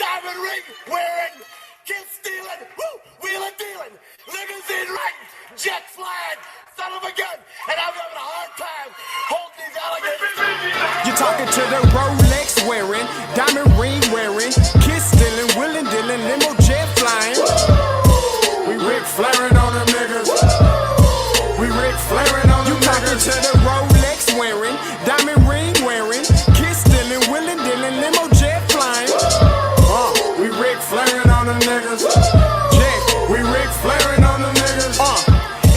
diamond ring wearing, kiss stealing, wheeling dealing, limousine riding, jet flying, son of a gun, and I'm having a hard time holding these alligators. You're talking to the Rolex wearing, diamond ring wearing, kiss stealing, wheeling dealing, limo jet flying. We Ric Flairing on them niggas. We Ric Flairing on them niggas. You talking to the Rolex wearing, diamond ring wearing, kiss stealing, wheeling dealing, limo jet flying. We Ric Flairing on them niggas. Yeah, we Ric Flairing on them niggas.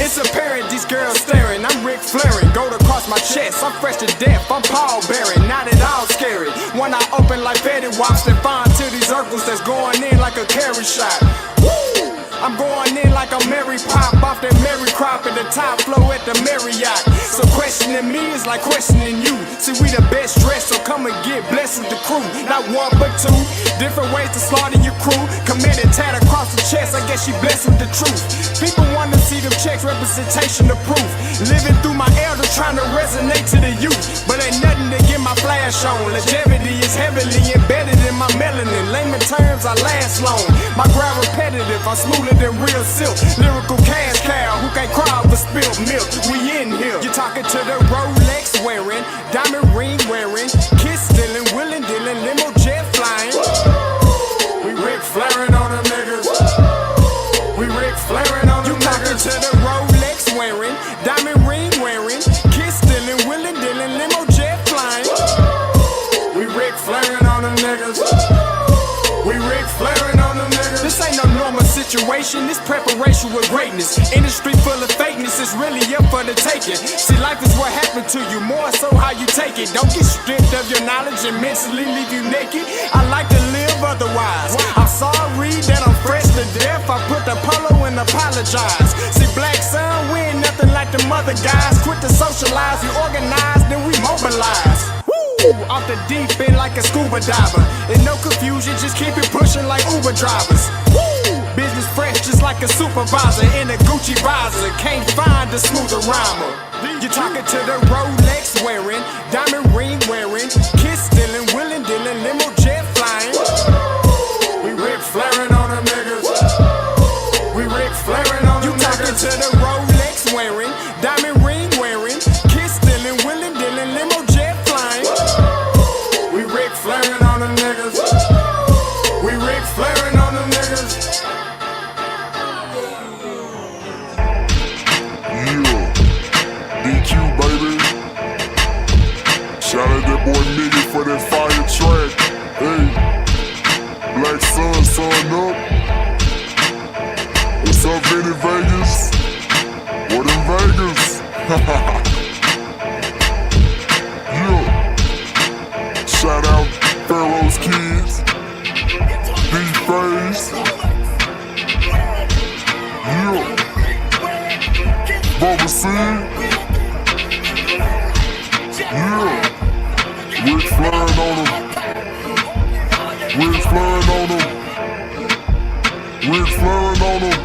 It's apparent these girls staring. I'm Ric Flairing, gold across my chest. I'm fresh to death, I'm Paul Bearing, not at all scary. When I open like Betty Wops and find to these circles that's going in like a carry shot. Woo! I'm going in like a Mary Pop off that Mary Crop at the top flow at the Marriott. So questioning me is like questioning you. See, we the best dressed, so come and get blessed with the crew. Not one but two, different ways to slaughter your crew. Committed tat across the chest, I guess she blessed with the truth. People want to see them checks, representation of proof. Living through my elders, trying to resonate to the youth. But ain't nothing to get my flash on. Longevity is heavily embedded in my melanin. Layman terms, I last long. My grind repetitive, I'm smoother than real silk. Lyrical cash cow who can't cry for spilled milk. We in here. You're talking to the Rolex wearing, diamond ring wearing, kiss stealing, wheeling dealing, limo jet flying. We Ric Flairing on them niggas. We Ric Flairing on them niggas. You talking to the Rolex wearing, diamond ring wearing, kiss stealing, wheeling dealing, limo jet flying. We Ric Flairing on them niggas. We Ric Flairing on them niggas. This ain't no normal situation, this preparation with greatness. Industry full of fakeness, it's really up for the taking. See, life is what happened to you, more so how you take it. Don't get stripped of your knowledge and mentally leave you naked. I like to live otherwise. I'm sorry that I'm fresh to death. I put the polo and apologize. See, black son, we ain't nothing like the mother guys. Quit to socialize, we organize, then we mobilize. Off the deep end like a scuba diver. And no confusion, just keep it pushing like Uber drivers. Business fresh just like a supervisor in a Gucci visor. Can't find a smoother rhymer. You're talking to the Rolex wearing, diamond ring wearing, kiss stealing, wheeling dealing, limo jet flying. We Ric Flairing on them niggas. We Ric Flairing on them niggas. You talking to the Rolex wearing, diamond ring wearing, kiss stealing, wheeling dealing, limo jet flying. We Ric Flairing on them niggas. We Ric Flairing on them niggas. DQ, baby. Shout out that boy Nigga for that fire track. Hey, Black Sun, sun up. What's up, Vinny Vegas? What in Vegas? Yeah. Shout out Pharaoh's Kids. D-Face. Yeah. Bubba C. Yeah. Ric Flairing on them. Ric Flairing on them. Ric Flairing on them.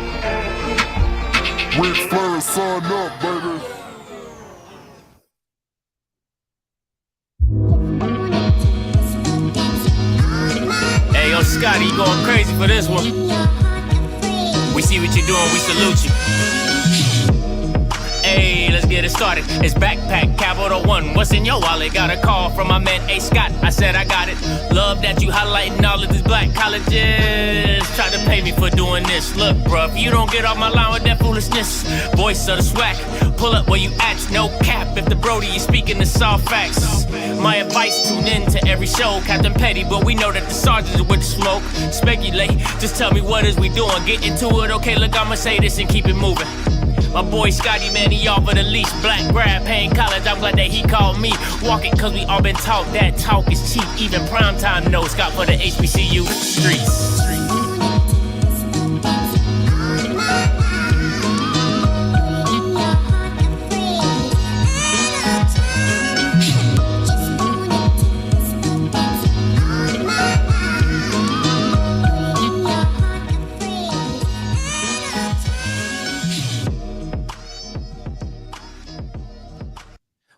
Ric Flairing, son up, baby. Hey, yo, Scotty, you going crazy for this one. We see what you're doing, we salute you. Hey, let's get it started. It's backpack, Capital One. What's in your wallet? Got a call from my man A. Scott. I said I got it. Love that you highlighting all of these black colleges. Try to pay me for doing this. Look, bruh, if you don't get off my line with that foolishness, voice of the swag, pull up where you at. No cap if the Brody is speaking the soft facts. My advice, tune in to every show. Captain Petty, but we know that the sergeant is with the smoke. Speculate, just tell me what is we doing. Get into it, okay, look, I'ma say this and keep it moving. My boy Scotty, man, he offered a leash. Black grad, paying college, I'm glad that he called me. Walking, cause we all been taught that talk is cheap. Even primetime knows Scott for the HBCU streets.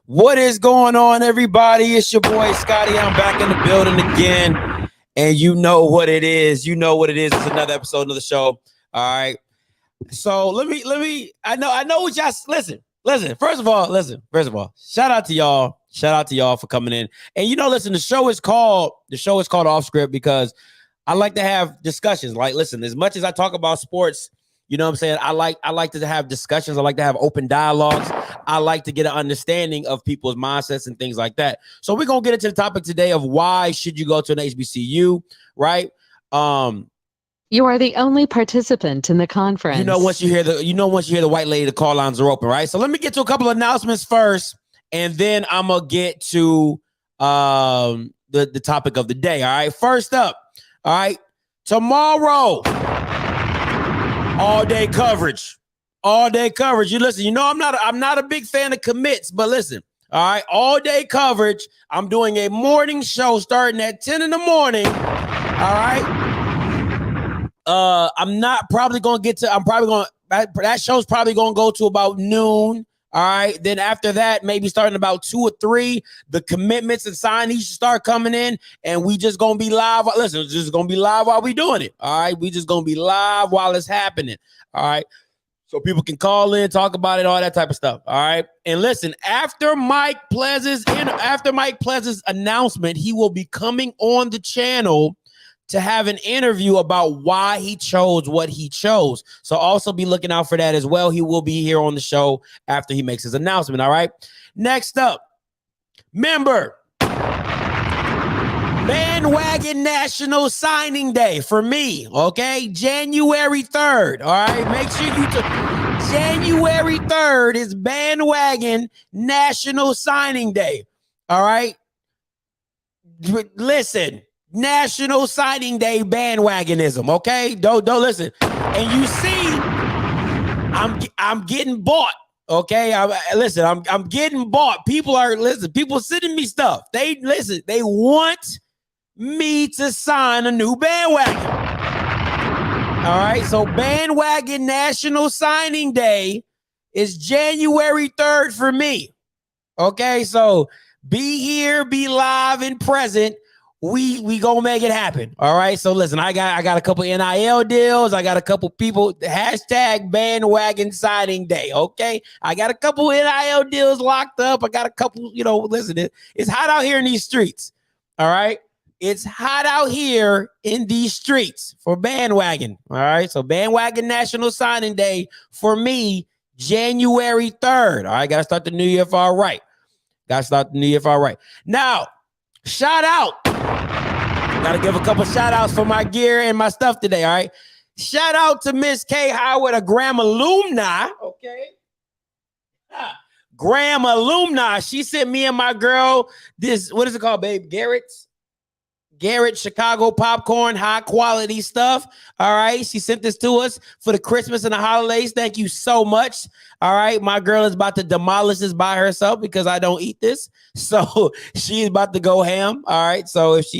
What is going on, everybody? It's your boy Scotty. I'm back in the building again. and you know what it is. You know what it is. It's another episode of the show. All right. So let me. I know what y'all listen. First of all, shout out to y'all. Shout out to y'all for coming in. And listen, the show is called OFFScript because I like to have discussions. Like, listen, as much as I talk about sports, you know what I'm saying? I like to have discussions. I like to have open dialogues. I like to get an understanding of people's mindsets and things like that. So we're gonna get into the topic today of why should you go to an HBCU, right? You are the only participant in the conference. Once you hear the white lady, the call lines are open, right? So let me get to a couple of announcements first, and then I'm gonna get to the topic of the day. All right. First up, all right, tomorrow, all day coverage. You listen, I'm not a big fan of commits, but listen, all right, all day coverage. I'm doing a morning show starting at 10 in the morning. All right. That show's probably gonna go to about noon. All right. Then after that, maybe starting about 2 or 3, the commitments and signees start coming in, and we just gonna be live. Listen, it's just gonna be live while we doing it. All right. We just gonna be live while it's happening. All right. So people can call in, talk about it, all that type of stuff. All right. And listen, after Mike Plez's announcement, he will be coming on the channel to have an interview about why he chose what he chose. So also be looking out for that as well. He will be here on the show after he makes his announcement. All right. Next up, remember, Bandwagon National Signing Day for me. Okay. January 3rd. All right. Make sure January 3rd is Bandwagon National Signing Day. All right. Listen. National Signing Day bandwagonism, okay? Don't listen. And you see, I'm getting bought, okay? I'm getting bought. People sending me stuff. They want me to sign a new bandwagon. All right, so Bandwagon National Signing Day is January 3rd for me. Okay, so be here, be live and present. We gonna make it happen. All right. So listen, I got a couple NIL deals. I got a couple people. Hashtag Bandwagon Signing Day. Okay. I got a couple NIL deals locked up. I got a couple, listen, it's hot out here in these streets. All right. It's hot out here in these streets for Bandwagon. All right. So Bandwagon National Signing Day for me, January 3rd. All right. Gotta start the new year all right. Now, shout out. Got to give a couple shout outs for my gear and my stuff today. All right. Shout out to Miss K Howard, a Graham alumni. Okay. Graham alumni. She sent me and my girl this, what is it called, babe? Garrett Chicago popcorn, high quality stuff. All right. She sent this to us for the Christmas and the holidays. Thank you so much. All right. My girl is about to demolish this by herself because I don't eat this. So she's about to go ham. All right. So if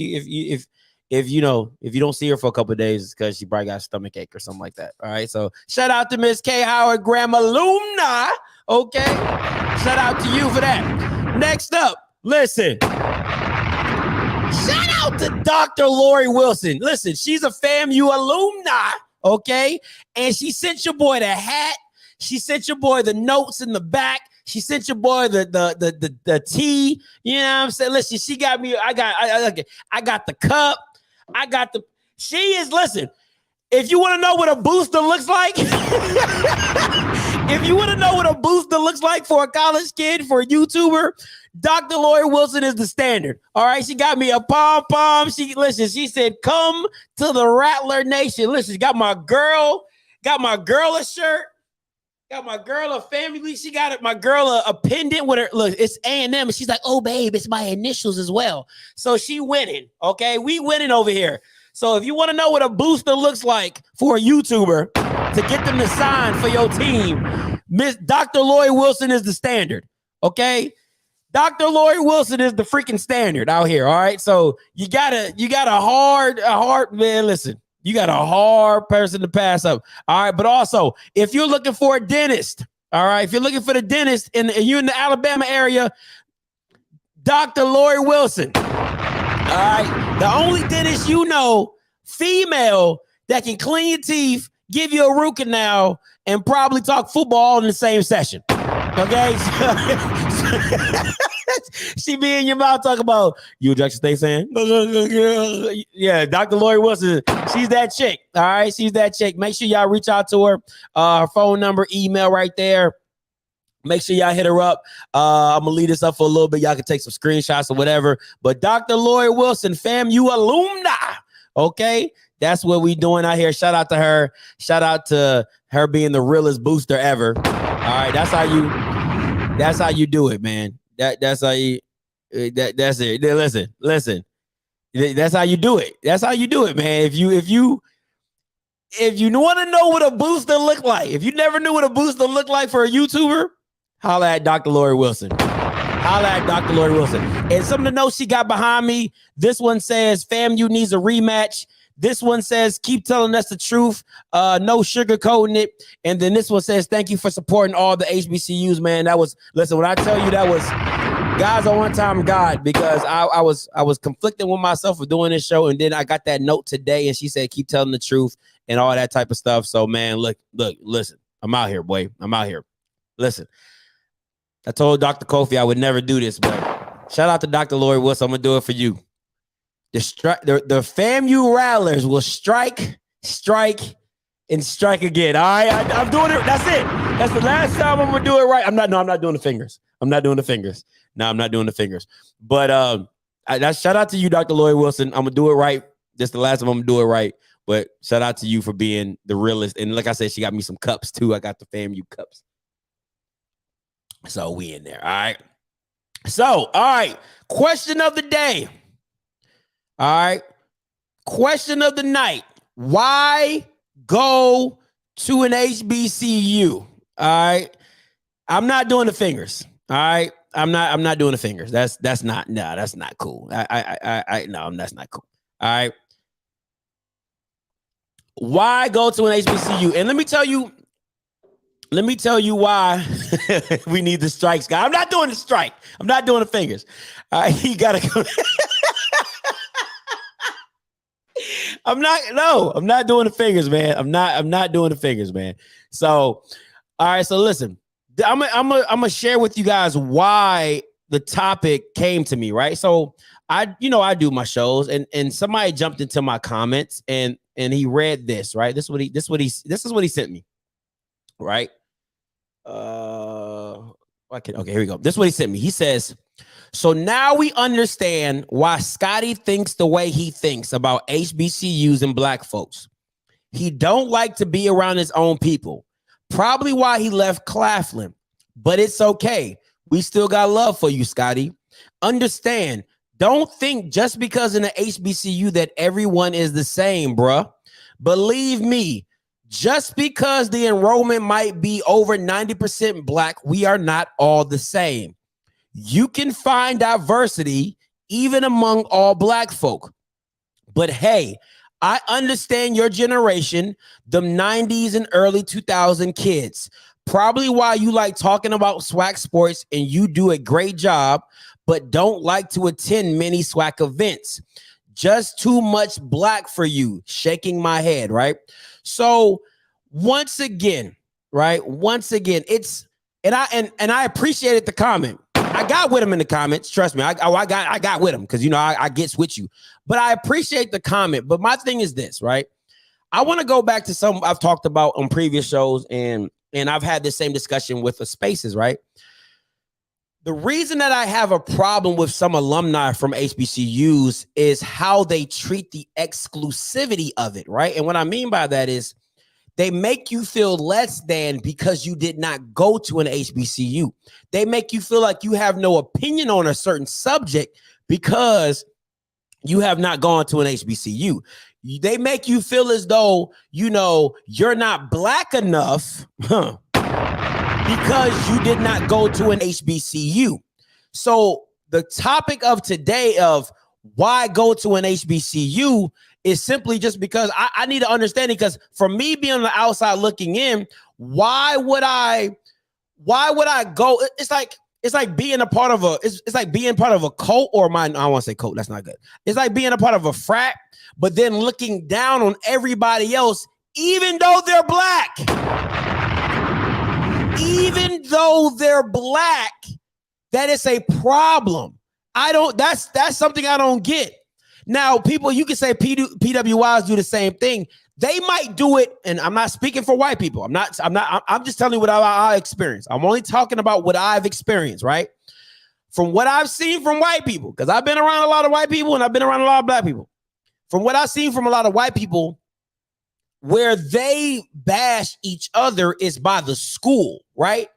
you don't see her for a couple of days, it's because she probably got a stomach ache or something like that. All right. So shout out to Miss K Howard, Graham alumni. Okay. Shout out to you for that. Next up, listen. Shout out to Dr. Lori Wilson. Listen, she's a FAMU alumni, okay? And she sent your boy the hat. She sent your boy the notes in the back. She sent your boy the tea. You know what I'm saying? Listen, she got me. I got the cup. Listen, if you want to know what a booster looks like, if you want to know what a booster looks like for a college kid, for a YouTuber, Dr. Lori Wilson is the standard. All right. She got me a pom-pom. She said, come to the Rattler Nation. Listen, got my girl a shirt. Got my girl a family. She got my girl a pendant with her. Look, it's A&M. And she's like, oh, babe, it's my initials as well. So she winning. Okay. We winning over here. So if you want to know what a booster looks like for a YouTuber to get them to sign for your team, Miss Dr. Lori Wilson is the standard. Okay. Dr. Lori Wilson is the freaking standard out here. All right. So you got a hard man. Listen, you got a hard person to pass up. All right. But also, if you're looking for a dentist, all right, if you're looking for the dentist and you're in the Alabama area, Dr. Lori Wilson. All right. The only dentist you know, female, that can clean your teeth, give you a root canal, and probably talk football in the same session. Okay? She be in your mouth talking about, you injection stay saying? Yeah, Dr. Lori Wilson, she's that chick. All right, she's that chick. Make sure y'all reach out to her. Her phone number, email right there. Make sure y'all hit her up. I'm going to leave this up for a little bit. Y'all can take some screenshots or whatever. But Dr. Lori Wilson, FAMU alumni. Okay? That's what we doing out here. Shout out to her. Shout out to her being the realest booster ever. All right, that's how you do it, man. That's how you that's it. Listen. That's how you do it. That's how you do it, man. If you want to know what a booster look like, if you never knew what a booster looked like for a YouTuber, holla at Dr. Lori Wilson. Holla at Dr. Lori Wilson. And something to know she got behind me. This one says FAMU needs a rematch. This one says, keep telling us the truth. No sugarcoating it. And then this one says, thank you for supporting all the HBCUs, man. Listen, when I tell you that was God's on one time God, because I was conflicting with myself for doing this show. And then I got that note today and she said, keep telling the truth and all that type of stuff. So, man, look, listen, I'm out here, boy. I'm out here. Listen, I told Dr. Kofi I would never do this, but shout out to Dr. Lori Wilson. I'm going to do it for you. The FAMU Rattlers will strike, and strike again. All right, I'm doing it. That's it. That's the last time I'm gonna do it right. I'm not doing the fingers. I'm not doing the fingers. No, I'm not doing the fingers. But shout out to you, Dr. Lori Wilson. I'm gonna do it right. This is the last time I'm gonna do it right. But shout out to you for being the realest. And like I said, she got me some cups too. I got the FAMU cups. So we in there. All right. So, all right. Question of the day. All right. Question of the night. Why go to an HBCU? All right. I'm not doing the fingers. All right. I'm not doing the fingers. That's not cool. No, that's not cool. All right. Why go to an HBCU? And let me tell you why we need the strikes, guy. I'm not doing the strike. I'm not doing the fingers. All right. You gotta go. I'm not doing the fingers, man. I'm not doing the fingers, man. So, all right. So listen, I'm gonna share with you guys why the topic came to me, right? So I do my shows, and somebody jumped into my comments and he read this, right? This is what he sent me, right? Okay, here we go. This is what he sent me. He says, so now we understand why Scotty thinks the way he thinks about HBCUs and black folks. He don't like to be around his own people. Probably why he left Claflin. But it's okay. We still got love for you, Scotty. Understand. Don't think just because in an HBCU that everyone is the same, bruh. Believe me, just because the enrollment might be over 90% black, we are not all the same. You can find diversity even among all black folk. But hey, I understand your generation, the 90s and early 2000 kids. Probably why you like talking about SWAC sports and you do a great job, but don't like to attend many SWAC events. Just too much black for you. Shaking my head, right? So once again, it's and I appreciated the comment. I got with him in the comments. Trust me, I got with him because I gets with you. But I appreciate the comment. But my thing is this, right? I want to go back to something I've talked about on previous shows, and I've had the same discussion with the spaces, right? The reason that I have a problem with some alumni from HBCUs is how they treat the exclusivity of it, right? And what I mean by that is they make you feel less than because you did not go to an HBCU. They make you feel like you have no opinion on a certain subject because you have not gone to an HBCU. They make you feel as though, you're not black enough because you did not go to an HBCU. So the topic of today of why go to an HBCU is simply just because I need to understand it, because for me being on the outside looking in, why would I go? It's like it's like being a part of a it's like being part of a cult, or I don't want to say cult, that's not good. It's like being a part of a frat, but then looking down on everybody else, even though they're black. Even though they're black, that is a problem. That's something I don't get. Now, people, you can say PWIs do the same thing. They might do it, and I'm not speaking for white people. I'm just telling you what I experience. I'm only talking about what I've experienced, right? From what I've seen from white people, because I've been around a lot of white people and I've been around a lot of black people. From what I've seen from a lot of white people, where they bash each other is by the school, right?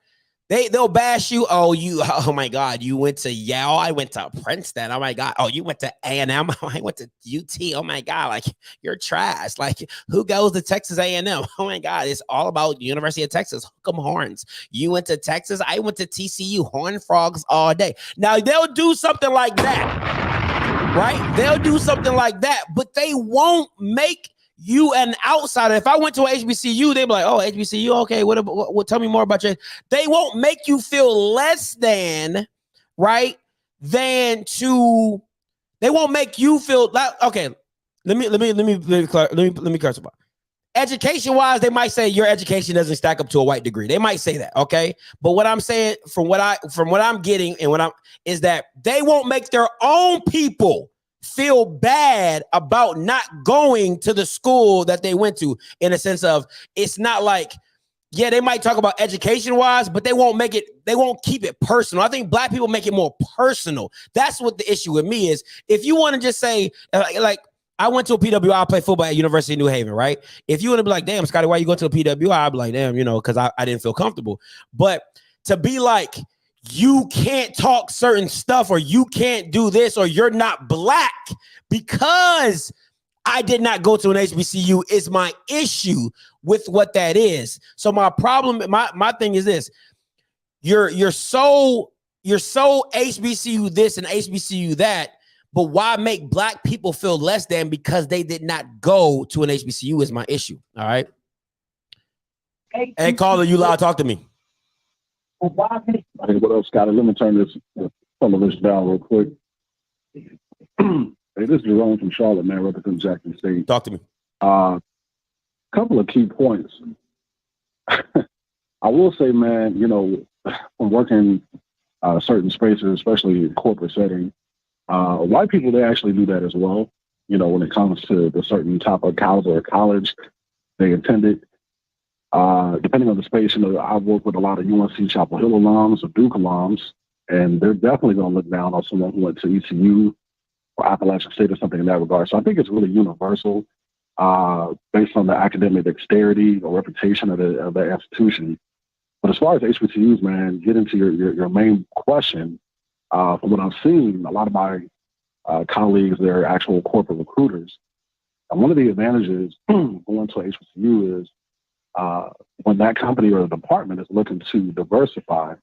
They'll bash you. Oh my God, you went to Yale. I went to Princeton. Oh my God. Oh, you went to A&M. I went to UT. Oh my God, like you're trash. Like who goes to Texas A&M? Oh my God, it's all about University of Texas. Hook 'em horns. You went to Texas. I went to TCU. Horn frogs all day. Now they'll do something like that, right? They'll do something like that, but they won't make you an outsider. If I went to an HBCU, they'd be like, oh, HBCU, okay, what tell me more about you. They won't make you feel less than, right? They won't make you feel like, okay, let me clarify. Education-wise, they might say your education doesn't stack up to a white degree. They might say that, okay? But what I'm saying, from what I'm getting and is that they won't make their own people feel bad about not going to the school that they went to, in a sense of, it's not like, yeah, they might talk about education wise, but they won't keep it personal. I think black people make it more personal. That's what the issue with me is. If you want to just say, like, I went to a PWI, I played football at University of New Haven, right? If you want to be like, damn, Scotty, why you going to a PWI? I'd be like, damn, because I didn't feel comfortable. But to be like, you can't talk certain stuff, or you can't do this, or you're not black because I did not go to an HBCU is my issue with what that is. So my problem, my thing is this: you're so HBCU this and HBCU that, but why make black people feel less than because they did not go to an HBCU is my issue. All right. Hey, caller, you loud, talk to me. Hey, what up, Scotty? Let me turn this television down real quick. Hey, this is Jerome from Charlotte, man, representing Jackson State. Talk to me. Couple of key points. I will say, man, from working certain spaces, especially in corporate setting, white people, they actually do that as well. When it comes to the certain type of college they attended. Depending on the space, I've worked with a lot of UNC Chapel Hill alums or Duke alums, and they're definitely going to look down on someone who went to ECU or Appalachian State or something in that regard. So I think it's really universal based on the academic dexterity or reputation of the institution. But as far as HBCUs, man, get into your main question. From what I've seen, a lot of my colleagues, they're actual corporate recruiters. And one of the advantages going to an HBCU is when that company or the department is looking to diversify,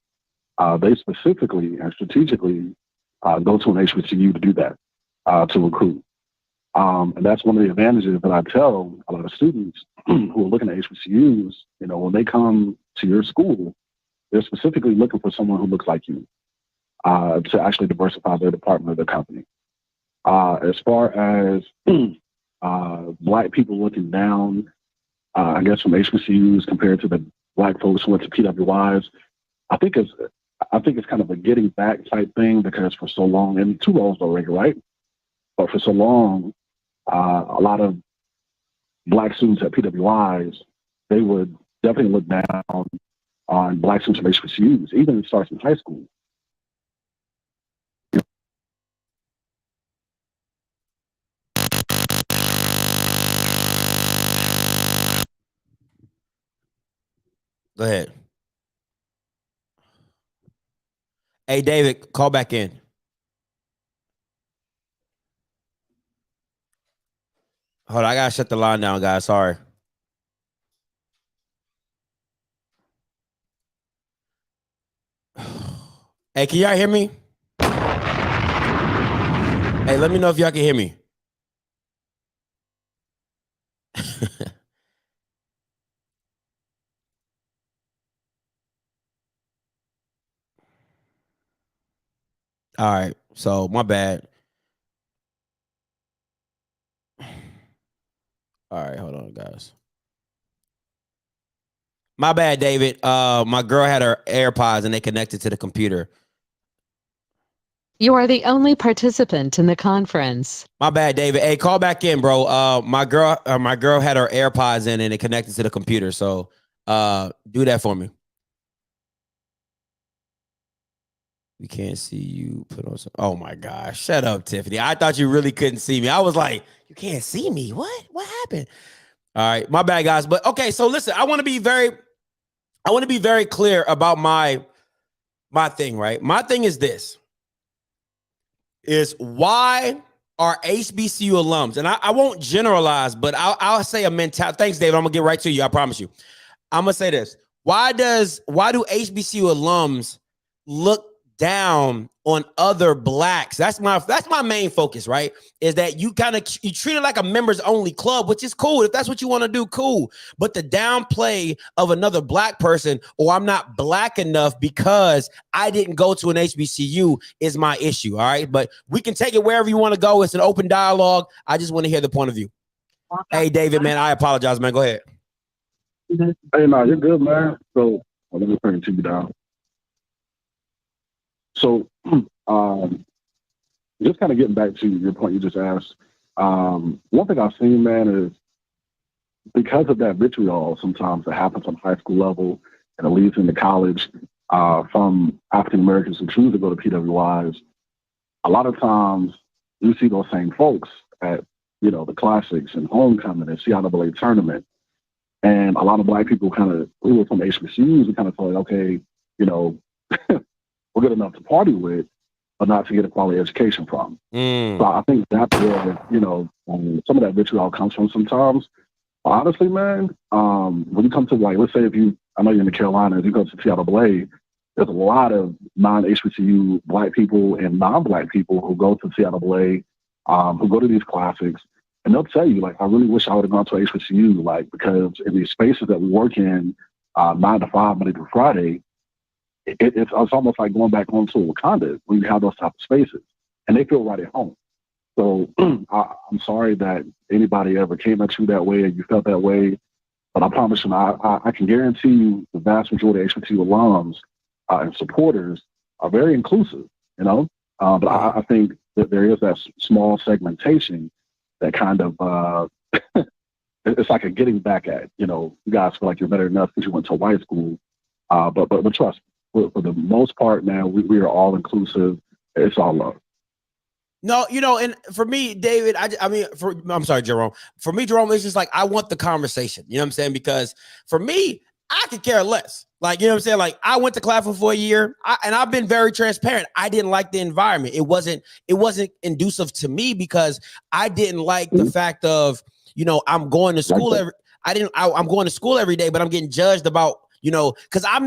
they specifically and strategically go to an HBCU to do that, to recruit. And that's one of the advantages that I tell a lot of students who are looking at HBCUs, when they come to your school, they're specifically looking for someone who looks like you to actually diversify their department or their company. As far as Black people looking down, I guess from HBCUs compared to the Black folks who went to PWIs, I think it's kind of a getting back type thing, because for so long, and two roles already, right? But for so long, a lot of Black students at PWIs, they would definitely look down on Black students from HBCUs, even if it starts in high school. Go ahead. Hey, David, call back in. Hold on, I gotta shut the line down, guys. Sorry. Hey, can y'all hear me? Hey, let me know if y'all can hear me. All right. So my bad. All right, hold on, guys. My bad, David. My girl had her AirPods and they connected to the computer. You are the only participant in the conference. My bad, David. Hey, call back in, bro. My girl had her AirPods in and it connected to the computer. So do that for me. We can't see you. Put on some. Oh my gosh. Shut up, Tiffany. I thought you really couldn't see me. I was like, you can't see me. What? What happened? All right. My bad, guys. But okay, so listen, I want to be very clear about my thing, right? My thing is this. Is why are HBCU alums, and I won't generalize, but I'll say a mentality. Thanks, David. I'm gonna get right to you. I promise you. I'm gonna say this. Why do HBCU alums look down on other blacks? That's my main focus, right? Is that you treat it like a members only club, which is cool. If that's what you want to do, cool. But the downplay of another black person, or I'm not black enough because I didn't go to an HBCU, is my issue. All right. But we can take it wherever you want to go. It's an open dialogue. I just want to hear the point of view. Hey, David, man, I apologize, man. Go ahead. Hey, no, you're good, man. So let me bring it to you down. So, just kind of getting back to your point you just asked, one thing I've seen, man, is because of that vitriol sometimes that happens on high school level and it leads into college from African Americans who choose to go to PWIs, a lot of times you see those same folks at, the classics and homecoming and CIAA tournament. And a lot of black people we were from HBCUs, we kind of thought, okay, we're good enough to party with, but not to get a quality education from. So I think that's where, some of that vitriol comes from sometimes. But honestly, man, when you come to, like, let's say I know you're in the Carolinas, you go to CIAA, there's a lot of non-HBCU black people and non-black people who go to CIAA, who go to these classics, and they'll tell you, like, I really wish I would have gone to HBCU, like, because in these spaces that we work in, 9 to 5, Monday through Friday, it's almost like going back home to Wakanda when you have those type of spaces, and they feel right at home. So I'm sorry that anybody ever came at you that way and you felt that way, but I promise you, I can guarantee you the vast majority of HBCU alums and supporters are very inclusive, but I think that there is that small segmentation that kind of it's like a getting back at, you guys feel like you're better enough because you went to white school, but trust me. For the most part, man, we are all inclusive. It's all love. No, and for me, David, I'm sorry, Jerome. For me, Jerome, it's just like, I want the conversation. You know what I'm saying? Because for me, I could care less. Like, you know what I'm saying? Like, I went to Claflin for a year, and I've been very transparent. I didn't like the environment. It wasn't conducive to me because I didn't like the fact of, I'm going to school I'm going to school every day, but I'm getting judged about, because I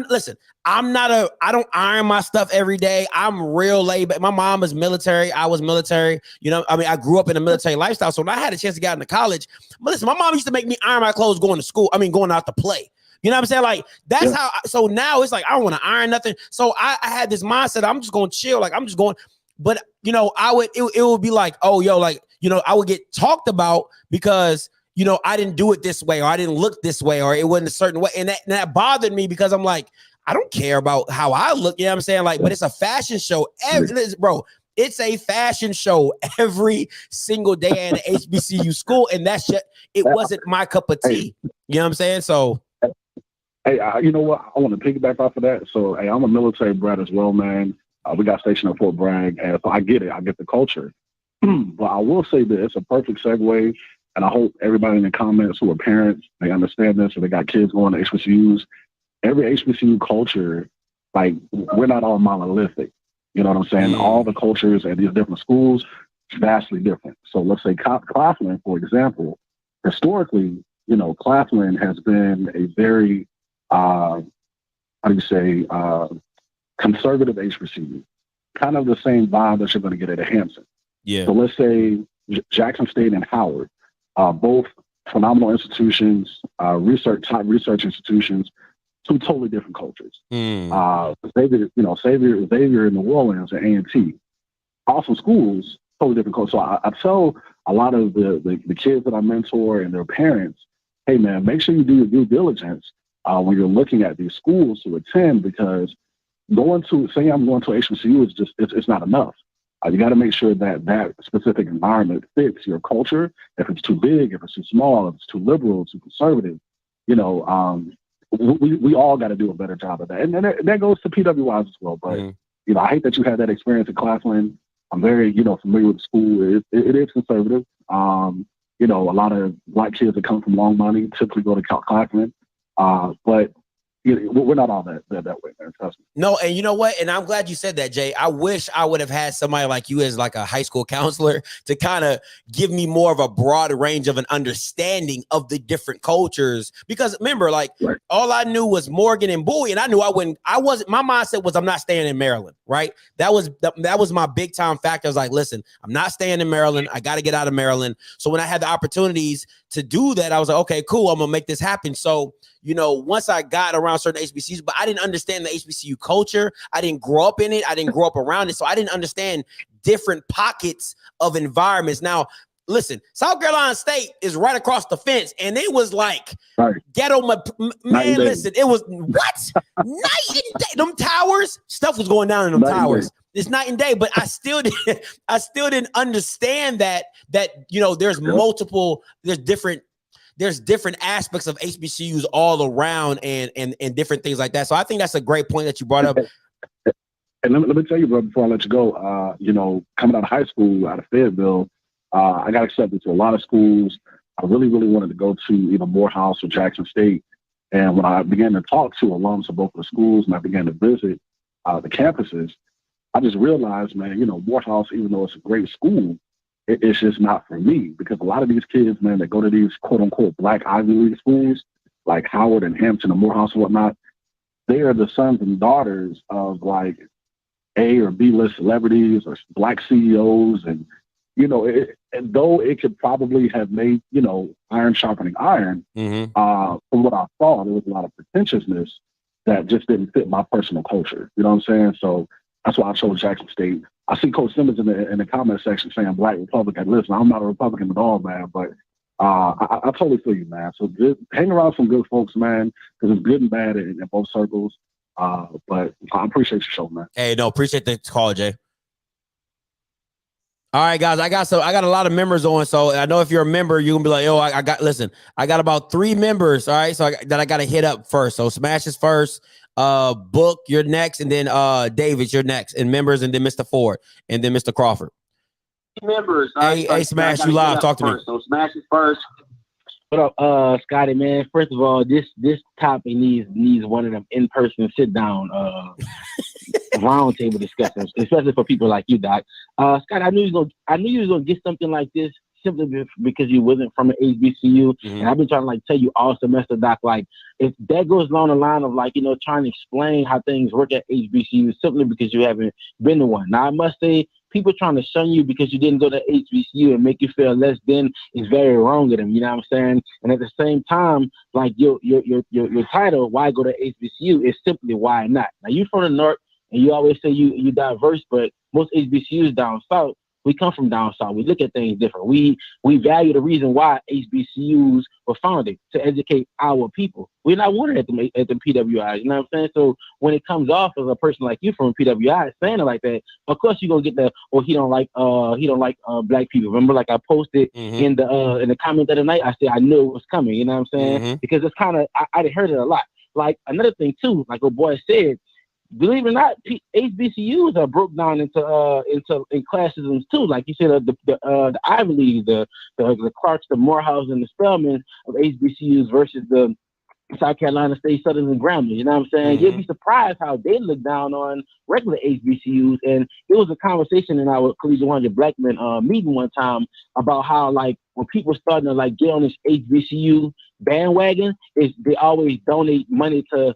don't iron my stuff every day. I'm real laid back. My mom is military. I was military. I grew up in a military lifestyle. So when I had a chance to get into college, but listen, my mom used to make me iron my clothes going to school. Going out to play. You know what I'm saying? Like, that's how, so now it's like, I don't want to iron nothing. So I had this mindset. I'm just going to chill. Like, I'm just going, but it would be like, oh, yo, like, I would get talked about because I didn't do it this way, or I didn't look this way, or it wasn't a certain way. And that bothered me because I'm like, I don't care about how I look. You know what I'm saying? Like, but it's a fashion show. Bro, it's a fashion show every single day in an HBCU school. And that's just, it wasn't my cup of tea. You know what I'm saying? So. Hey, you know what? I want to piggyback off of that. So, hey, I'm a military brat as well, man. We got stationed at Fort Bragg, and so I get it. I get the culture. But I will say that it's a perfect segue. And I hope everybody in the comments who are parents, they understand this, or they got kids going to HBCUs. Every HBCU culture, like, we're not all monolithic. You know what I'm saying? All the cultures at these different schools, vastly different. So let's say Claflin, for example, historically, Claflin has been a very, conservative HBCU. Kind of the same vibe that you're going to get at a Hampton. Yeah. So let's say Jackson State and Howard. Both phenomenal institutions, top research institutions, two totally different cultures. Xavier in New Orleans and A&T, awesome schools, totally different culture. So I tell a lot of the kids that I mentor and their parents, hey man, make sure you do your due diligence when you're looking at these schools to attend, because saying I'm going to HBCU is just, it's not enough. You got to make sure that that specific environment fits your culture. If it's too big, if it's too small, if it's too liberal, too conservative, we all got to do a better job of that. And that goes to PWIs as well. But, I hate that you had that experience at Claflin. I'm very, familiar with the school. It is conservative. A lot of Black kids that come from Long Money typically go to Claflin. But we're not all that way, man. Trust me. No, and you know what? And I'm glad you said that, Jay. I wish I would have had somebody like you as like a high school counselor to kind of give me more of a broad range of an understanding of the different cultures. Because remember, like all I knew was Morgan and Bowie, and I knew my mindset was I'm not staying in Maryland, right? That was my big time factor. I was like, listen, I'm not staying in Maryland. I got to get out of Maryland. So when I had the opportunities to do that, I was like, okay, cool. I'm gonna make this happen. So once I got around certain HBCUs, but I didn't understand the HBCU culture. I didn't grow up in it. I didn't grow up around it. So I didn't understand different pockets of environments. Now, listen, South Carolina State is right across the fence, and it was like ghetto. Man, listen, it was what? Night and day. Them towers, stuff was going down in them towers. It's night and day, but I still didn't understand that there's different aspects of HBCUs all around and different things like that. So I think that's a great point that you brought up. And let me tell you, bro, before I let you go, coming out of high school, out of Fayetteville, I got accepted to a lot of schools. I really, really wanted to go to either Morehouse or Jackson State. And when I began to talk to alums of both of the schools and I began to visit the campuses, I just realized, man, Morehouse, even though it's a great school, it's just not for me, because a lot of these kids, man, that go to these quote unquote Black Ivy League schools like Howard and Hampton and Morehouse and whatnot, they are the sons and daughters of like A or B list celebrities or Black CEOs. And, and though it could probably have made, iron sharpening iron, from what I saw, there was a lot of pretentiousness that just didn't fit my personal culture. You know what I'm saying? So that's why I chose Jackson State. I see Coach Simmons in the comment section saying Black Republican. Listen, I'm not a Republican at all, man, but I totally feel you, man. So hang around some good folks, man, because it's good and bad in both circles. But I appreciate your show, man. Hey, no, appreciate the call, Jay. All right, guys, I got a lot of members on, so I know if you're a member, you're gonna be like, yo, I got about 3 members, all right, so I got to hit up first. So Smash is first. Book, you're next, and then David, you're next, and members, and then Mr. Ford, and then Mr. Crawford. Members. Hey, Smash, you live. Talk to me. So Smash is first. What up, Scotty, man? First of all, this topic needs one of them in-person sit-down roundtable discussions, especially for people like you, Doc. Scott, I knew you was gonna get something like this simply because you wasn't from an HBCU, and I've been trying to tell you all semester, Doc. If that goes along the line of trying to explain how things work at HBCU simply because you haven't been to one. Now, I must say, people trying to shun you because you didn't go to HBCU and make you feel less than is very wrong of them. You know what I'm saying? And at the same time, your title, why go to HBCU, is simply why not. Now, you from the North, and you always say you diverse, but most HBCUs down south, we come from down south. We look at things different. We value the reason why HBCUs were founded, to educate our people. We're not wanted at the PWIs. You know what I'm saying? So when it comes off as a person like you from PWI saying it like that, of course you're gonna get the he don't like Black people. Remember, like I posted in the comment the other night, I said I knew it was coming. You know what I'm saying? Because it's kind of I heard it a lot. Like another thing too, like what boy said. Believe it or not, HBCUs are broke down into classisms too. Like you said, the Ivy League, the Clarks, the Morehouse, and the Spelmans of HBCUs versus the South Carolina State Southern and Grambling. You know what I'm saying? You'd be surprised how they look down on regular HBCUs. And there was a conversation in our Collegiate 100 Black Men meeting one time about how when people starting to get on this HBCU bandwagon, is they always donate money to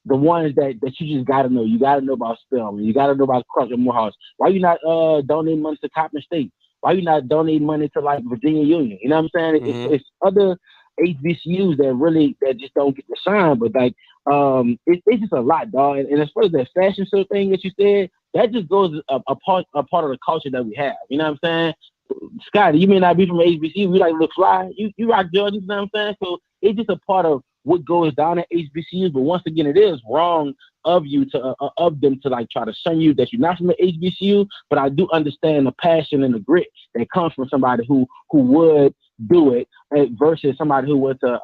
the ones that you just gotta know. You gotta know about Spelman. You gotta know about Clark and Morehouse. Why you not donating money to Coppin State? Why you not donating money to Virginia Union? You know what I'm saying? It's other HBCUs that just don't get the shine. But it's just a lot, dog. And as far as that fashion show thing that you said, that just goes a part of the culture that we have. You know what I'm saying? Scotty, you may not be from HBCU, we like to look fly. You rock Jordans, you know what I'm saying? So it's just a part of what goes down at HBCUs. But once again, it is wrong of them to like try to shun you that you're not from the HBCU. But I do understand the passion and the grit that comes from somebody who would do it versus somebody who was a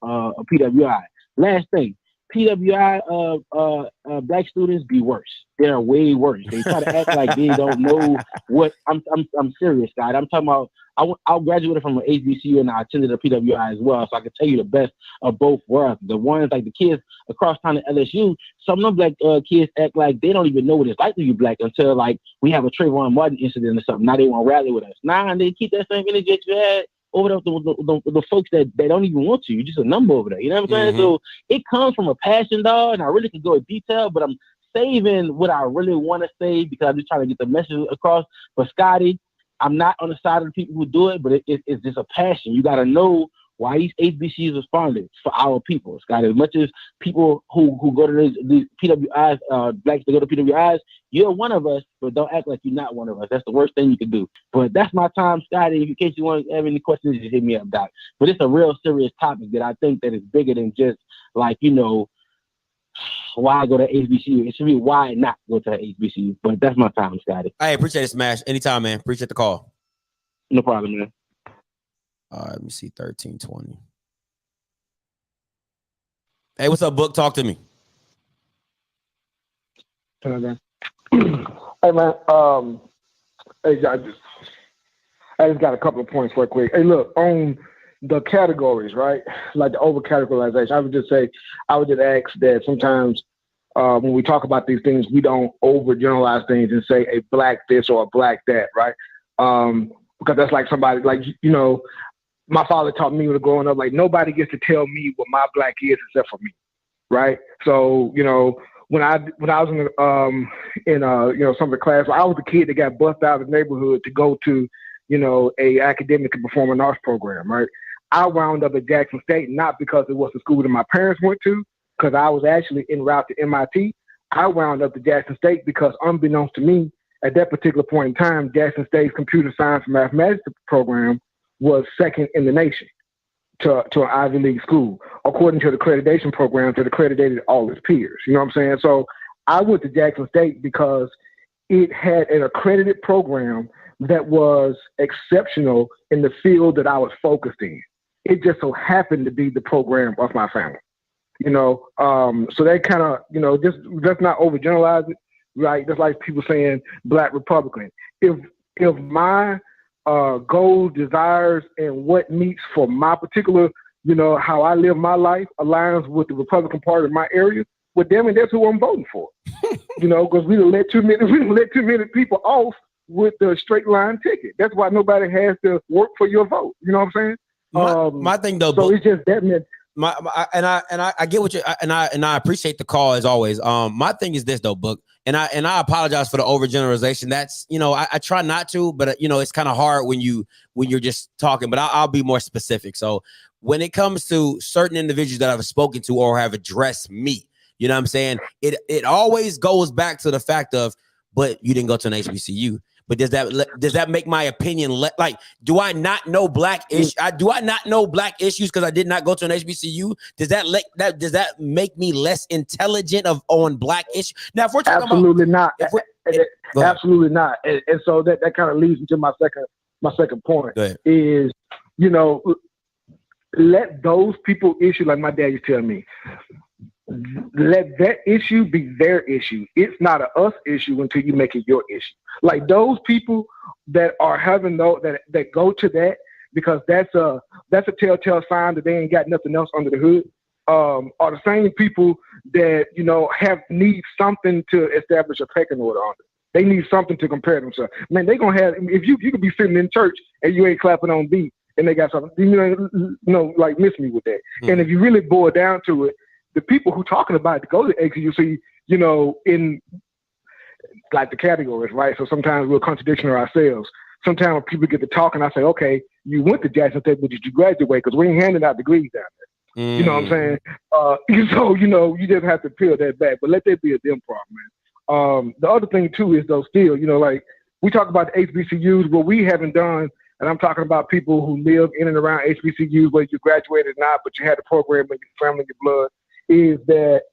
PWI. Last thing. PWI black students be worse. They're way worse. They try to act like they don't know what I'm serious, guys. I'm talking about I graduated from an HBCU and I attended a PWI as well, so I can tell you the best of both worlds. The ones like the kids across town at LSU, some of them black kids act like they don't even know what it's like to be black until like we have a Trayvon Martin incident or something. Now they want to rally with us. Nah, they keep that same energy that you had over the folks that they don't even want you. You're just a number over there. You know what I'm saying? So it comes from a passion, dog, and I really could go in detail, but I'm saving what I really want to say because I'm just trying to get the message across. But Scotty, I'm not on the side of the people who do it, but it's just a passion. You got to know why these HBCUs are founded for our people, Scott. As much as people who go to these PWIs, blacks that go to PWIs, you're one of us, but don't act like you're not one of us. That's the worst thing you can do. But that's my time, Scotty. In case you want to have any questions, just hit me up, Doc. But it's a real serious topic that I think that is bigger than just like, why go to HBCU. It should be why not go to HBCU. But that's my time, Scotty. I appreciate it, Smash. Anytime, man. Appreciate the call. No problem, man. All right, let me see 1320. Hey, what's up, Book? Talk to me. Hey, man. Hey, I just got a couple of points real quick. Hey, look, on the categories, right? Like the over-categorization, I would just ask that sometimes when we talk about these things, we don't overgeneralize things and say a black this or a black that, right? Because that's like somebody, like, my father taught me when growing up, like nobody gets to tell me what my black is except for me, right? So, when I was in some of the class, I was the kid that got bussed out of the neighborhood to go to, a academic and performing arts program, right? I wound up at Jackson State, not because it was the school that my parents went to, because I was actually en route to MIT. I wound up at Jackson State because unbeknownst to me, at that particular point in time, Jackson State's computer science and mathematics program was second in the nation to an Ivy League school, according to the accreditation programs that accredited all its peers. You know what I'm saying? So I went to Jackson State because it had an accredited program that was exceptional in the field that I was focused in. It just so happened to be the program of my family. So they kind of, just not overgeneralize it, right? Just like people saying Black Republican. If my goals, desires, and what meets for my particular, how I live my life aligns with the Republican Party in my area, well, damn it, that's who I'm voting for. Because we don't let too many people off with the straight line ticket. That's why nobody has to work for your vote. You know what I'm saying? My thing though, so it's just that meant. I get what you and I appreciate the call as always. My thing is this though, Book, and I apologize for the overgeneralization. That's I try not to, but it's kind of hard when you're just talking. But I'll be more specific. So when it comes to certain individuals that I've spoken to or have addressed me, you know what I'm saying? It always goes back to the fact of, but you didn't go to an HBCU. But does that make my opinion like? Do I not know black issues? Do I not know black issues because I did not go to an HBCU? Does that make me less intelligent on black issues? Now, if we're talking absolutely not, absolutely not. And so that kind of leads into my second point is let those people issue, like my dad used to tell me. Let that issue be their issue. It's not a us issue until you make it your issue. Like those people that are having that go to that because that's a telltale sign that they ain't got nothing else under the hood. Are the same people that need something to establish a pecking order on it. They need something to compare themselves. Man, they gonna have if you could be sitting in church and you ain't clapping on beat and they got something. Like miss me with that. And if you really boil down to it. The people who talking about it to go to HBCU, in like the categories, right? So sometimes we're contradicting ourselves. Sometimes when people get to talking, I say, okay, you went to Jackson State, but did you graduate? Because we ain't handing out degrees down there. You know what I'm saying? So, you just have to peel that back. But let that be a them problem, man. The other thing too is though still, like we talk about the HBCUs, what we haven't done, and I'm talking about people who live in and around HBCUs, whether you graduated or not, but you had the program in your family, your blood, is that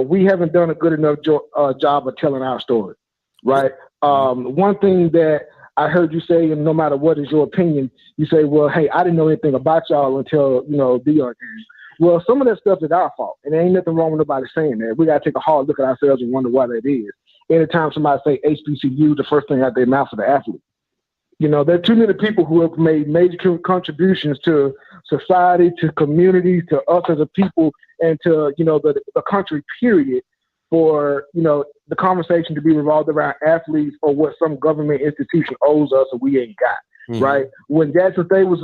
we haven't done a good enough job of telling our story, right? One thing that I heard you say, and no matter what is your opinion, you say, well, hey, I didn't know anything about y'all until, DR came. Well, some of that stuff is our fault, and there ain't nothing wrong with nobody saying that. We got to take a hard look at ourselves and wonder why that is. Anytime somebody say HBCU, the first thing out their mouth is the athlete. There are too many people who have made major contributions to society, to communities, to us as a people, and to, the country, period, for, the conversation to be revolved around athletes or what some government institution owes us or we ain't got, right? When Jackson State was,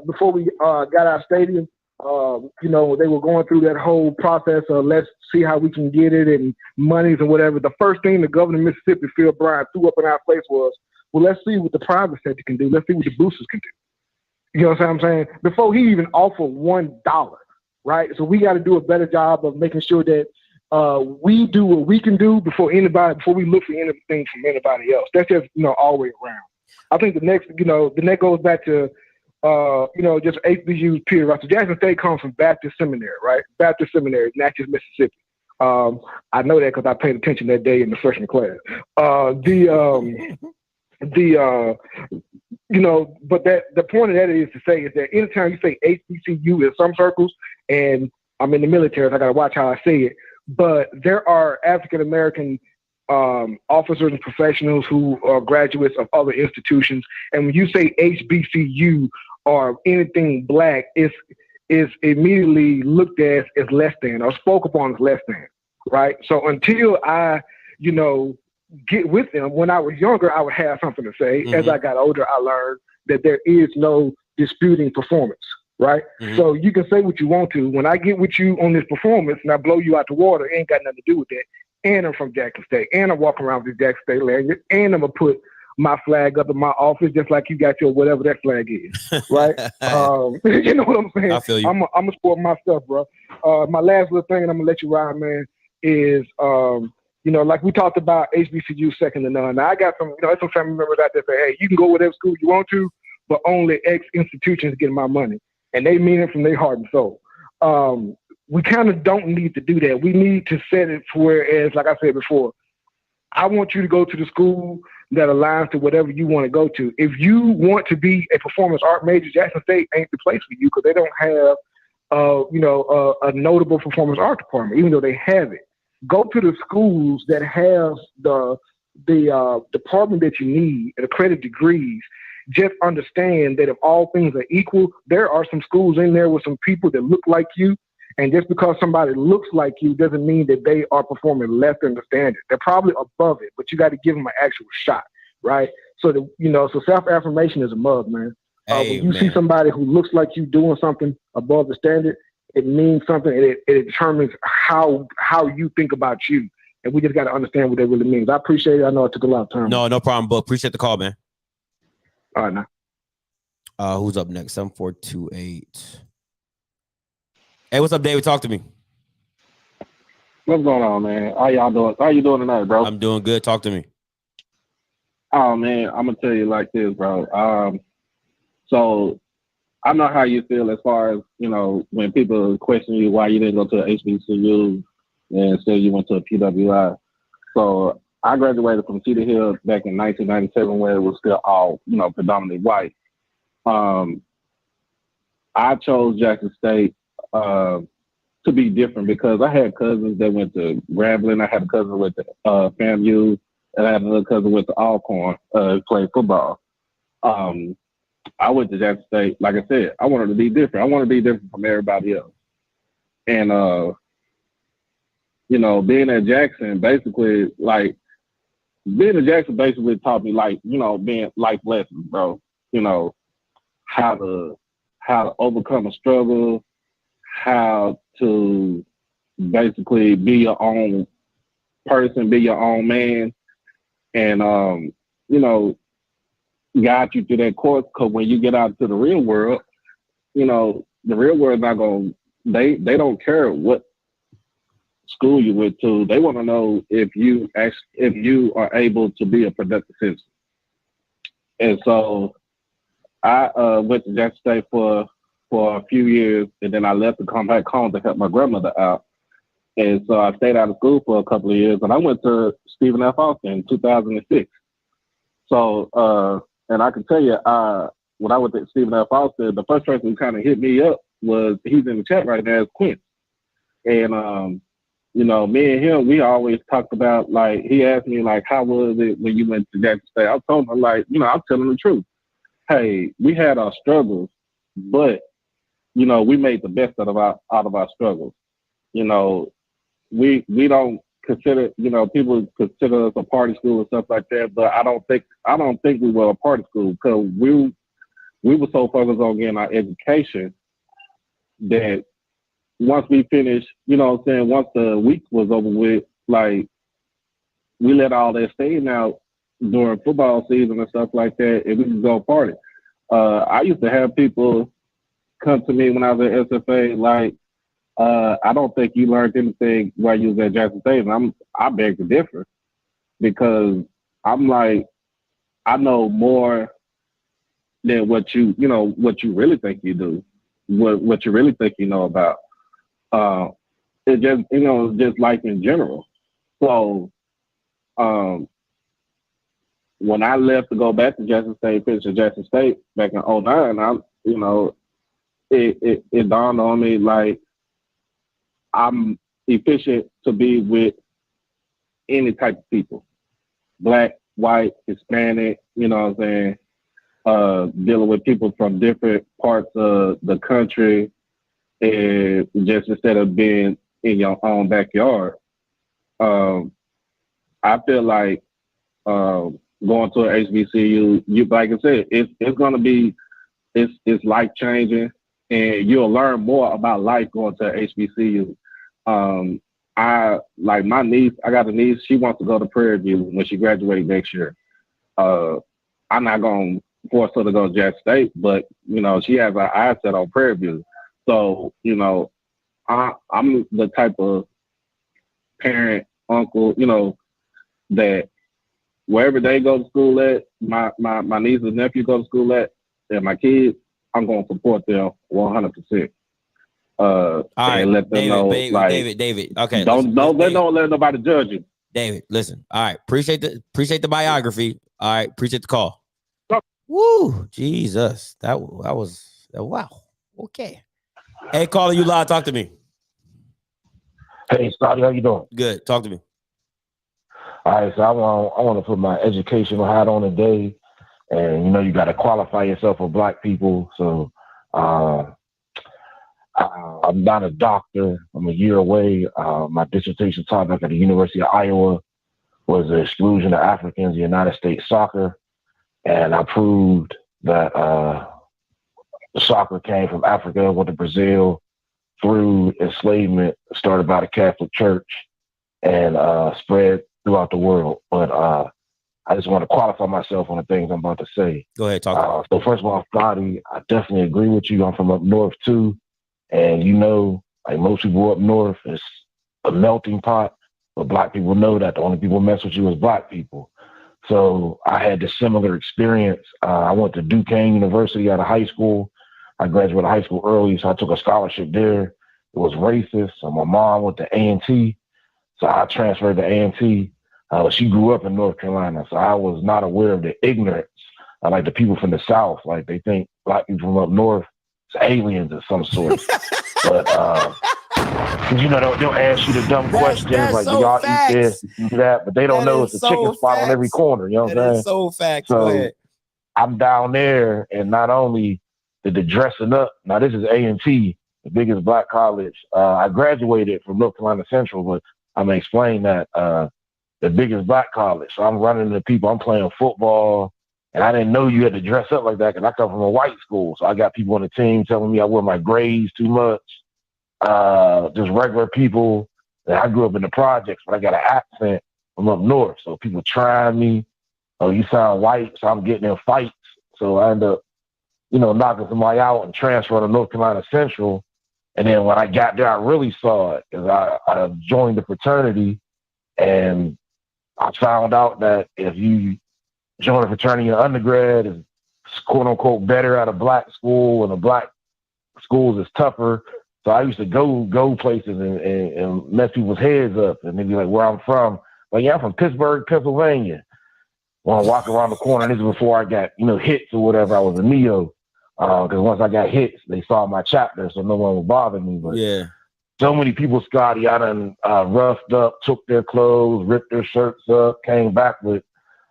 before we got our stadium, they were going through that whole process of let's see how we can get it and monies and whatever. The first thing the governor of Mississippi, Phil Bryant, threw up in our face was, well, let's see what the private sector can do. Let's see what the boosters can do. You know what I'm saying? Before he even offered $1, right? So we got to do a better job of making sure that we do what we can do before we look for anything from anybody else. That's just, all the way around. I think the next goes back to, just HBCUs, period. Right? So Jackson State comes from Baptist Seminary, right? Baptist Seminary, Natchez, Mississippi. I know that because I paid attention that day in the freshman class. But the point of that is to say is that anytime you say HBCU in some circles, and I'm in the military, so I got to watch how I say it, but there are African-American officers and professionals who are graduates of other institutions. And when you say HBCU or anything black, is immediately looked at as less than or spoke upon as less than, right? So until I, get with them, when I was younger, I would have something to say. As I got older, I learned that there is no disputing performance, right? So you can say what you want to. When I get with you on this performance and I blow you out the water, it ain't got nothing to do with that. And I'm from Jackson State, and I'm walking around with the Jackson State lanyard, and I'm going to put my flag up in my office just like you got your whatever that flag is, right? You know what I'm saying? I feel you. I'm going to support my stuff, bro. My last little thing, and I'm going to let you ride, man, is, like we talked about HBCU second to none. Now, I got some, some family members out there say, hey, you can go whatever school you want to, but only X institutions get my money. And they mean it from their heart and soul. We kind of don't need to do that. We need to set it for whereas, like I said before, I want you to go to the school that aligns to whatever you want to go to. If you want to be a performance art major, Jackson State ain't the place for you because they don't have, a notable performance art department, even though they have it. Go to the schools that have the department that you need and accredited degrees. Just understand that if all things are equal, there are some schools in there with some people that look like you. And just because somebody looks like you doesn't mean that they are performing less than the standard. They're probably above it, but you got to give them an actual shot, right? So, so self-affirmation is a mug, man. When you see somebody who looks like you doing something above the standard, it means something, and it determines how you think about you. And we just got to understand what that really means. I appreciate it. I know it took a lot of time. No problem, but appreciate the call, man. All right, now. Who's up next? 7428. Hey, what's up, David? Talk to me. What's going on, man? How y'all doing? How you doing tonight, bro? I'm doing good. Talk to me. Oh, man, I'm gonna tell you like this, bro. So I know how you feel as far as, when people question you why you didn't go to an HBCU and instead you went to a PWI. So I graduated from Cedar Hill back in 1997 where it was still all, predominantly white. I chose Jackson State to be different because I had cousins that went to Grambling. I had a cousin with the FAMU, and I had another cousin with the Alcorn, played football. I went to Jackson State. Like I said, I wanted to be different. I want to be different from everybody else. And, being at Jackson basically, taught me, being life lessons, bro. How to overcome a struggle, how to basically be your own person, be your own man, and, guide you through that course. Because when you get out to the real world, the real world is not going to, they don't care what school you went to, they want to know if you are able to be a productive citizen. And so I went to Jackson State for a few years, and then I left to come back home to help my grandmother out. And so I stayed out of school for a couple of years, and I went to Stephen F. Austin in 2006. So, and I can tell you, when I went to Stephen F. Austin, the first person who kind of hit me up was, he's in the chat right now, is Quinn. And, you know, me and him, we always talked about, like, he asked me, like, how was it when you went to Jackson State? I told him, like, you know, I'm telling the truth. Hey, we had our struggles, but, you know, we made the best out of our struggles. You know, we don't consider, you know, people consider us a party school and stuff like that, but I don't think we were a party school, because we were so focused on getting our education that once we finished, you know what I'm saying, once the week was over with, like, we let all that steam out during football season and stuff like that, and we could go party. I used to have people come to me when I was at SFA, like, I don't think you learned anything while you was at Jackson State. And I beg to differ, because I'm like, I know more than what you really think you do, what you really think you know about. It just, you know, just life in general. So, when I left to go back to Jackson State, finish at Jackson State back in 2009, you know, it dawned on me, like, I'm efficient to be with any type of people, Black, white, Hispanic, you know what I'm saying? Dealing with people from different parts of the country, and just instead of being in your own backyard. I feel like going to an HBCU, like I said, it's going to be, it's life changing, and you'll learn more about life going to an HBCU. I like my niece. I got a niece. She wants to go to Prairie View when she graduates next year. I'm not gonna force her to go to Jackson State, but you know, she has her eyes set on Prairie View. So you know, I'm the type of parent, uncle, you know, that wherever they go to school at, my niece and nephew go to school at, and my kids, I'm gonna support them 100%. All right, and let them David, know, like, David. Okay, don't let nobody judge you. David, listen. All right, appreciate the biography. All right, appreciate the call. Woo, Jesus, that was wow. Okay. Hey, caller, you live. Talk to me. Hey, Scotty, how you doing? Good. Talk to me. All right, so I want to put my educational hat on today, and you know you got to qualify yourself for Black people. So I'm not a doctor. I'm a year away. My dissertation topic at the University of Iowa was the exclusion of Africans in United States soccer, and I proved that soccer came from Africa, went to Brazil through enslavement, started by the Catholic Church, and spread throughout the world. But I just want to qualify myself on the things I'm about to say. Go ahead, talk. So first of all, Scotty, I definitely agree with you. I'm from up north too. And you know, like most people up north, it's a melting pot. But Black people know that the only people mess with you is Black people. So I had this similar experience. I went to Duquesne University out of high school. I graduated high school early, so I took a scholarship there. It was racist. So my mom went to A&T, so I transferred to A&T. She grew up in North Carolina, so I was not aware of the ignorance. Like the people from the South, like they think Black people from up north is aliens of some sort. But you know, they'll ask you the dumb questions like, do y'all eat this, do that? But they don't know it's a chicken spot on every corner. You know what I'm saying? So facts. So I'm down there, and not only did the dressing up. Now this is A&T, the biggest Black college. I graduated from North Carolina Central, but I'm gonna explain that the biggest Black college. So I'm running into people. I'm playing football, and I didn't know you had to dress up like that because I come from a white school. So I got people on the team telling me I wear my grades too much. Just regular people. And I grew up in the projects, but I got an accent from up north. So people trying me. Oh, you sound white, so I'm getting in fights. So I end up, you know, knocking somebody out and transferring to North Carolina Central. And then when I got there, I really saw it because I joined the fraternity, and I found out that if you join a fraternity in undergrad, it's quote unquote better at a black school, and the black schools is tougher. So I used to go places and mess people's heads up, and they'd be like, "Where I'm from?" Like, yeah, I'm from Pittsburgh, Pennsylvania. When I walk around the corner, this is before I got hits or whatever. I was a neo. Because once I got hits, they saw my chapter, so no one would bother me. But yeah, so many people, Scotty, I done roughed up, took their clothes, ripped their shirts up, came back with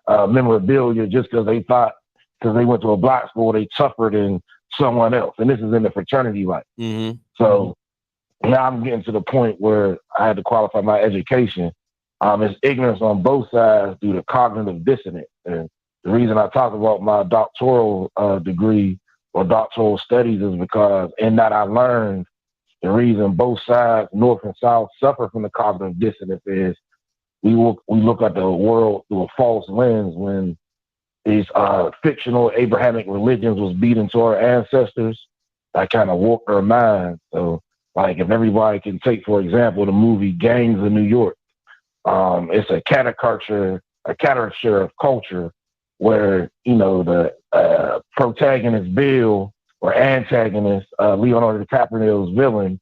memorabilia just because they thought, because they went to a black school, they tougher than someone else. And this is in the fraternity life. Mm-hmm. So now I'm getting to the point where I had to qualify my education. It's ignorance on both sides due to cognitive dissonance. And the reason I talk about my doctoral degree or doctoral studies is because in that I learned the reason both sides, North and South, suffer from the cognitive dissonance is we look at the world through a false lens when these fictional Abrahamic religions was beat into our ancestors. That kind of warped their minds. So, like, if everybody can take, for example, the movie Gangs of New York, it's a caricature of culture where, the protagonist Bill or antagonist Leonardo DiCaprio's villain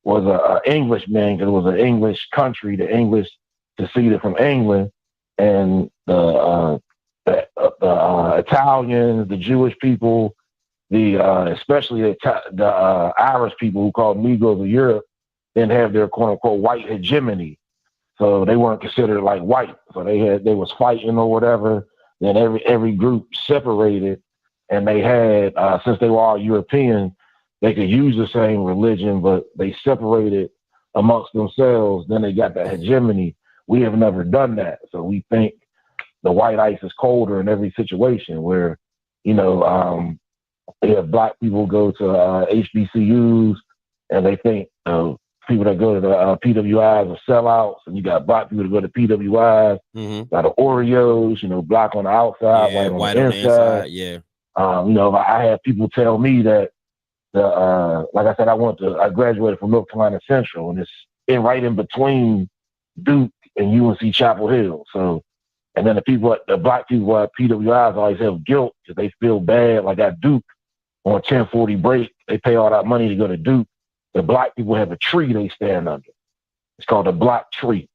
was an Englishman, because it was an English country. The English seceded from England, and the Italians, the Jewish people, especially the Irish people who called Negroes of Europe, didn't have their quote unquote white hegemony. So they weren't considered like white. So they was fighting or whatever. Then every group separated, and they had since they were all European, they could use the same religion, but they separated amongst themselves. Then they got that hegemony. We have never done that, so we think the white ice is colder in every situation. Where they have black people go to HBCUs, and they think people that go to the PWIs are sellouts, and you got black people that go to PWIs, got the Oreos, black on the outside, white on the inside. Yeah. I had people tell me that like I said, I graduated from North Carolina Central, and it's right in between Duke and UNC Chapel Hill. So, and then the black people at PWIs always have guilt because they feel bad. Like at Duke on 1040 break, they pay all that money to go to Duke. The black people have a tree they stand under. It's called the Black Tree.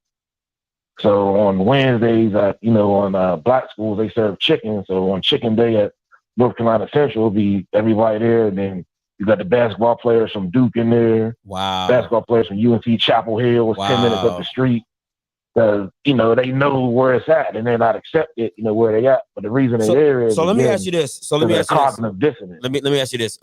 So on Wednesdays, on black schools, they serve chicken. So on Chicken Day at North Carolina Central, it'll be everybody there. And then you got the basketball players from Duke in there. Wow. Basketball players from UNC Chapel Hill. It's 10 minutes up the street. They know where it's at, and they're not accepted, where they at. But the reason they're there is, so let me ask you this. Cognitive dissonance. Let me ask you this.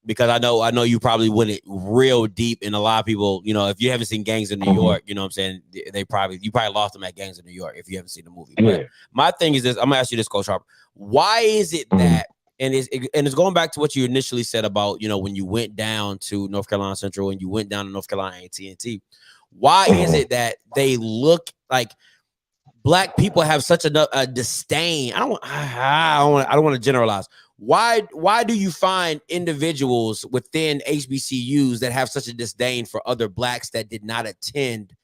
Because I know you probably went it real deep, and a lot of people, if you haven't seen Gangs of New York, you know what I'm saying, you probably lost them at Gangs of New York if you haven't seen the movie. Yeah. But my thing is this: I'm gonna ask you this, Coach Harper. Why is it that, and it's going back to what you initially said about when you went down to North Carolina Central and you went down to North Carolina A&T? Why is it that they look like black people have such a disdain? I don't want to generalize. Why do you find individuals within HBCUs that have such a disdain for other blacks that did not attend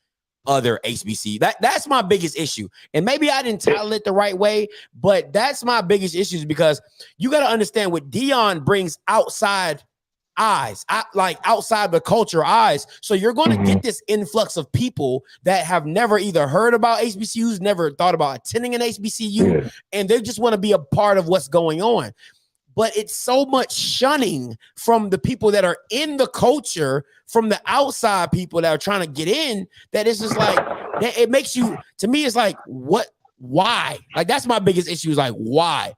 other HBCUs? That's my biggest issue. And maybe I didn't tell it the right way, but that's my biggest issue, because you got to understand what Dion brings outside eyes, outside the culture eyes. So you're going to get this influx of people that have never either heard about HBCUs, never thought about attending an HBCU, and they just want to be a part of what's going on. But it's so much shunning from the people that are in the culture, from the outside people that are trying to get in, that it's just like, it makes you, to me, it's like, what, why? Like, that's my biggest issue, is like, why?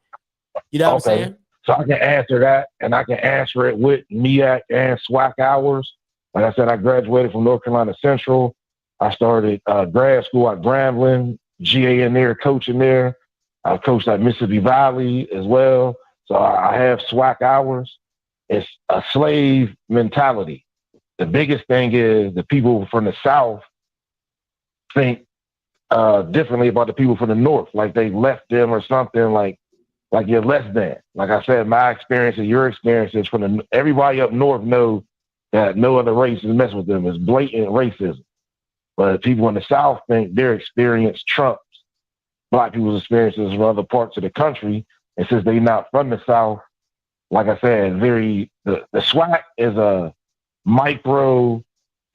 You know what I'm saying? So I can answer that, and I can answer it with MEAC and SWAC hours. Like I said, I graduated from North Carolina Central. I started grad school at Grambling, GA in there, coaching there. I coached at Mississippi Valley as well. So I have SWAC hours. It's a slave mentality. The biggest thing is the people from the South think differently about the people from the North, like they left them or something, like you're less than. Like I said, my experiences, your experiences everybody up north know that no other race is messing with them. It's blatant racism. But people in the South think their experience trumps Black people's experiences from other parts of the country. And since they're not from the South, like I said, the SWAC is a micro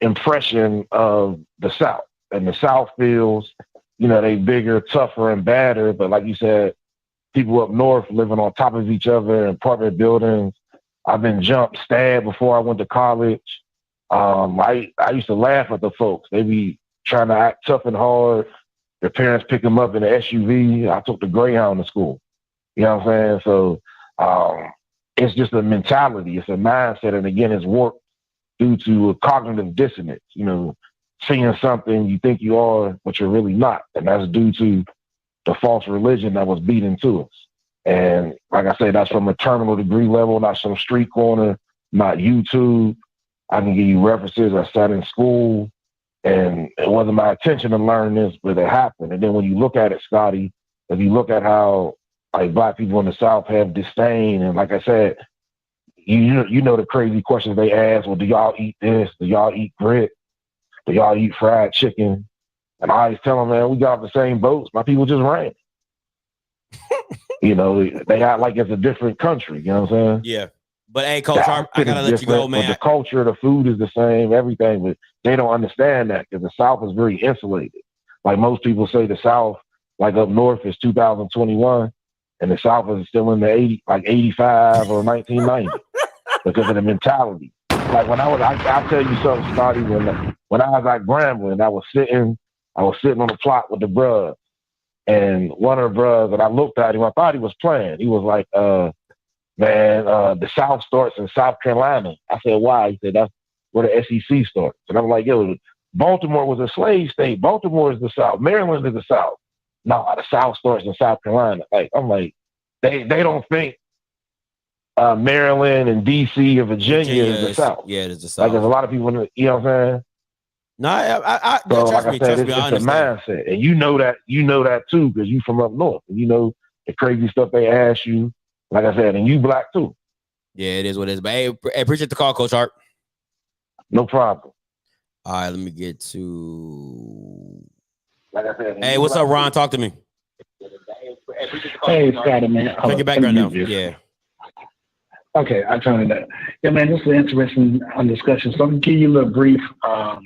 impression of the South. And the South feels, they bigger, tougher, and badder. But like you said, people up north living on top of each other in apartment buildings. I've been jumped, stabbed before I went to college. I used to laugh at the folks. They be trying to act tough and hard. Their parents pick them up in an SUV. I took the Greyhound to school. You know what I'm saying? So it's just a mentality. It's a mindset. And again, it's warped due to a cognitive dissonance. Seeing something you think you are, but you're really not. And that's due to the false religion that was beat into us. And like I said, that's from a terminal degree level, not some street corner, not YouTube. I can give you references. I sat in school, and it wasn't my intention to learn this, but it happened. And then when you look at it, Scotty, if you look at how Black people in the South have disdain, and like I said, you know the crazy questions they ask. Well, do y'all eat this? Do y'all eat grits? Do y'all eat fried chicken? And I always tell them, man, we got the same boats. My people just ran. They act like it's a different country. You know what I'm saying? Yeah. But hey, Coach Harp, I gotta let you go, man. But the culture, the food is the same, everything. But they don't understand that because the South is very insulated. Like most people say, the South, like up north, is 2021, and the South is still in the 85 or 1990 because of the mentality. Like when I'll tell you something, Scotty. When I was at Grambling, I was sitting on the plot with the bruh, and one of the bruhs that I looked at him, I thought he was playing. He was like, man, the South starts in South Carolina. I said, why? He said, that's where the SEC starts. And I'm like, yo, Baltimore was a slave state. Baltimore is the South. Maryland is the South. No, the South starts in South Carolina. I'm like, they don't think Maryland and DC or Virginia is the South. Yeah, it is the South. Like there's a lot of people, you know what I'm saying? No, I so trust me, it's I a mindset. And you know that too, because you from up north. And you know the crazy stuff they ask you. Like I said, and you Black too. Yeah, it is what it is. But hey, appreciate the call, Coach Hart. No problem. All right, let me get to. Like I said, hey, what's up, Ron? Talk to me. Hey, Scotty, man. Check your background now. Yeah. Okay, I turned it up. Yeah, man, this is an interesting discussion. So I'm gonna give you a little brief. I'm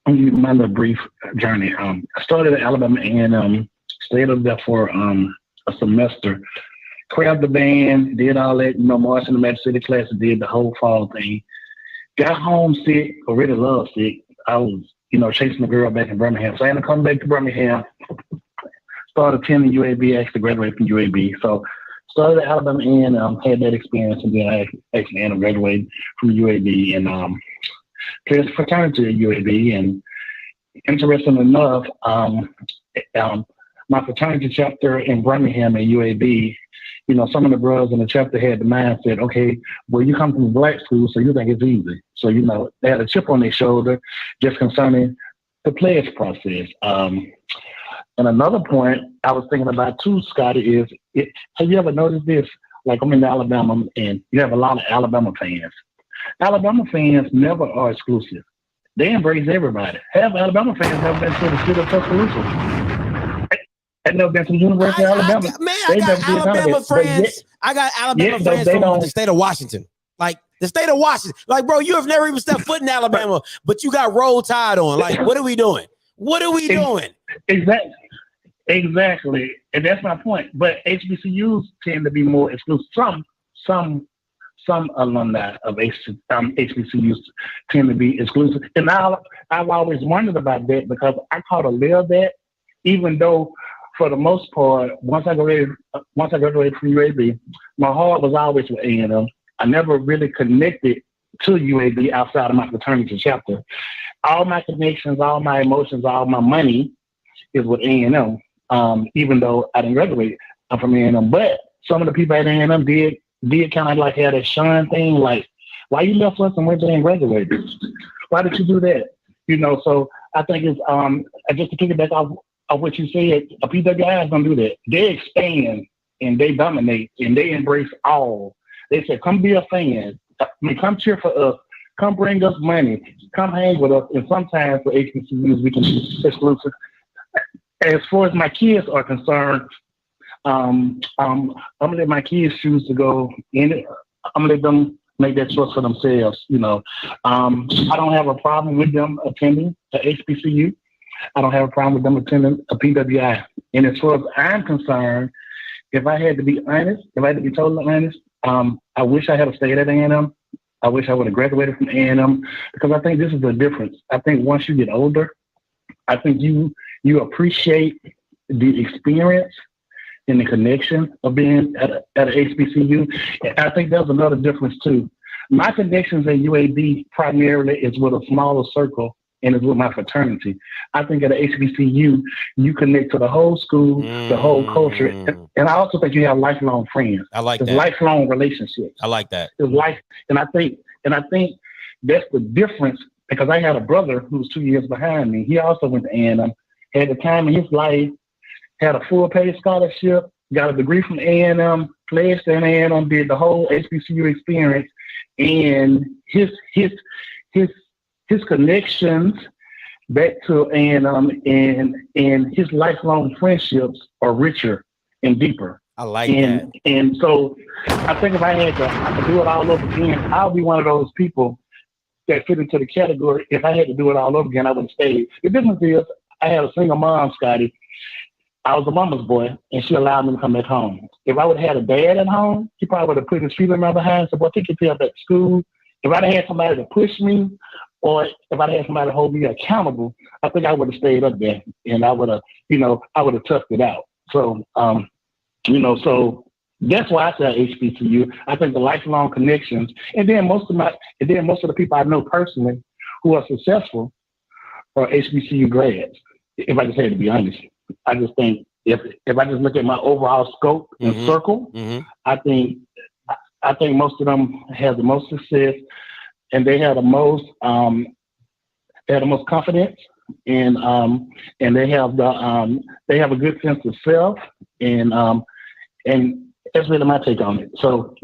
gonna give you my little brief journey. I started at Alabama A&M, stayed up there for a semester. Crabbed the band, did all that, marched in the Magic City class, did the whole fall thing. Got home sick, or really love sick. I was, chasing the girl back in Birmingham. So I had to come back to Birmingham, started attending UAB, actually graduated from UAB. So started at Alabama and had that experience, and then I actually ended up graduating from UAB and played fraternity at UAB. And interesting enough, my fraternity chapter in Birmingham at UAB, some of the brothers in the chapter had the mindset, okay, well, you come from a Black school, so you think it's easy. So, they had a chip on their shoulder just concerning the pledge process. And another point I was thinking about too, Scotty, is have you ever noticed this? Like I'm in Alabama and you have a lot of Alabama fans. Alabama fans never are exclusive. They embrace everybody. Half Alabama fans never been to the city of Tuscaloosa. I've never been to the University of Alabama. I got Alabama friends. I got Alabama friends from the state of Washington. Like the state of Washington. Like, bro, you have never even stepped foot in Alabama, but you got Roll Tide on. Like, what are we doing? What are we doing? Exactly. And that's my point. But HBCUs tend to be more exclusive. Some alumni of HBCUs tend to be exclusive. And I've always wondered about that because I caught a little of that, even though for the most part, once I graduated from UAB, my heart was always with A&M. I never really connected to UAB outside of my fraternity chapter. All my connections, all my emotions, all my money is with A&M. Even though I didn't graduate, I'm from A&M. But some of the people at A&M did kind of like have that shun thing, like, why you left us and went there and graduated? Why did you do that? So I think it's just to kick it back off of what you said, PWIs don't do that. They expand and they dominate and they embrace all. They say, come be a fan. Come cheer for us. Come bring us money. Come hang with us. And sometimes for HBCUs, we can be exclusive. As far as my kids are concerned, I'm gonna let my kids choose to go in it. I'm gonna let them make that choice for themselves. You know, I don't have a problem with them attending a HBCU. I don't have a problem with them attending a PWI. And as far as I'm concerned, if I had to be honest, if I had to be totally honest, I wish I had stayed at A&M. I wish I would have graduated from A&M, because I think this is the difference. I think once you get older, I think you appreciate the experience and the connection of being at an HBCU. I think there's another difference too. My connections at UAB primarily is with a smaller circle, and it's with my fraternity. I think at an HBCU, you connect to the whole school, the whole culture, and I also think you have lifelong friends. I like that. Lifelong relationships. I like that. It's life, and I think that's the difference, because I had a brother who was 2 years behind me. He also went to A&M, had the time in his life, had a full paid scholarship, got a degree from A&M, pledged to A&M, did the whole HBCU experience, and his connections back to A&M and his lifelong friendships are richer and deeper. I like that. And so I think if I could do it all over again, I'll be one of those people that fit into the category. If I had to do it all over again, I would have stayed. The difference is I had a single mom, Scotty. I was a mama's boy, and she allowed me to come back home. If I would have had a dad at home, he probably would have put his feet in my behind and said, "Boy, take your tail back to school." If I'd have had somebody to push me, or if I'd had somebody to hold me accountable, I think I would have stayed up there, and I would have toughed it out. So, so that's why I say HBCU. I think the lifelong connections, and then most of the people I know personally who are successful are HBCU grads. If I just had to be honest, I just think if I just look at my overall scope and circle, I think most of them have the most success, and they have the most confidence, and they have a good sense of self, and that's really my take on it. So,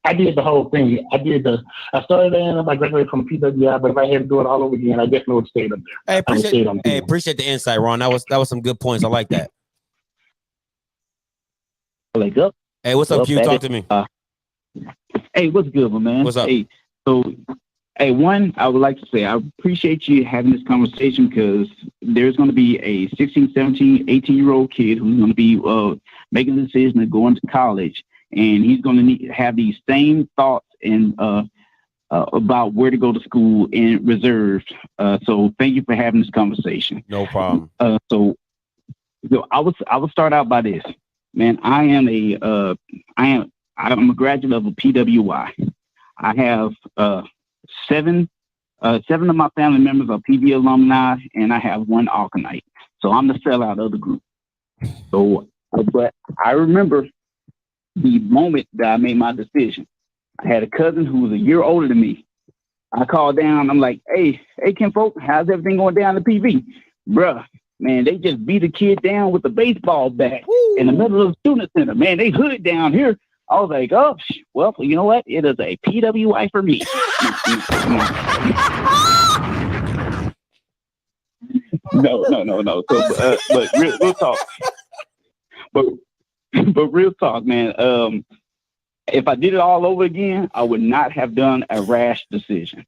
I did the whole thing. I started A&M, I graduated from PWI, but if I had to do it all over again, I definitely would have stayed up there. Appreciate the insight, Ron. That was some good points. I like that. Wake up. Hey, what's up, Q? Talk to me. Hey, what's good, my man? What's up? Hey, one, I would like to say I appreciate you having this conversation, because there's going to be a 16, 17, 18-year-old kid who's going to be making the decision of going to college, and he's going to have these same thoughts and about where to go to school and reserved. So thank you for having this conversation. No problem. So I would start out by this, man. I'm a graduate of a PWI. I have seven of my family members are PV alumni, and I have one Alkanite. So I'm the sellout of the group. So, but I remember the moment that I made my decision. I had a cousin who was a year older than me. I called down. I'm like, hey, kinfolk, how's everything going down at PV? Bruh, man, they just beat a kid down with a baseball bat in the middle of the student center. Man, they hood down here. I was like, oh, well, you know what? It is a PWI for me. No. So, but real talk. But real talk, man. If I did it all over again, I would not have done a rash decision,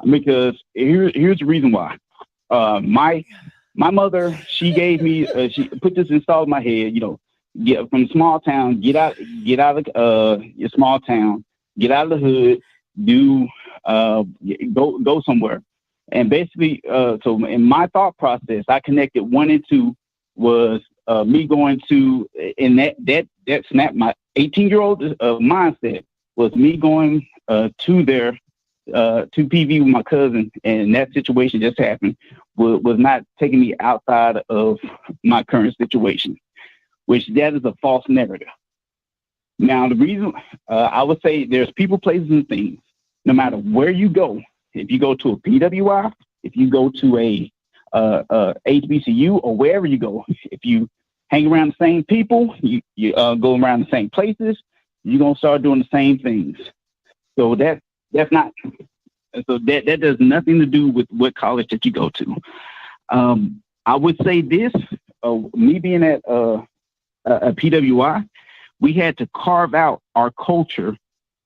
because here's the reason why. My mother, she gave me, she put this installed in my head. Get from small town, get out of your small town, get out of the hood, go somewhere. And basically, so in my thought process, I connected 1 and 2 was me going to, and that snapped my 18-year-old mindset, was me going to their to PV with my cousin, and that situation just happened, was not taking me outside of my current situation, which that is a false narrative. Now, the reason I would say there's people, places, and things, no matter where you go. If you go to a PWI, if you go to a HBCU, or wherever you go, if you hang around the same people, you go around the same places, you're going to start doing the same things. So that's not So that does nothing to do with what college that you go to. I would say this, me being at a PWI, we had to carve out our culture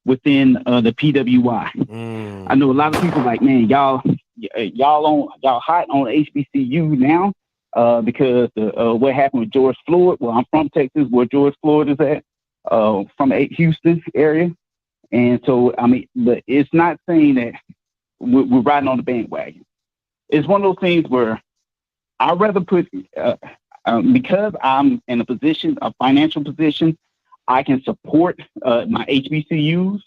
within the PWI. I know a lot of people like, man, y'all hot on HBCU now because what happened with George Floyd. Well, I'm from Texas, where George Floyd is at, from Houston area. And so, I mean, but it's not saying that we're riding on the bandwagon. It's one of those things where I'd rather put, because I'm in a financial position, I can support my HBCUs.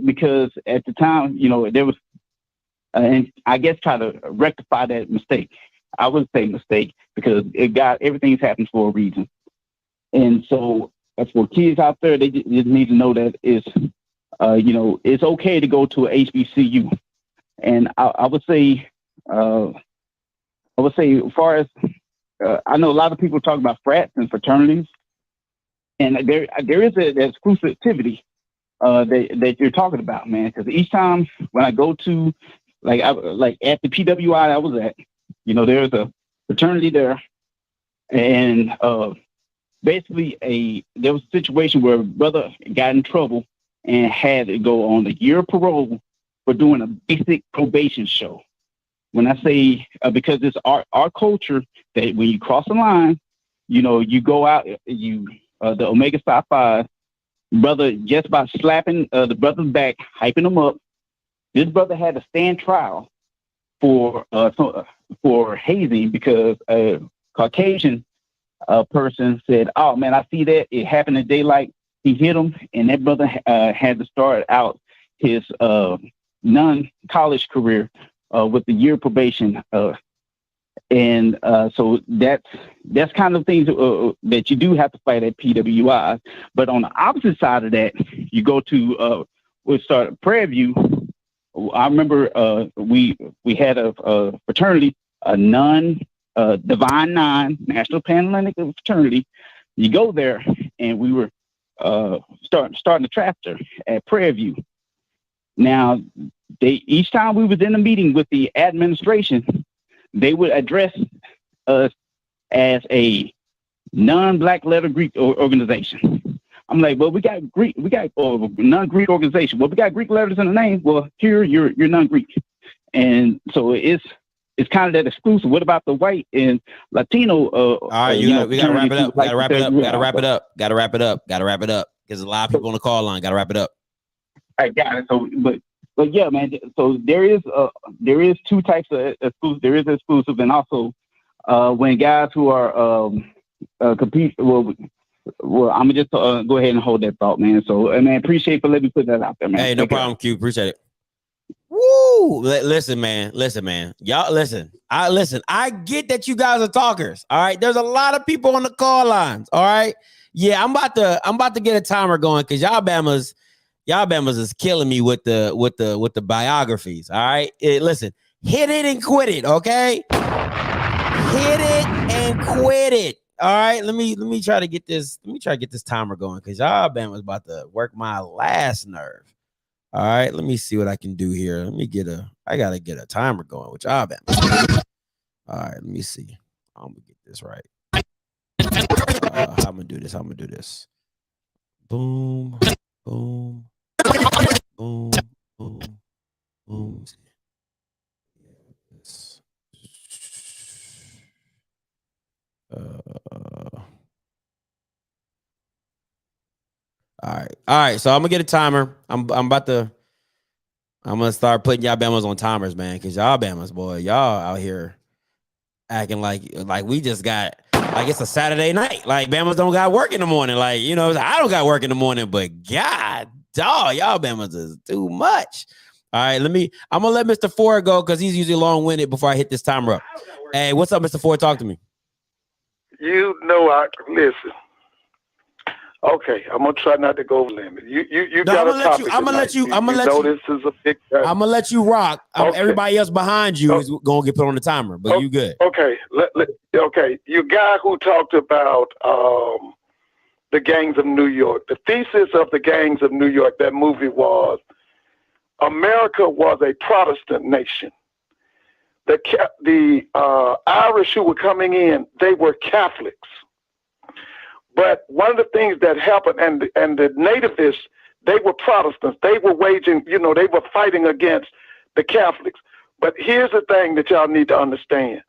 Because at the time, you know, there was, and I guess try to rectify that mistake. I would say mistake because everything's happened for a reason. And so, for kids out there, they just need to know that it's okay to go to a HBCU. And I would say, as far as I know, a lot of people talk about frats and fraternities, and there is an exclusivity that you're talking about, man. Because each time when I go to, like at the PWI I was at, you know, there's a fraternity there, and basically there was a situation where a brother got in trouble and had to go on a year of parole for doing a basic probation show. When I say, because it's our culture that when you cross the line, you know, you go out, the Omega Psi Phi brother, just by slapping the brother's back, hyping him up, this brother had to stand trial for hazing because a Caucasian person said, "Oh man, I see that it happened in daylight." He hit him, and that brother had to start out his non-college career with the year probation, and so that's kind of things that you do have to fight at PWI. But on the opposite side of that, you go to we start Prairie View. I remember we had a fraternity, a Divine Nine, National Panhellenic Fraternity. You go there, and we were starting a chapter at Prairie View. Now, each time we was in a meeting with the administration, they would address us as a non-Black letter Greek organization. I'm like, well, we got non-Greek organization. Well, we got Greek letters in the name. Well, here you're non-Greek, and so it's kind of that exclusive. What about the white and Latino? All right, we gotta wrap it up. Gotta wrap it up. Because a lot of people on the call line. Gotta wrap it up. I got it. So, but yeah, man. So there is two types of exclusive. There is exclusive, and also when guys who are compete. Well, I'm gonna just go ahead and hold that thought, man. So, man, appreciate for letting me put that out there, man. Hey, no problem, Q. Appreciate it. Woo! Listen, man. Y'all, listen. I get that you guys are talkers. All right. There's a lot of people on the call lines. All right. Yeah, I'm about to get a timer going because y'all Bamas is killing me with the biographies. All right. Listen, hit it and quit it. Okay. Hit it and quit it. All right. Let me try to get this. Let me try to get this timer going because y'all Bamas about to work my last nerve. All right, let me see what I can do here. I gotta get a timer going, which I've been. All right, let me see. I'm gonna get this right. I'm gonna do this. Boom, boom, boom, boom, boom. All right. So I'm gonna get a timer. I'm gonna start putting y'all Bamas on timers, man. Cause y'all Bamas, boy, y'all out here acting like we just got like it's a Saturday night. Like Bamas don't got work in the morning. Like, you know, I don't got work in the morning, but God, dog, y'all Bamas is too much. All right, I'm gonna let Mr. Ford go because he's usually long-winded before I hit this timer up. Hey, what's up, Mr. Ford? Talk to me. You know, listen. Okay, I'm gonna try not to go over limit. You got a topic. I'm gonna let you. This is a big. I'm gonna let you rock. Okay. Everybody else behind you is gonna get put on the timer, but you good. Okay, okay. You guy who talked about the gangs of New York. The thesis of the gangs of New York. That movie was America was a Protestant nation. The Irish who were coming in, they were Catholics. But one of the things that happened, and the nativists, they were Protestants. They were waging, they were fighting against the Catholics. But here's the thing that y'all need to understand.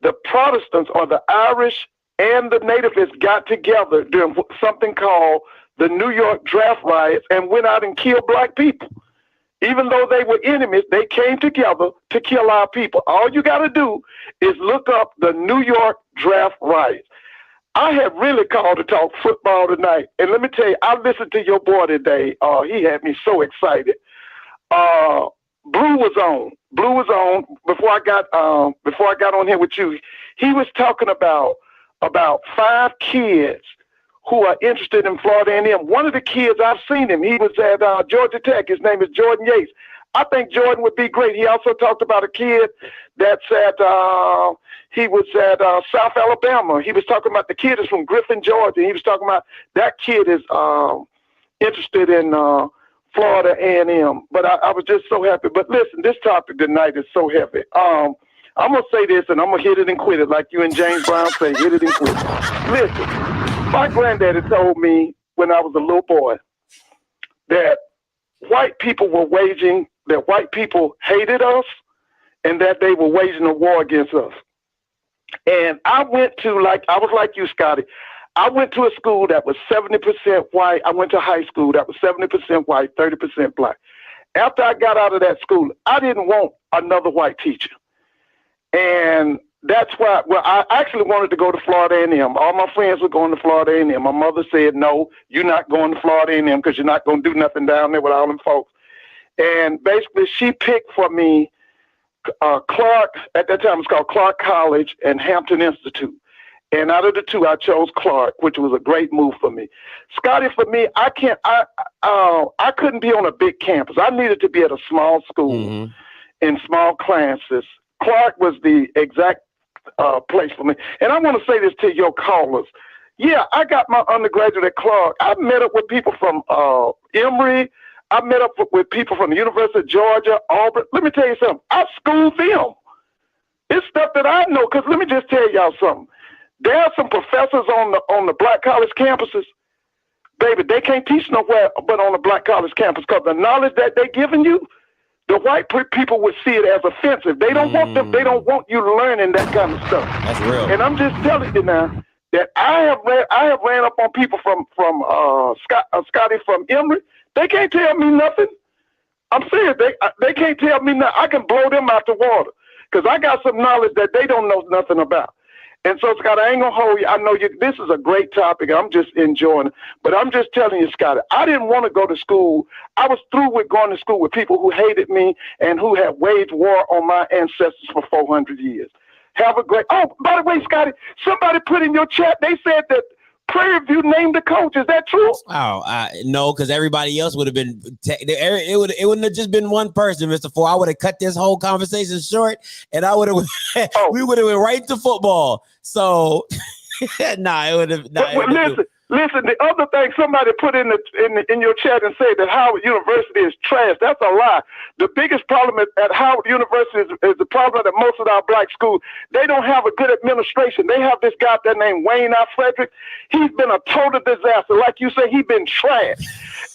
The Protestants, or the Irish and the nativists, got together during something called the New York draft riots and went out and killed black people. Even though they were enemies, they came together to kill our people. All you got to do is look up the New York draft riots. I have really called to talk football tonight. And let me tell you, I listened to your boy today. He had me so excited. Blue was on before I got on here with you. He was talking about 5 kids who are interested in Florida A&M. One of the kids, I've seen him. He was at Georgia Tech. His name is Jordan Yates. I think Jordan would be great. He also talked about a kid that's he was at South Alabama. He was talking about the kid is from Griffin, Georgia. He was talking about that kid is interested in Florida A&M. But I was just so happy. But listen, this topic tonight is so heavy. I'm going to say this, and I'm going to hit it and quit it, like you and James Brown say, hit it and quit it. Listen, my granddaddy told me when I was a little boy that white people hated us and that they were waging a war against us. And I was like you, Scotty. I went to a school that was 70% white. I went to high school that was 70% white, 30% black. After I got out of that school, I didn't want another white teacher. And that's why, I actually wanted to go to Florida A&M. All my friends were going to Florida A&M. My mother said, no, you're not going to Florida A&M because you're not going to do nothing down there with all them folks. And basically, she picked for me Clark, at that time it was called Clark College and Hampton Institute. And out of the two, I chose Clark, which was a great move for me. Scotty, for me, I couldn't be on a big campus. I needed to be at a small school in small classes. Clark was the exact place for me. And I want to say this to your callers. Yeah, I got my undergraduate at Clark. I met up with people from Emory. I met up with people from the University of Georgia, Auburn. Let me tell you something. I schooled them. It's stuff that I know, because let me just tell y'all something. There are some professors on the black college campuses. Baby, they can't teach nowhere but on the black college campus, because the knowledge that they're giving you, the white people would see it as offensive. They don't want them. They don't want you learning that kind of stuff. That's real. And I'm just telling you now that I have ran up on people from Scotty from Emory. They can't tell me nothing. I'm serious. They can't tell me nothing. I can blow them out the water because I got some knowledge that they don't know nothing about. And so, Scott, I ain't going to hold you. I know this is a great topic. I'm just enjoying it. But I'm just telling you, Scott, I didn't want to go to school. I was through with going to school with people who hated me and who had waged war on my ancestors for 400 years. Have a great... Oh, by the way, Scotty, somebody put in your chat, they said that Prairie View named the coach. Is that true? Oh, no, because everybody else would have been... It wouldn't have just been one person, Mr. Ford. I would have cut this whole conversation short, and I would have... we would have went right to football. So, it would have... Listen, the other thing somebody put in your chat and said that Howard University is trash. That's a lie. The biggest problem at Howard University is the problem that most of our black schools, they don't have a good administration. They have this guy there named Wayne I. Frederick. He's been a total disaster. Like you say, he's been trash.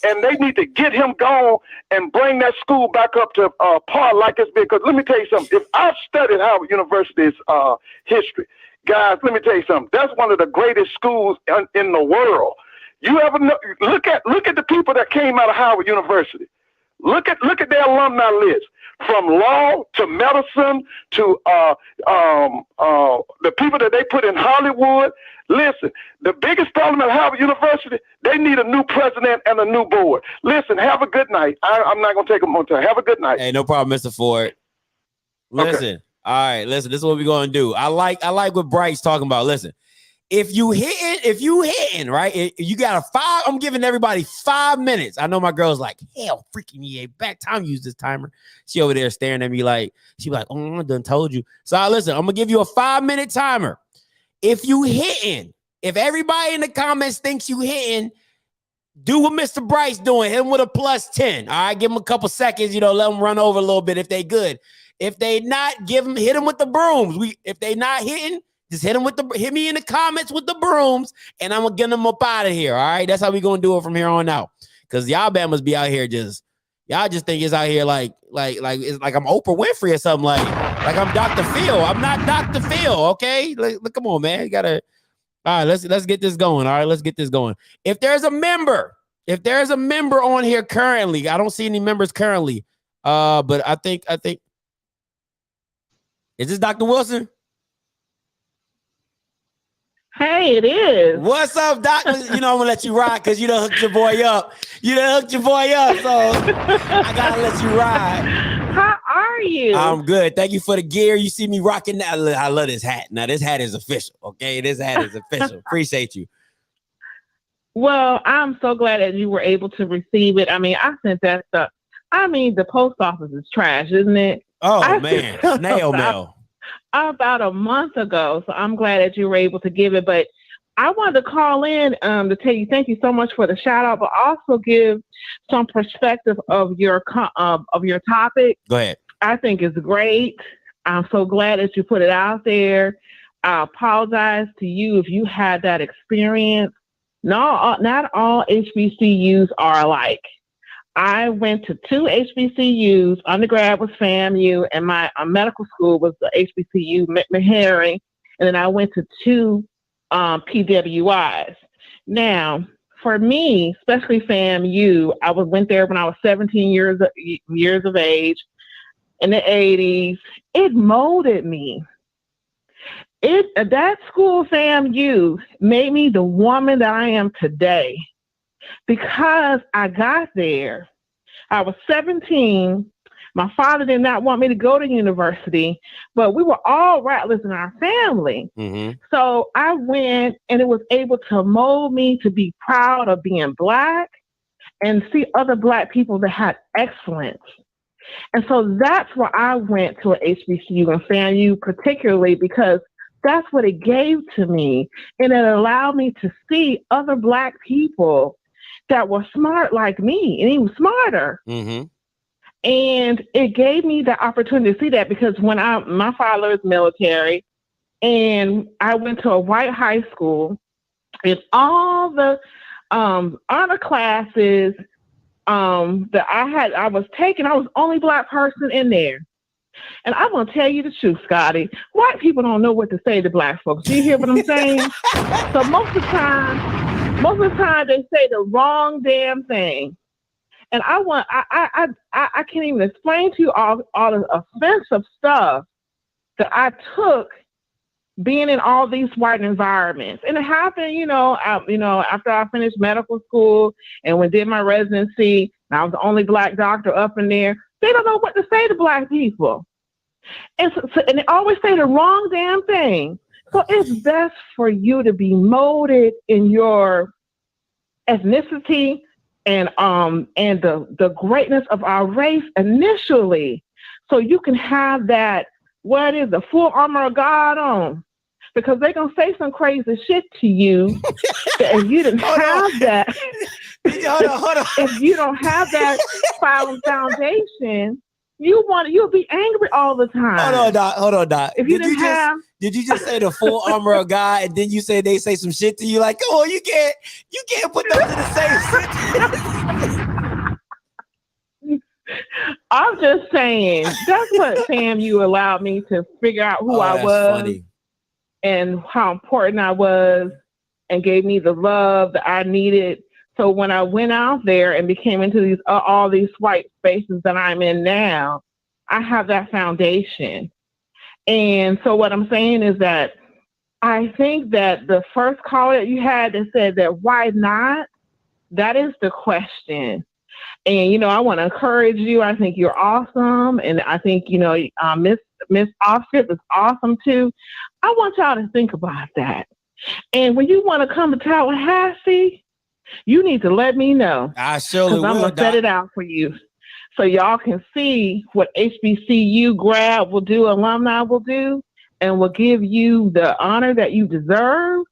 And they need to get him gone and bring that school back up to par like it's been. Because let me tell you something. If I've studied Howard University's history, guys, let me tell you something. That's one of the greatest schools in the world. You ever look at the people that came out of Howard University. Look at their alumni list, from law to medicine to the people that they put in Hollywood. Listen, the biggest problem at Howard University, they need a new president and a new board. Listen, have a good night. I'm not gonna take them more time. Have a good night. Hey, no problem, Mr. Ford. Listen. Okay. All right, listen, this is what we're going to do. I like what Bryce talking about. Listen, if you hitting, right, you got I'm giving everybody 5 minutes. I know my girl's like, hell, freaking me, back time use this timer. She over there staring at me like, she like, oh, I done told you. So listen, I'm going to give you a 5-minute timer. If you hitting, if everybody in the comments thinks you hitting, do what Mr. Bryce doing. Hit him with a +10. All right, give him a couple seconds. You know, let them run over a little bit if they good. If they not, hit them with the brooms. If they not hitting, just hit me in the comments with the brooms, and I'm gonna get them up out of here. All right, that's how we gonna do it from here on out. Cause y'all Bamas be out here y'all just think it's out here like it's like I'm Oprah Winfrey or something like I'm Dr. Phil. I'm not Dr. Phil. Okay, look, come on, man. You gotta. All right, let's get this going. All right, let's get this going. If there's a member on here currently, I don't see any members currently. But I think is this Dr. Wilson? Hey, it is. What's up, Doctor? You know, I'm gonna let you ride because you done hooked your boy up. So I gotta let you ride. How are you? I'm good. Thank you for the gear. You see me rocking that. I love this hat. Now, this hat is official. Okay, this hat is official. Appreciate you. Well, I'm so glad that you were able to receive it. I mean, I sent that stuff. I mean, the post office is trash, isn't it? Oh, man. Snail mail. About a month ago. So I'm glad that you were able to give it. But I wanted to call in to tell you thank you so much for the shout out, but also give some perspective of your topic. Go ahead. I think it's great. I'm so glad that you put it out there. I apologize to you if you had that experience. No, not all HBCUs are alike. I went to 2 HBCUs. Undergrad was FAMU, and my medical school was the HBCU Meharry. And then I went to 2 PWIs. Now, for me, especially FAMU, I went there when I was 17 years of age in the 80s. It molded me. That school, FAMU, made me the woman that I am today. Because I got there, I was 17. My father did not want me to go to university, but we were all rattlers in our family. Mm-hmm. So I went, and it was able to mold me to be proud of being Black and see other Black people that had excellence. And so that's why I went to an HBCU and FAMU, particularly because that's what it gave to me. And it allowed me to see other Black people that were smart like me, and even smarter. Mm-hmm. And it gave me the opportunity to see that because when my father is military, and I went to a white high school, and all the honor classes that I was taking, I was the only Black person in there. And I'm going to tell you the truth, Scotty. White people don't know what to say to Black folks. Do you hear what I'm saying? So most of the time they say the wrong damn thing. And I can't even explain to you all the offensive stuff that I took being in all these white environments. And it happened, after I finished medical school and when I did my residency, and I was the only Black doctor up in there. They don't know what to say to Black people. And they always say the wrong damn thing. So it's best for you to be molded in your ethnicity and the greatness of our race initially, so you can have that, the full armor of God on. Because they're going to say some crazy shit to you that if you didn't have that, hold on. If you don't have that foundation, you'll be angry all the time. Hold on, Doc. If you did you just say the full armor of God, and then you say they say some shit to you like, come on, you can't put those in the same sentence. I'm just saying that's what FAMU allowed me to figure out who I was. Funny. And how important I was, and gave me the love that I needed. So when I went out there and became into all these white spaces that I'm in now, I have that foundation. And so what I'm saying is that I think that the first caller that you had that said that why not, that is the question. And, I want to encourage you. I think you're awesome. And I think, Miss OFFScript is awesome too. I want y'all to think about that. And when you want to come to Tallahassee, you need to let me know. I surely will. I'm going to set it out for you so y'all can see what HBCU grad will do, alumni will do, and will give you the honor that you deserve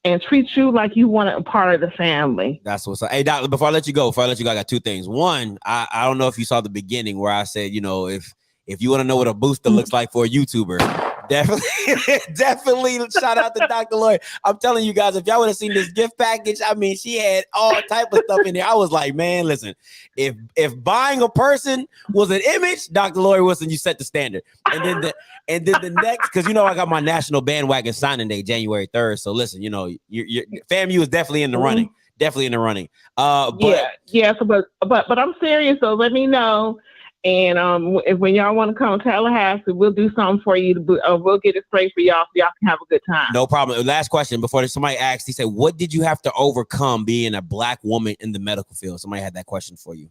and treat you like you want a part of the family. That's what's up. Hey, Doc, before I let you go, I got two things. One, I don't know if you saw the beginning where I said, you know, if you want to know what a booster looks like for a YouTuber, definitely shout out to Dr. Lloyd. I'm telling you guys, if y'all would have seen this gift package, I mean, she had all type of stuff in there. I was like, man, listen, if buying a person was an image, Dr. Lloyd Wilson, you set the standard. And then the next, because you know I got my national bandwagon signing day, January 3rd. So listen, you know, your FAMU is definitely in the running. Definitely in the running. So, but I'm serious. So let me know. And if when y'all want to come to Tallahassee, we'll do something for you. We'll get it straight for y'all so y'all can have a good time. No problem. Last question before somebody asked, he said, what did you have to overcome being a Black woman in the medical field? Somebody had that question for you.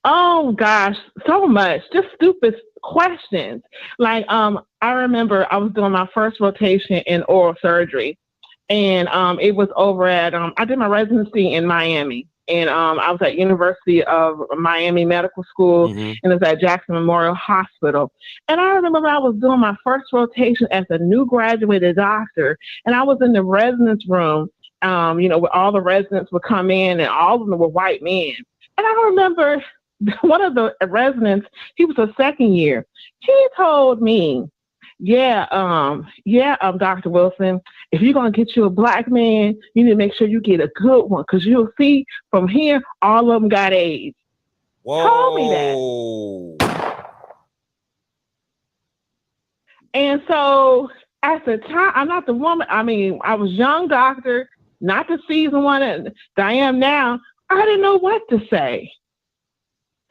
Oh gosh, so much. Just stupid questions. Like I remember I was doing my first rotation in oral surgery, and it was over at I did my residency in Miami. And I was at University of Miami Medical School, and it was at Jackson Memorial Hospital. And I remember I was doing my first rotation as a new graduated doctor, and I was in the residence room, you know, where all the residents would come in, and all of them were white men. And I remember one of the residents, he was a second year. He told me, Dr. Wilson, if you're going to get you a Black man, you need to make sure you get a good one, because you'll see from here, all of them got AIDS. Whoa. Told me that. And so at the time, I'm not the woman. I mean, I was young doctor, not the seasoned one that I am now. I didn't know what to say.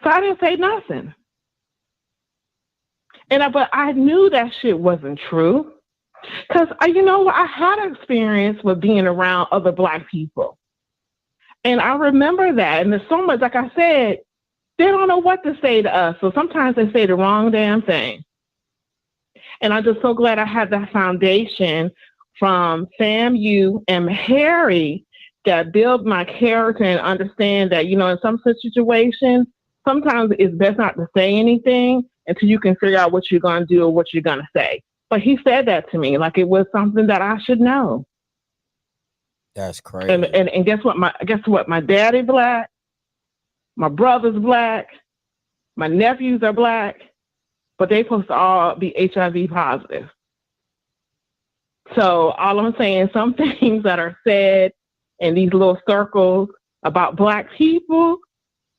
So I didn't say nothing. But I knew that shit wasn't true, because you know, I had experience with being around other Black people, and I remember that. And there's so much, like I said, they don't know what to say to us, so sometimes they say the wrong damn thing. And I'm just so glad I had that foundation from FAMU and Harry that build my character and understand that, you know, in some situations, sometimes it's best not to say anything until you can figure out what you're going to do or what you're going to say. But he said that to me like it was something that I should know. That's crazy. And guess what? My daddy Black, my brother's Black, my nephews are Black, but they supposed to all be HIV positive. So all I'm saying, some things that are said in these little circles about Black people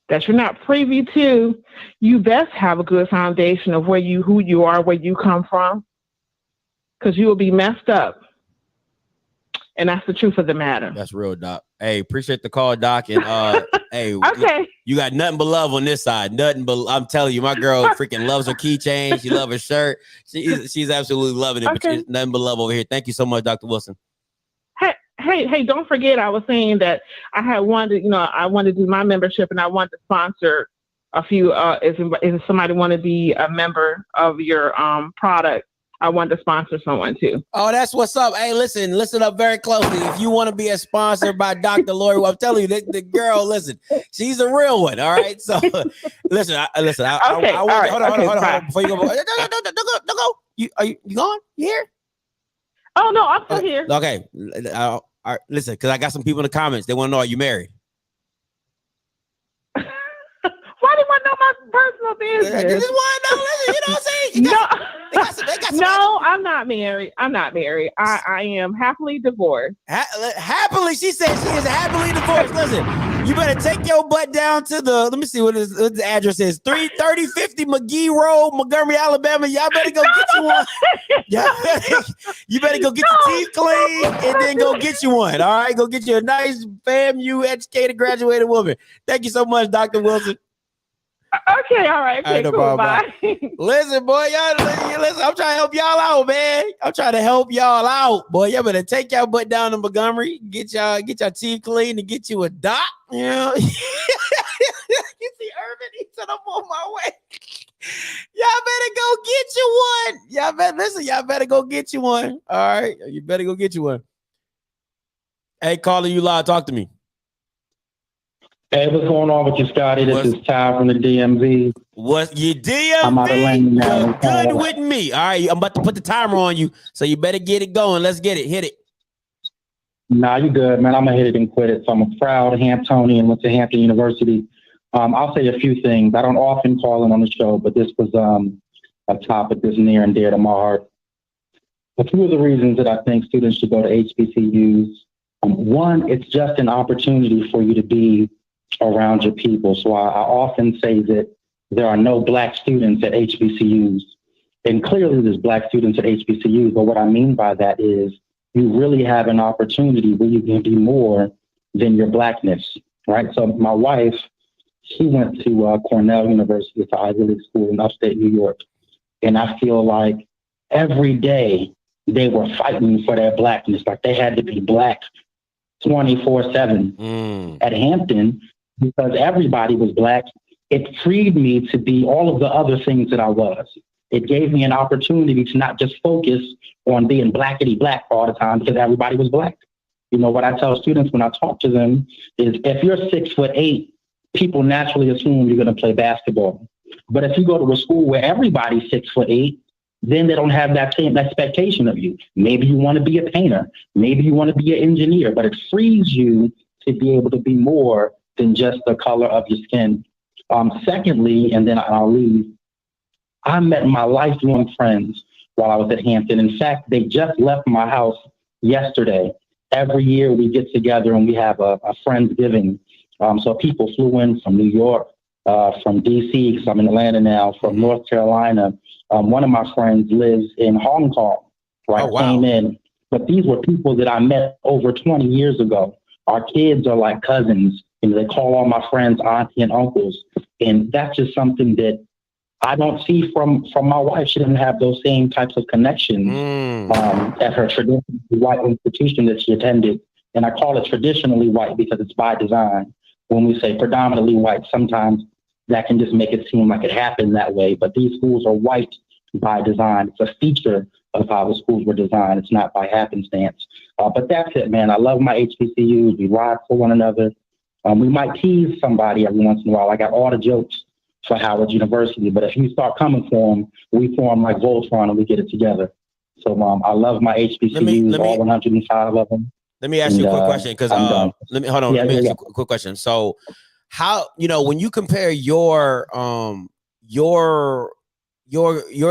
that you're not privy to, you best have a good foundation of who you are, where you come from, because you will be messed up. And that's the truth of the matter. That's real, Doc. Hey, appreciate the call, Doc. And hey, okay, you got nothing but love on this side. Nothing but, I'm telling you, my girl freaking loves her keychain. She loves her shirt. She's absolutely loving it. Okay. But nothing but love over here. Thank you so much, Dr. Wilson. Hey, don't forget, I was saying that I wanted to do my membership, and I wanted to sponsor a few, if somebody want to be a member of your product, I wanted to sponsor someone too. Oh, that's what's up. Hey, listen up very closely. If you want to be a sponsor by Dr. Lori, well, I'm telling you, the girl, listen, she's a real one. All right. So listen. Okay. Hold on. Before you go, don't go. You gone? You here? Oh no, I'm still here. Okay. All right, listen, because I got some people in the comments. They want to know, are you married? Why do you want to know my personal business? They just want to know. Listen, you know what I'm saying? They got No, I'm not married. I am happily divorced. Happily, she said she is happily divorced. Listen, you better take your butt down to let me see what the address is. 3050 McGee Road, Montgomery, Alabama. Y'all better go get you one. You better go get your teeth clean and then go get you one. All right, go get you a nice FAMU educated graduated woman. Thank you so much, Dr. Wilson. Okay, all right. Okay, no cool. Bye. Listen, boy, listen, I'm trying to help y'all out, man. I'm trying to help y'all out, boy. Y'all better take y'all butt down to Montgomery, get your teeth clean, and get you a doc. You know, you see Irvin? He said I'm on my way. Y'all better go get you one. Y'all better go get you one. All right, you better go get you one. Hey, calling you live. Talk to me. Hey, what's going on with you, Scotty? This is Ty from the DMV. What's your DMV? I'm out of lane now. Good with me. All right, I'm about to put the timer on you, so you better get it going. Let's get it. Hit it. Nah, you good, man. I'm gonna hit it and quit it. So I'm a proud Hamptonian, went to Hampton University. I'll say a few things. I don't often call in on the show, but this was a topic that's near and dear to my heart. A few of the reasons that I think students should go to HBCUs. One, it's just an opportunity for you to be around your people. So I often say that there are no Black students at HBCUs. And clearly there's Black students at HBCUs, but what I mean by that is you really have an opportunity where you can be more than your Blackness, right? So my wife, she went to Cornell University, it's an Ivy League school in upstate New York. And I feel like every day they were fighting for their Blackness, like they had to be Black 24/7. At Hampton, because everybody was Black, it freed me to be all of the other things that I was. It gave me an opportunity to not just focus on being blackety Black all the time because everybody was Black. You know, what I tell students when I talk to them is if you're 6'8", people naturally assume you're going to play basketball. But if you go to a school where everybody's 6'8", then they don't have that same expectation of you. Maybe you want to be a painter. Maybe you want to be an engineer, but it frees you to be able to be more than just the color of your skin. Secondly, and then I'll leave, I met my lifelong friends while I was at Hampton. In fact, they just left my house yesterday. Every year we get together and we have a Friendsgiving. So people flew in from New York, from DC, because I'm in Atlanta now, from North Carolina. One of my friends lives in Hong Kong, right? Oh, wow. Came in. But these were people that I met over 20 years ago. Our kids are like cousins. And they call all my friends auntie and uncles. And that's just something that I don't see from my wife. She doesn't have those same types of connections at her traditionally white institution that she attended. And I call it traditionally white because it's by design. When we say predominantly white, sometimes that can just make it seem like it happened that way. But these schools are white by design. It's a feature of how the schools were designed. It's not by happenstance. But that's it, man. I love my HBCUs. We ride for one another. We might tease somebody every once in a while. I got all the jokes for Howard University, but if you start coming for them, we form like Voltron and we get it together. So I love my HBCUs, all 105 of them. Let me ask you a quick question, because let me ask you a quick question. So, how, you know, when you compare your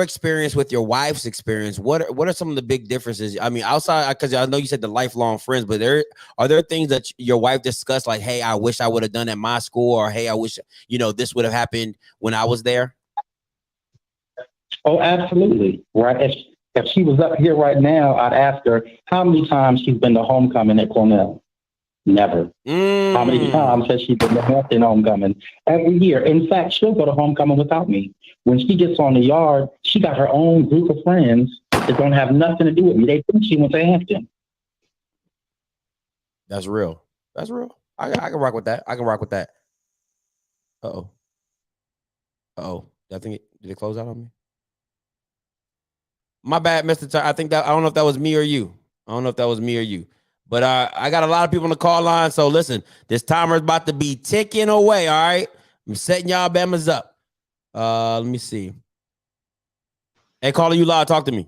experience with your wife's experience, what are some of the big differences? I mean, outside, because I know you said the lifelong friends, but are there things that your wife discussed, like, hey, I wish I would have done at my school, or hey, I wish, you know, this would have happened when I was there? Oh, absolutely. Right. If she was up here right now, I'd ask her how many times she's been to homecoming at Cornell. Never. How many times has she been to Hampton homecoming? Every year. In fact, she'll go to homecoming without me. When she gets on the yard, she got her own group of friends that don't have nothing to do with me. They think she went to Hampton. That's real. That's real. I can rock with that. I can rock with that. Uh-oh. Did it close out on me? My bad, Mr. I don't know if that was me or you. But I got a lot of people on the call line. So listen, this timer is about to be ticking away. All right. I'm setting y'all Bamas up. Let me see. Hey, caller, you live. Talk to me.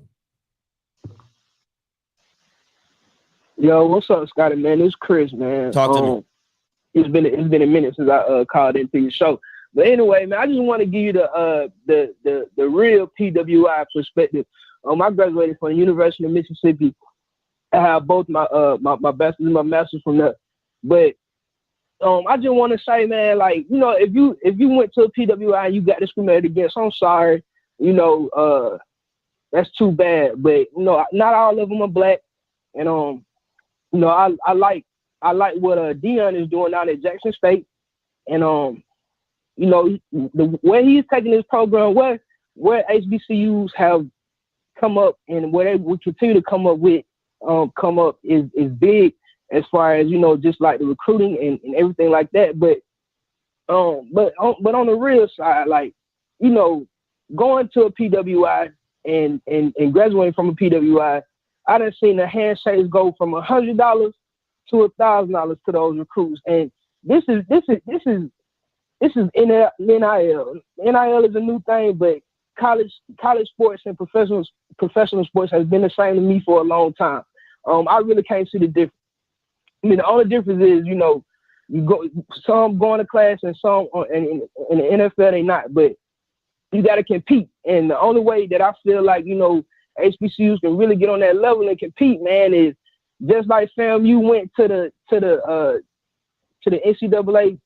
Yo, what's up, Scotty, man? It's Chris, man. Talk to me. It's been a minute since I called into your show. But anyway, man, I just want to give you the real PWI perspective. I graduated from the University of Mississippi. I have both my bachelor's and my master's from there. But I just want to say, man, like, you know, if you went to a PWI and you got discriminated against, I'm sorry, you know, that's too bad. But you know, not all of them are Black, and you know, I like what Dion is doing down at Jackson State, and you know, the way he's taking this program, where HBCUs have come up and where they will continue to come up is big, as far as, you know, just like the recruiting and everything like that. But on the real side, like, you know, going to a PWI and graduating from a PWI, I done seen the handshakes go from $100 to $1,000 to those recruits, and this is NIL. NIL is a new thing, but college sports and professional sports has been the same to me for a long time. I really can't see the difference. I mean, the only difference is, you know, some going to class and some in the NFL they not, but you got to compete. And the only way that I feel like, you know, HBCUs can really get on that level and compete, man, is just like FAMU went to the NCAA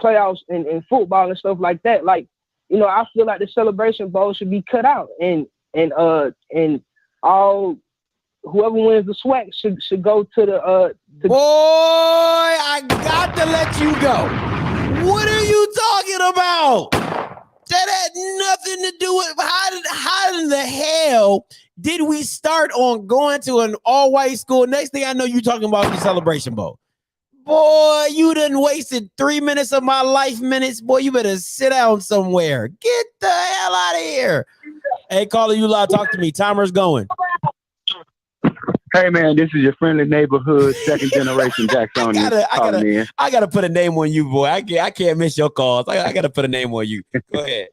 playoffs in football and stuff like that. Like, you know, I feel like the Celebration Bowl should be cut out, and all whoever wins the SWAC should go to the. Boy, I got to let you go. What are you talking about? That had nothing to do with how in the hell did we start on going to an all-white school? Next thing I know, you talking about the Celebration Bowl. Boy, you done wasted 3 minutes of my life minutes. Boy, you better sit down somewhere. Get the hell out of here. Hey, caller, you live. Talk to me. Timer's going. Hey, man, this is your friendly neighborhood second generation Jacksonian. I gotta put a name on you, boy. I can't miss your calls. I gotta put a name on you. Go ahead.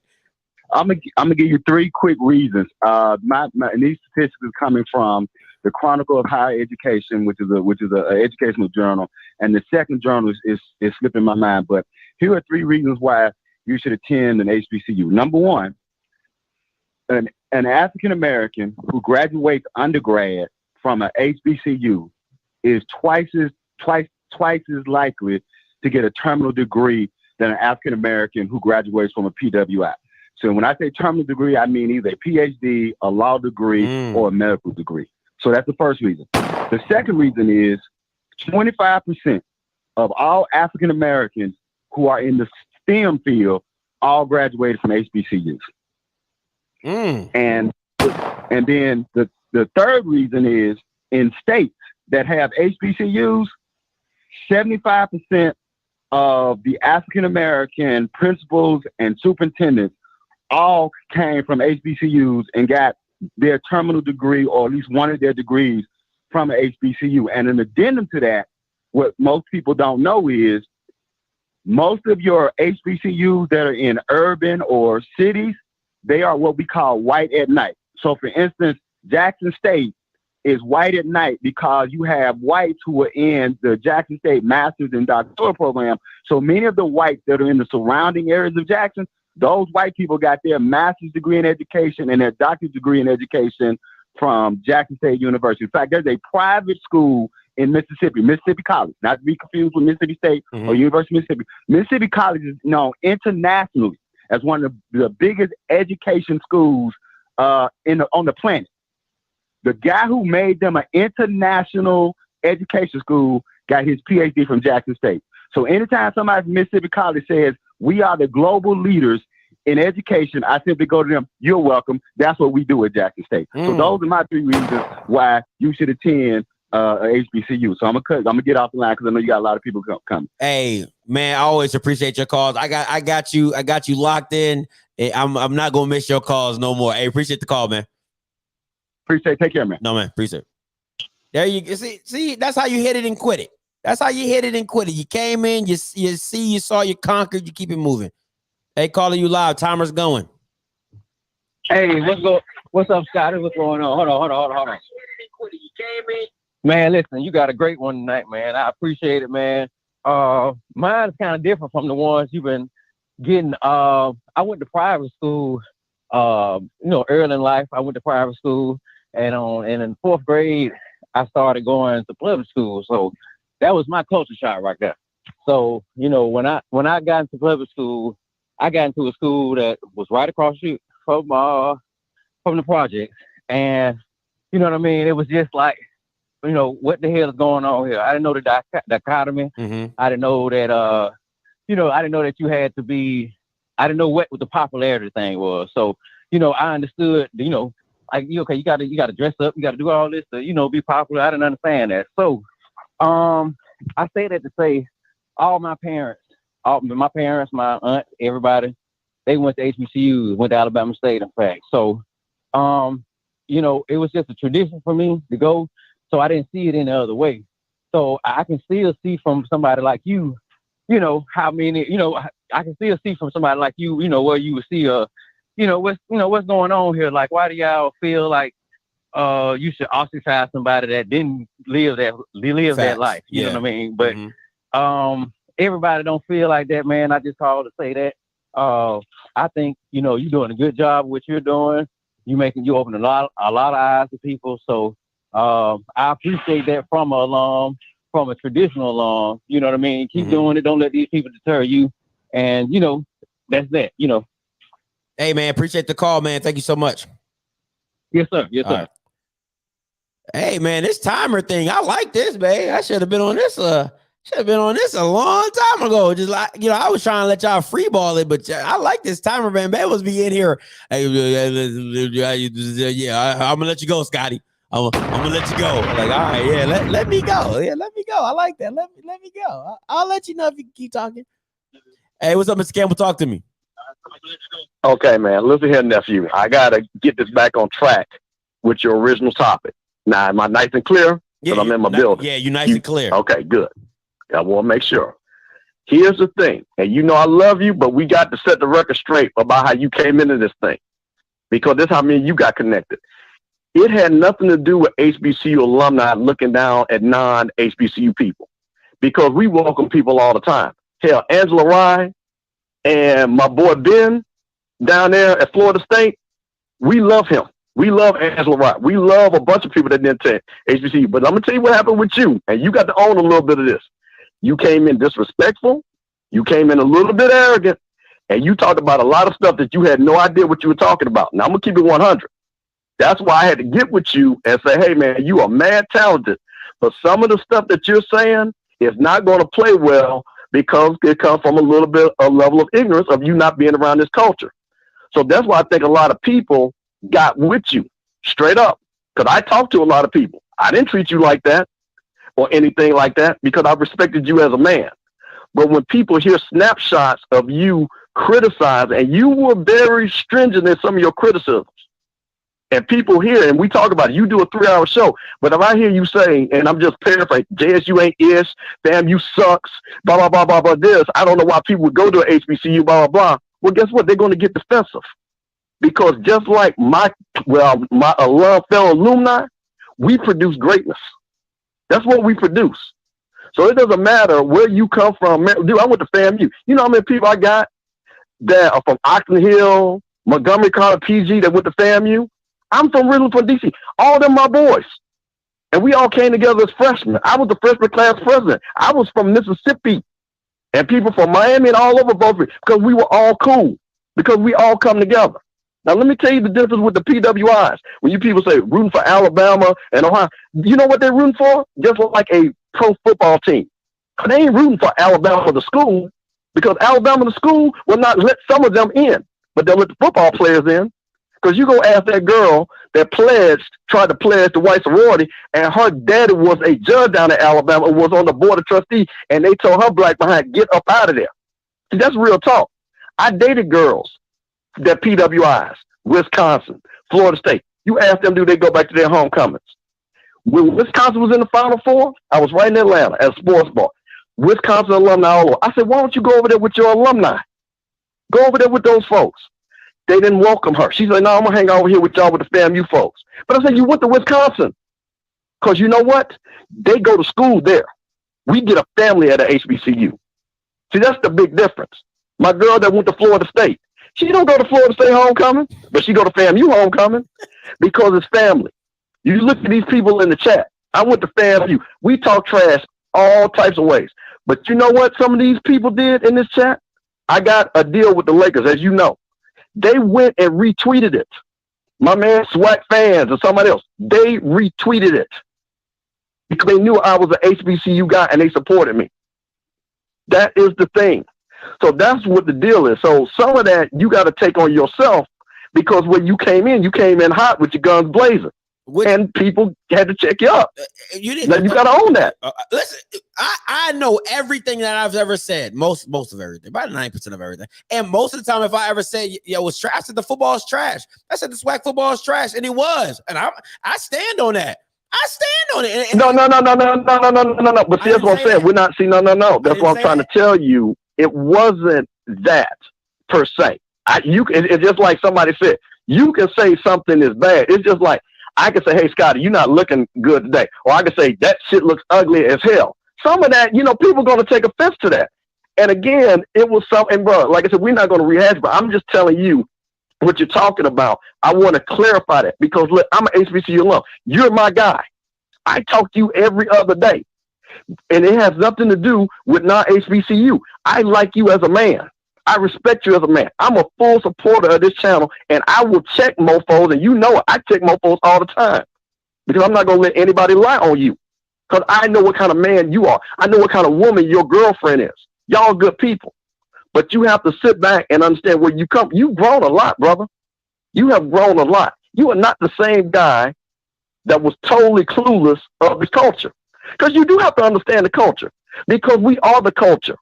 I'm gonna give you 3 quick reasons. And these statistics are coming from the Chronicle of Higher Education, which is a educational journal, and the second journal is slipping my mind. But here are 3 reasons why you should attend an HBCU. Number 1, an African American who graduates undergrad from an HBCU is twice as likely to get a terminal degree than an African American who graduates from a PWI. So when I say terminal degree, I mean either a PhD, a law degree, or a medical degree. So that's the first reason. The second reason is 25% of all African Americans who are in the STEM field all graduated from HBCUs. And then the third reason is in states that have HBCUs, 75% of the African American principals and superintendents all came from HBCUs and got their terminal degree or at least one of their degrees from an HBCU. And an addendum to that, what most people don't know is most of your HBCUs that are in urban or cities, they are what we call white at night. So for instance, Jackson State is white at night because you have whites who are in the Jackson State master's and doctoral program. So many of the whites that are in the surrounding areas of Jackson, those white people got their master's degree in education and their doctorate degree in education from Jackson State University. In fact, there's a private school in Mississippi College, not to be confused with Mississippi State or University of Mississippi. Mississippi College is known internationally as one of the biggest education schools on the planet. The guy who made them an international education school got his PhD from Jackson State. So anytime somebody from Mississippi College says, we are the global leaders in education, I simply go to them, you're welcome. That's what we do at Jackson State. So those are my 3 reasons why you should attend HBCU. So I'm gonna get off the line because I know you got a lot of people coming. Hey, man, I always appreciate your calls. I got you locked in. I'm not gonna miss your calls no more. Hey, appreciate the call, man. Appreciate it. Take care, man. No, man, appreciate it. There you see, that's how you hit it and quit it. That's how you hit it and quit it. You came in, you saw, you conquered, you keep it moving. Hey, caller, you live. Timer's going. Hey, what's up, Scotty? What's going on? Hold on. Man, listen, you got a great one tonight, man. I appreciate it, man. Mine's kind of different from the ones you've been getting. I went to private school, early in life. I went to private school, and in 4th grade, I started going to public school. So that was my culture shock right there. So, when I got into public school, I got into a school that was right across the street from the project. And, you know what I mean? It was just like, what the hell is going on here? I didn't know the dichotomy. I didn't know that, I didn't know that you had to be, I didn't know what the popularity thing was. So, I understood, like, you got to dress up, you got to do all this to, be popular. I didn't understand that. So, I say that to say all my parents, my aunt, everybody, they went to HBCUs, went to Alabama State, in fact. So, it was just a tradition for me to go. So I didn't see it any other way. So I can still see from somebody like you, how many, I can still see from somebody like you, where you would see, what's going on here. Like, why do y'all feel like, you should ostracize somebody that didn't live that life. You know what I mean? But everybody don't feel like that, man. I just called to say that. I think, you're doing a good job with what you're doing. You open a lot of eyes to people. So I appreciate that from an alum, from a traditional alum. You know what I mean? Keep doing it. Don't let these people deter you. And, that's that, Hey, man, appreciate the call, man. Thank you so much. Yes, sir. Yes, sir. Right. Hey, man, this timer thing, I like this, man. I should have been on this. Should have been on this a long time ago. Just like, I was trying to let y'all free ball it, but I like this timer, man. Man was be in here. Hey, I'm gonna let you go, Scotty. I'm gonna let you go. Like, all right, yeah, let me go. Yeah, let me go. I like that. Let me go. I'll let you know if you can keep talking. Hey, what's up, Mr. Campbell? Talk to me. Okay, man. Listen here, nephew. I gotta get this back on track with your original topic. Now, am I nice and clear? Because I'm in my building. Yeah, you're nice and clear. Okay, good. I want to make sure. Here's the thing, and I love you, but we got to set the record straight about how you came into this thing, because this is how me and you got connected. It had nothing to do with HBCU alumni looking down at non-HBCU people, because we welcome people all the time. Hell, Angela Rye and my boy Ben down there at Florida State, we love him. We love Angela Rye. We love a bunch of people that didn't take HBCU. But I'm going to tell you what happened with you, and you got to own a little bit of this. You came in disrespectful. You came in a little bit arrogant, and you talked about a lot of stuff that you had no idea what you were talking about. Now, I'm going to keep it 100. That's why I had to get with you and say, hey, man, you are mad talented. But some of the stuff that you're saying is not going to play well because it comes from a level of ignorance of you not being around this culture. So that's why I think a lot of people got with you straight up, because I talked to a lot of people. I didn't treat you like that or anything like that because I respected you as a man. But when people hear snapshots of you criticizing, and you were very stringent in some of your criticisms, and people hear, and we talk about it, you do a 3-hour show, but if I hear you say, and I'm just paraphrasing, JSU ain't ish, fam, you sucks, blah, blah, blah, blah, blah, this, I don't know why people would go to an HBCU, blah, blah, blah. Well, guess what? They're going to get defensive. Because just like my fellow alumni, we produce greatness. That's what we produce. So it doesn't matter where you come from. Dude, I went to FAMU. You know how many people I got that are from Oxon Hill, Montgomery County, PG, that went to FAMU? I'm from DC. All of them my boys. And we all came together as freshmen. I was the freshman class president. I was from Mississippi. And people from Miami and all over both, because we were all cool. Because we all come together. Now, let me tell you the difference with the PWIs. When you people say rooting for Alabama and Ohio, you know what they're rooting for? Just like a pro football team. They ain't rooting for Alabama the school, because Alabama the school will not let some of them in, but they'll let the football players in. Because you go ask that girl that tried to pledge the white sorority, and her daddy was a judge down in Alabama, was on the board of trustees, and they told her black behind, get up out of there. See, that's real talk. I dated girls that PWIs, Wisconsin, Florida State. You ask them, do they go back to their homecomings? When Wisconsin was in the Final Four, I was right in Atlanta at a sports bar. Wisconsin alumni all over. I said, why don't you go over there with your alumni? Go over there with those folks. They didn't welcome her. She said, no, I'm going to hang out over here with y'all with the FAMU folks. But I said, you went to Wisconsin. Because you know what? They go to school there. We get a family at a HBCU. See, that's the big difference. My girl that went to Florida State, she don't go to Florida State homecoming, but she go to FAMU homecoming because it's family. You look at these people in the chat. I went to FAMU. We talk trash all types of ways. But you know what some of these people did in this chat? I got a deal with the Lakers, as you know. They went and retweeted it. My man Swag Fans or somebody else, they retweeted it because they knew I was an HBCU guy and they supported me. That is the thing. So that's what the deal is. So some of that you got to take on yourself, because when you came in hot with your guns blazing. And people had to check you up. You got to own that. Listen, I know everything that I've ever said. Most of everything, about 90% of everything. And most of the time, if I ever say, yo, it's trash, the football is trash. I said the swag football is trash, and it was. And I stand on that. I stand on it. No. But see, that's what I'm saying. We're not. See, no. That's what I'm trying to tell you. It wasn't that per se. It's just like somebody said. You can say something is bad. It's just like, I can say, hey, Scotty, you're not looking good today. Or I can say, that shit looks ugly as hell. Some of that, people are going to take offense to that. And again, it was something, bro, like I said, we're not going to rehash, but I'm just telling you what you're talking about. I want to clarify that because, look, I'm an HBCU alum. You're my guy. I talk to you every other day. And it has nothing to do with non-HBCU. I like you as a man. I respect you as a man. I'm a full supporter of this channel, and I will check mofos, and you know it. I check mofos all the time because I'm not going to let anybody lie on you because I know what kind of man you are. I know what kind of woman your girlfriend is. Y'all good people. But you have to sit back and understand where you come. You've grown a lot, brother. You have grown a lot. You are not the same guy that was totally clueless of the culture. Because you do have to understand the culture. Because we are the culture.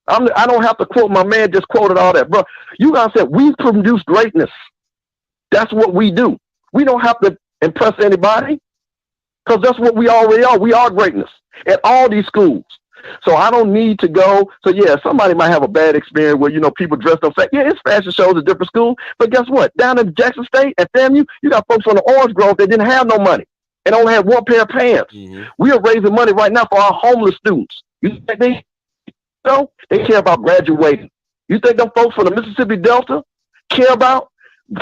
I don't have to quote my man, just quoted all that. Bro, you guys said we produce greatness. That's what we do. We don't have to impress anybody. Because that's what we already are. We are greatness at all these schools. So I don't need to go. So yeah, somebody might have a bad experience where, people dressed up. Yeah, it's fashion shows at different schools. But guess what? Down in Jackson State at FAMU, you got folks on the Orange Grove that didn't have no money and only had one pair of pants. Mm-hmm. We are raising money right now for our homeless students. You think they care about graduating? You think them folks from the Mississippi Delta care about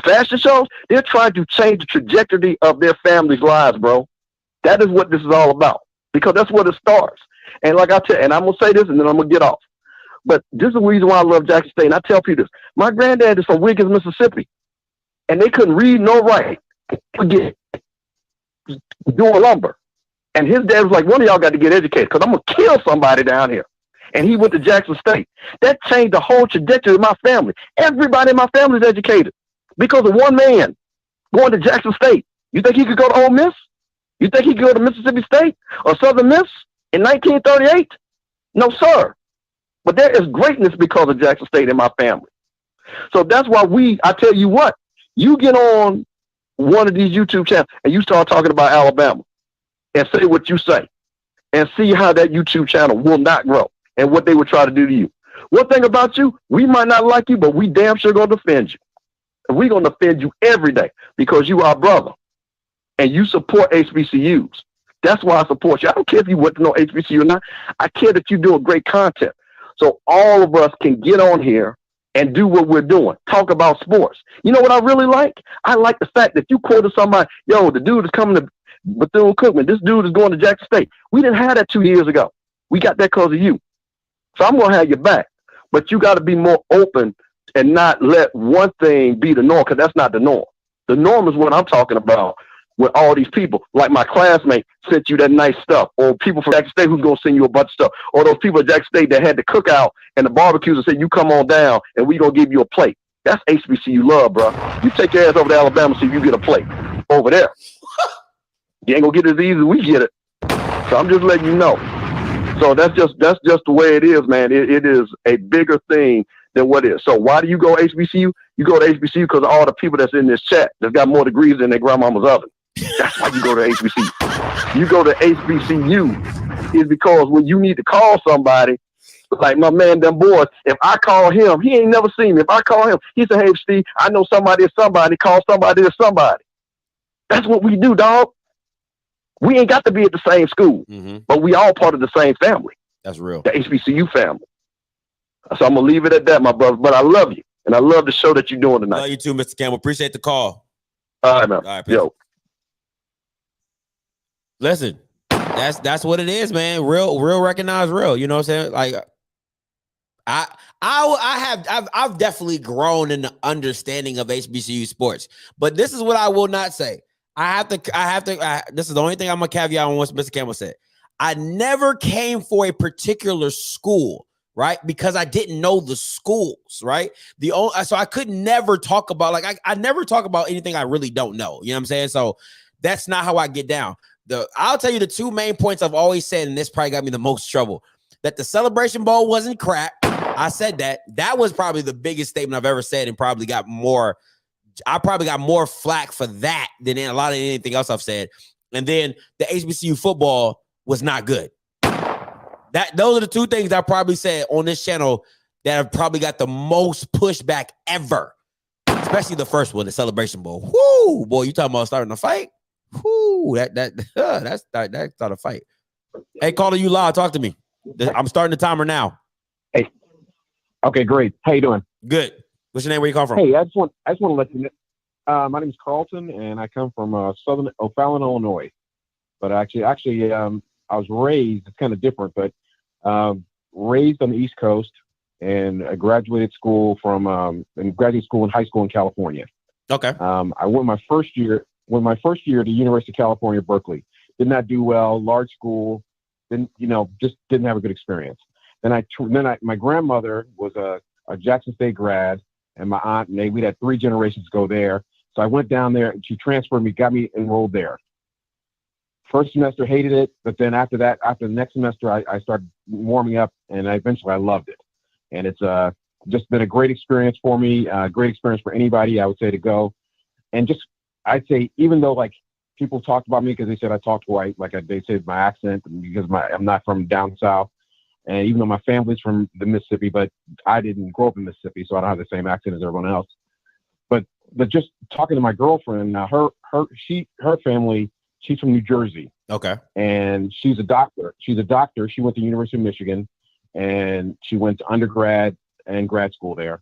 fashion shows? They're trying to change the trajectory of their families' lives, bro. That is what this is all about because that's where it starts. And like I tell, and I'm gonna say this, and then I'm gonna get off. But this is the reason why I love Jackson State. And I tell people this: my granddad is from Wiggins, Mississippi, and they couldn't read nor write. Forget doing lumber. And his dad was like, "One of y'all got to get educated because I'm gonna kill somebody down here." And he went to Jackson State. That changed the whole trajectory of my family. Everybody in my family is educated because of one man going to Jackson State. You think he could go to Ole Miss? You think he could go to Mississippi State or Southern Miss? In 1938? No, sir. But there is greatness because of Jackson State in my family. So that's why I tell you what, you get on one of these YouTube channels and you start talking about Alabama and say what you say and see how that YouTube channel will not grow and what they would try to do to you. One thing about you, we might not like you, but we damn sure going to defend you. And we're going to defend you every day because you are our brother and you support HBCUs. That's why I support you. I don't care if you went to no HBCU or not. I care that you're doing great content. So all of us can get on here and do what we're doing. Talk about sports. You know what I really like? I like the fact that you quoted somebody, yo, the dude is coming to Bethune-Cookman. This dude is going to Jackson State. We didn't have that 2 years ago. We got that because of you. So I'm going to have your back. But you got to be more open and not let one thing be the norm because that's not the norm. The norm is what I'm talking about. With all these people, like my classmate sent you that nice stuff, or people from Jackson State who's gonna send you a bunch of stuff, or those people at Jackson State that had the cookout and the barbecues and said, you come on down and we gonna give you a plate. That's HBCU love, bro. You take your ass over to Alabama, see if you get a plate over there. You ain't gonna get it as easy as we get it. So I'm just letting you know. So that's just the way it is, man. It is a bigger thing than what it is. So why do you go HBCU? You go to HBCU because of all the people that's in this chat that's got more degrees than their grandmama's oven. That's why you go to HBCU. You go to HBCU is because when you need to call somebody, like my man, them boys, if I call him, he ain't never seen me. If I call him, he said, hey, Steve, I know somebody is somebody. Call somebody is somebody. That's what we do, dog. We ain't got to be at the same school, but we all part of the same family. That's real. The HBCU family. So I'm going to leave it at that, my brother. But I love you, and I love the show that you're doing tonight. Love you too, Mr. Campbell. Appreciate the call. All right, man. All right, yo. Listen, that's what it is, man. Real recognize real. You know what I'm saying? Like, I've definitely grown in the understanding of HBCU sports, but this is what I will not say. This is the only thing I'm gonna caveat on what Mr. Campbell said. I never came for a particular school, right? Because I didn't know the schools, right? So I could never talk about I never talk about anything I really don't know. You know what I'm saying? So that's not how I get down. I'll tell you the two main points I've always said, and this probably got me the most trouble, that the Celebration Bowl wasn't crap. I said that. That was probably the biggest statement I've ever said and probably got more flack for that than a lot of anything else I've said. And then the HBCU football was not good. Those are the two things I probably said on this channel that have probably got the most pushback ever, especially the first one, the Celebration Bowl. Whoo, boy, you talking about starting a fight? Whoo, that's not a fight. Hey, caller, you live. Talk to me. I'm starting the timer now. Hey. Okay, great. How you doing? Good. What's your name? Where you come from? Hey, I just want to let you know. My name is Carlton, and I come from southern O'Fallon, Illinois. But actually, I was raised. It's kind of different, but raised on the East Coast, and I graduated school from graduate school and high school in California. Okay. I went my first year to University of California, Berkeley. Did not do well. Large school. Just didn't have a good experience. Then my grandmother was a Jackson State grad, and my aunt, and we had 3 generations go there. So I went down there, and she transferred me, got me enrolled there. First semester, hated it, but then after the next semester, I started warming up, and eventually I loved it. And it's just been a great experience for me, great experience for anybody, I would say, to go. And just, I'd say, even though, like, people talked about me because they said I talked white, like they said my accent, because I'm not from down south. And even though my family's from the Mississippi, but I didn't grow up in Mississippi, so I don't have the same accent as everyone else. But just talking to my girlfriend, her family, she's from New Jersey. Okay. And she's a doctor. She went to University of Michigan, and she went to undergrad and grad school there.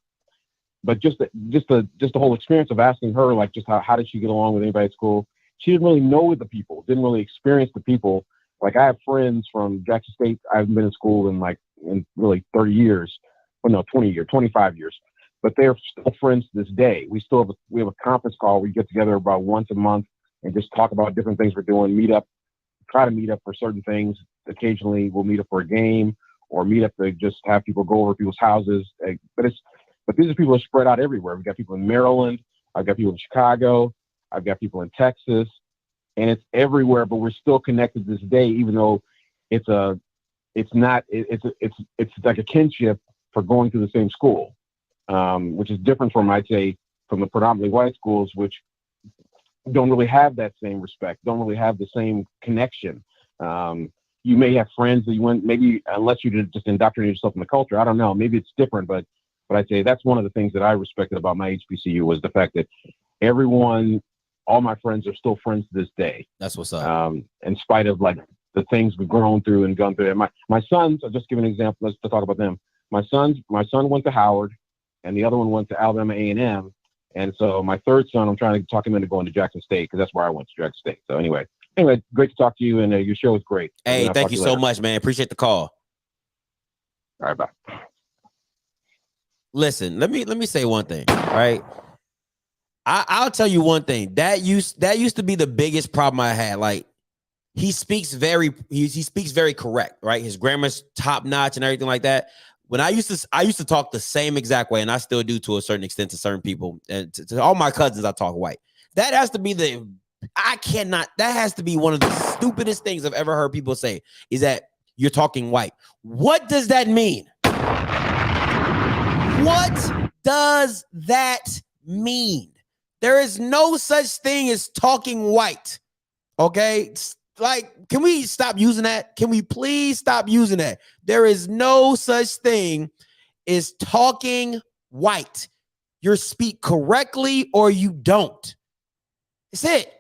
But just the whole experience of asking her, like, just how did she get along with anybody at school? She didn't really know the people, didn't really experience the people. Like, I have friends from Jackson State. I haven't been in school in really 30 years. Well, no, 25 years. But they're still friends to this day. We have a conference call. We get together about once a month and just talk about different things we're doing, try to meet up for certain things. Occasionally we'll meet up for a game or meet up to just have people go over people's houses. But these are people that are spread out everywhere. We've got people in Maryland. I've got people in Chicago. I've got people in Texas, and it's everywhere, but we're still connected to this day, even though it's like a kinship for going to the same school, which is different from, I'd say, from the predominantly white schools, which don't really have that same respect, don't really have the same connection. You may have friends that you went, maybe unless you just indoctrinate yourself in the culture. I don't know. Maybe it's different, but I'd say that's one of the things that I respected about my HBCU was the fact that all my friends are still friends to this day. That's what's up. In spite of, like, the things we've grown through and gone through. And my sons, I'll just give an example. Let's talk about them. My son went to Howard, and the other one went to Alabama A&M. And so my third son, I'm trying to talk him into going to Jackson State because that's where I went, to Jackson State. So anyway, great to talk to you, and your show is great. Hey, thank you so much, man. Appreciate the call. All right, bye. Listen, let me say one thing, right? I'll tell you one thing. That used to be the biggest problem I had. Like, he speaks very correct, right? His grammar's top notch and everything like that. When I used to talk the same exact way, and I still do to a certain extent to certain people, and to all my cousins, I talk white. That has to be that has to be one of the stupidest things I've ever heard people say, is that you're talking white. What does that mean? What does that mean? There is no such thing as talking white. Okay? Like, can we stop using that? Can we please stop using that? There is no such thing as talking white. You speak correctly or you don't. It's it.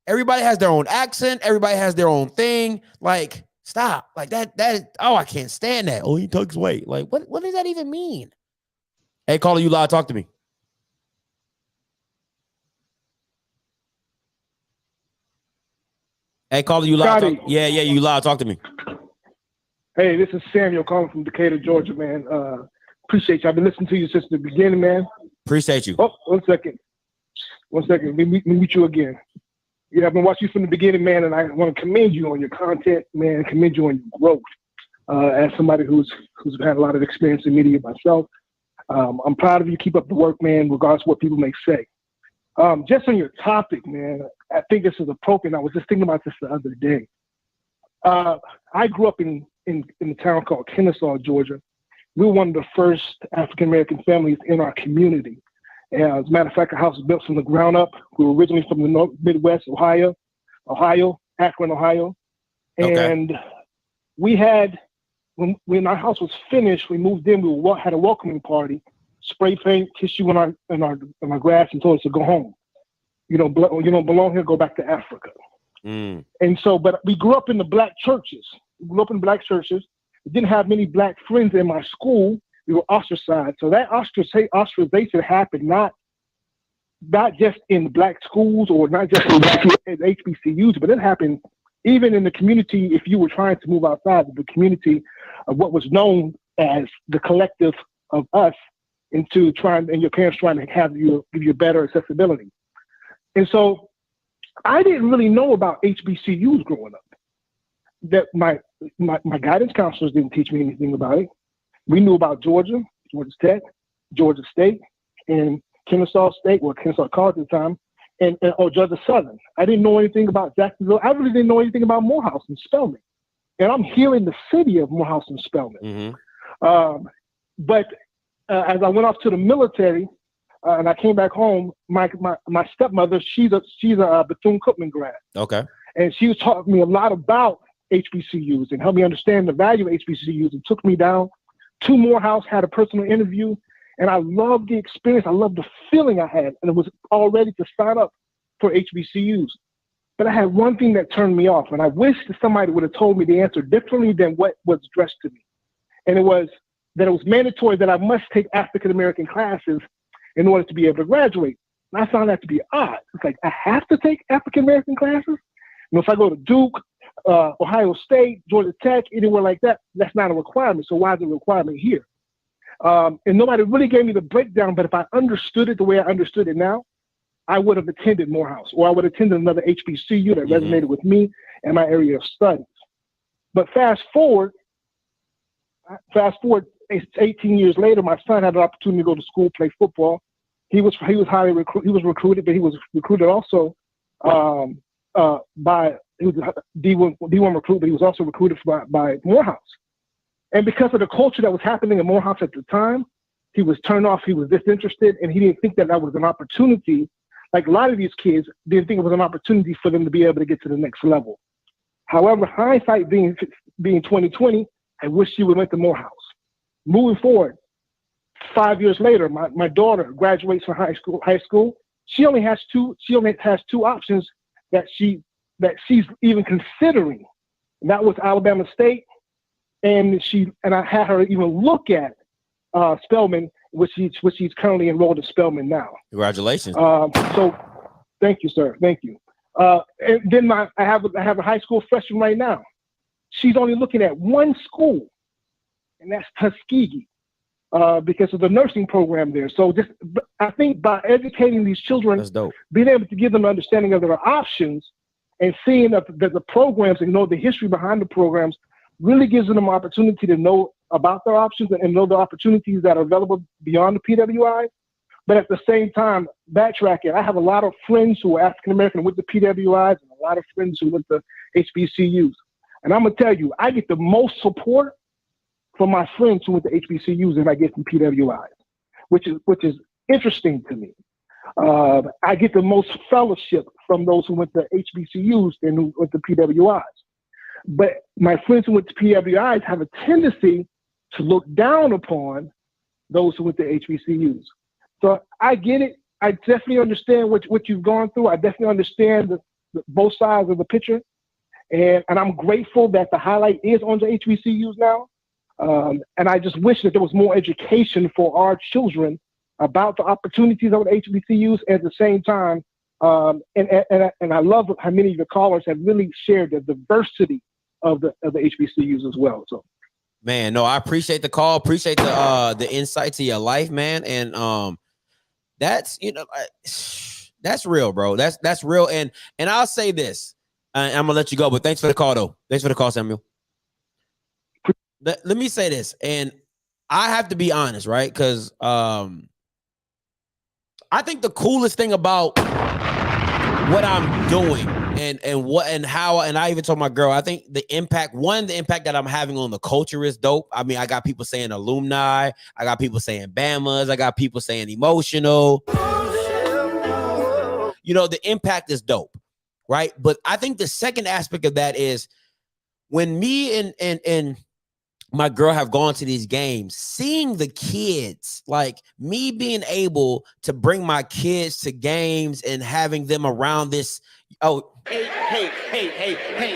Everybody has their own accent. Everybody has their own thing. Like, stop. Like that. I can't stand that. Oh, he talks white. Like, what does that even mean? Hey, caller, you live. Talk to me. Hey, caller, you live. Yeah, you live. Talk to me. Hey, this is Samuel calling from Decatur, Georgia, man. Appreciate you. I've been listening to you since the beginning, man. Appreciate you. Oh, one second. Let me meet you again. Yeah, I've been watching you from the beginning, man, and I want to commend you on your content, man. Commend you on your growth. As somebody who's had a lot of experience in media myself, I'm proud of you. Keep up the work, man, regardless of what people may say. Just on your topic, man, I think this is appropriate. I was just thinking about this the other day. I grew up in a town called Kennesaw, Georgia. We were one of the first African-American families in our community. And as a matter of fact, our house was built from the ground up. We were originally from the Midwest, Akron, Ohio. And we had, when our house was finished, we moved in, we had a welcoming party, spray paint, tissue on our grass and told us to go home. You don't belong here, go back to Africa. Mm. And so, but we grew up in the black churches. We grew up in black churches. We didn't have many black friends in my school. We were ostracized. So that ostracization happened not just in black schools or not just in black HBCUs, but it happened even in the community. If you were trying to move outside of the community of what was known as the collective of us, and your parents trying to give you better accessibility. And so I didn't really know about HBCUs growing up. That my guidance counselors didn't teach me anything about it. We knew about Georgia Tech, Georgia State, and Kennesaw State, or Kennesaw College at the time, and Georgia Southern. I didn't know anything about Jacksonville. I really didn't know anything about Morehouse and Spelman. And I'm here in the city of Morehouse and Spelman. Mm-hmm. But as I went off to the military and I came back home, my stepmother, she's a Bethune-Cookman grad. Okay. And she was taught me a lot about HBCUs and helped me understand the value of HBCUs, and took me down to Morehouse, had a personal interview, and I loved the experience. I loved the feeling I had, and it was all ready to sign up for HBCUs. But I had one thing that turned me off, and I wish that somebody would have told me the answer differently than what was addressed to me. And it was that it was mandatory that I must take African-American classes in order to be able to graduate. And I found that to be odd. It's like, I have to take African-American classes? And if I go to Duke, Ohio State, Georgia Tech, anywhere like that, that's not a requirement. So why is it a requirement here? And nobody really gave me the breakdown, but if I understood it the way I understood it now, I would have attended Morehouse, or I would have attended another HBCU that resonated with me and my area of studies. But fast forward, 18 years later, my son had an opportunity to go to school, play football. He was recruited, but he was recruited also he was a D1 recruit, but he was also recruited by Morehouse. And because of the culture that was happening in Morehouse at the time, he was turned off, he was disinterested, and he didn't think that was an opportunity. Like a lot of these kids didn't think it was an opportunity for them to be able to get to the next level. However, hindsight being 2020, I wish he would have went to Morehouse. Moving forward, 5 years later, my daughter graduates from high school. She only has two options that she's even considering. And that was Alabama State, and I had her even look at Spelman, which she's currently enrolled at Spelman now. Congratulations. So thank you, sir. Thank you. And then I have a high school freshman right now. She's only looking at one school, and that's Tuskegee, because of the nursing program there. So I think by educating these children, that's dope. Being able to give them an understanding of their options and seeing that the programs and know the history behind the programs really gives them an opportunity to know about their options and know the opportunities that are available beyond the PWI. But at the same time, backtracking, I have a lot of friends who are African-American with the PWIs and a lot of friends who went to HBCUs. And I'm going to tell you, I get the most support from my friends who went to HBCUs than I get from PWIs, which is interesting to me. I get the most fellowship from those who went to HBCUs than who went to PWIs. But my friends who went to PWIs have a tendency to look down upon those who went to HBCUs. So I get it. I definitely understand what you've gone through. I definitely understand the both sides of the picture. And I'm grateful that the highlight is on the HBCUs now. And I just wish that there was more education for our children about the opportunities of the HBCUs. At the same time, and I love how many of your callers have really shared the diversity of the HBCUs as well. So, man, no, I appreciate the call, appreciate the insight to your life, man, and that's that's real, bro. That's real, and I'll say this, I'm gonna let you go, but thanks for the call, though. Thanks for the call, Samuel. Let me say this, and I have to be honest, right? Because I think the coolest thing about what I'm doing and how I even told my girl, I think the impact that I'm having on the culture is dope. I mean, I got people saying alumni, I got people saying Bamas, I got people saying emotional. The impact is dope, right? But I think the second aspect of that is when me and my girl have gone to these games, seeing the kids, like me being able to bring my kids to games and having them around this. Oh, hey.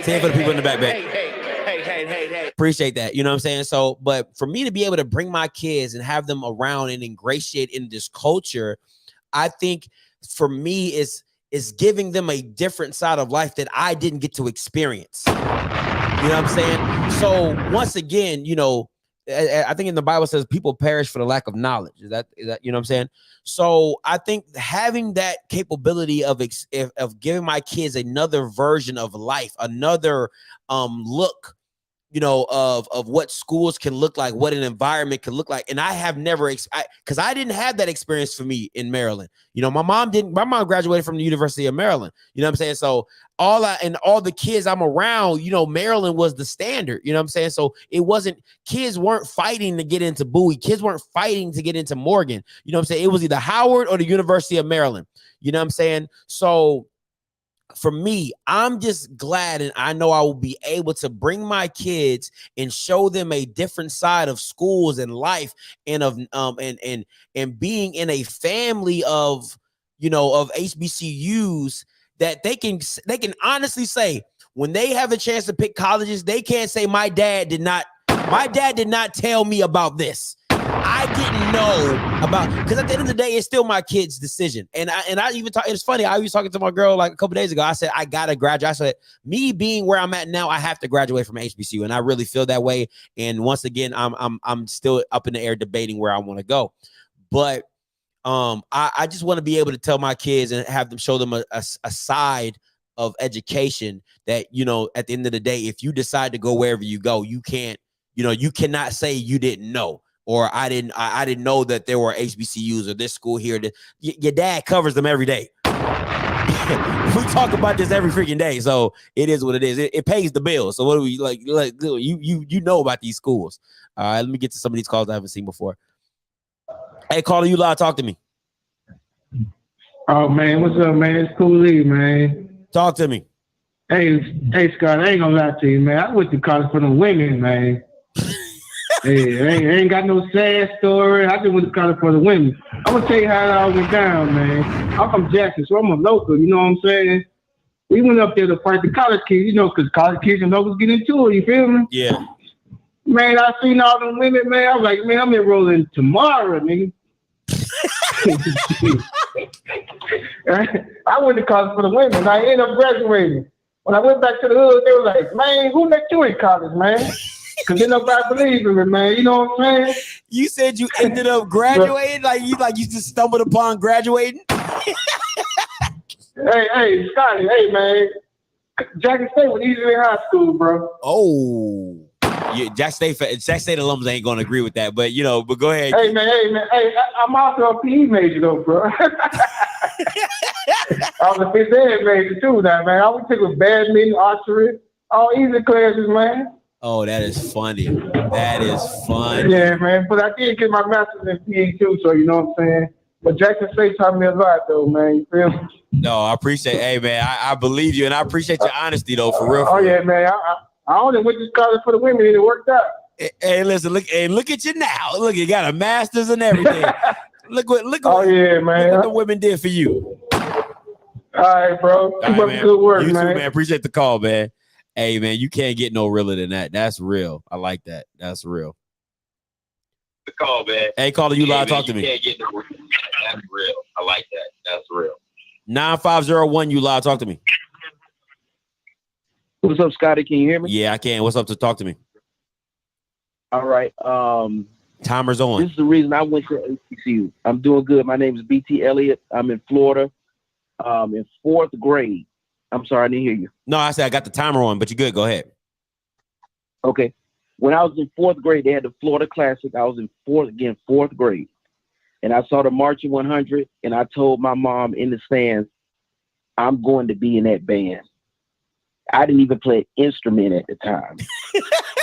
Say for the people in the back. Hey. Appreciate that. You know what I'm saying? So, but for me to be able to bring my kids and have them around and ingratiate in this culture, I think for me is giving them a different side of life that I didn't get to experience. You know what I'm saying? So once again, you know, I think in the Bible says people perish for the lack of knowledge. Is that, you know what I'm saying? So I think having that capability of giving my kids another version of life, another look, you know, of what schools can look like, what an environment can look like. And I have never, because I didn't have that experience for me in Maryland. You know, my mom graduated from the University of Maryland. You know what I'm saying? So all the kids I'm around, you know, Maryland was the standard. You know what I'm saying? So it wasn't, kids weren't fighting to get into Bowie. Kids weren't fighting to get into Morgan. You know what I'm saying? It was either Howard or the University of Maryland. You know what I'm saying? So for me, I'm just glad, and I know I will be able to bring my kids and show them a different side of schools and life, and of and being in a family of, you know, of HBCUs, that they can honestly say when they have a chance to pick colleges, they can't say my dad did not tell me about this. I didn't know about, because at the end of the day, it's still my kid's decision. And I even talk, it's funny, I was talking to my girl like a couple days ago. I said, I gotta graduate. I said, me being where I'm at now, I have to graduate from HBCU. And I really feel that way. And once again, I'm still up in the air debating where I want to go. But I just want to be able to tell my kids and have them, show them a side of education that, you know, at the end of the day, if you decide to go wherever you go, you can't, you know, you cannot say you didn't know. Or I didn't know that there were HBCUs or this school here. Your dad covers them every day. We talk about this every freaking day, so it is what it is. It pays the bill. So what do we like? You know about these schools. All right, let me get to some of these calls I haven't seen before. Hey, caller, you live. Talk to me. Oh man, what's up, man? It's Cool Lee, man. Talk to me. Hey, Scott, I ain't gonna lie to you, man. I went to college for the women, man. Hey, I ain't got no sad story. I just went to college for the women. I'm gonna tell you how it all went down, man. I'm from Jackson, so I'm a local. You know what I'm saying? We went up there to fight the college kids, you know, because college kids and locals get into it. You feel me? Yeah. Man, I seen all them women, man. I was like, man, I'm enrolling tomorrow, nigga. I went to college for the women. I ended up graduating. When I went back to the hood, they were like, man, who let you in college, man? Because then nobody believes in me, man. You know what I'm saying? You said you ended up graduating? like you just stumbled upon graduating? Hey, Scotty, hey, man. Jackson State was easy in high school, bro. Oh. Yeah, Jackson State alums ain't going to agree with that, but, you know, but go ahead. Hey, man. Hey, I'm also a PE major, though, bro. I was a phys ed major, too, now, man. I would take with badminton, archery, all easy classes, man. Oh, that is funny. That is fun. Yeah, man. But I did get my master's in PE too, so you know what I'm saying. But Jackson State taught me a lot, though, man. You feel me? No, I appreciate. Hey, man, I believe you, and I appreciate your honesty, though, for real. Oh yeah, man. I only went to college for the women, and it worked out. Hey, listen, look at you now. Look, you got a master's and everything. look what. Oh yeah, man. Look what the women did for you. All right, bro. Keep up the good work, you man. too, man. Appreciate the call, man. Hey, man, you can't get no realer than that. That's real. I like that. That's real. The call, man. Hey, caller, you live. Talk to me. You can't get no realer. That's real. I like that. That's real. 9501, you live. Talk to me. What's up, Scotty? Can you hear me? Yeah, I can. What's up? To talk to me. All right. Timer's on. This is the reason I went to HBCU. I'm doing good. My name is BT Elliott. I'm in Florida. In 4th grade. I'm sorry, I didn't hear you. No, I said I got the timer on, but you're good. Go ahead. Okay. When I was in 4th grade, they had the Florida Classic. I was in 4th grade. And I saw the Marching 100, and I told my mom in the stands, I'm going to be in that band. I didn't even play an instrument at the time.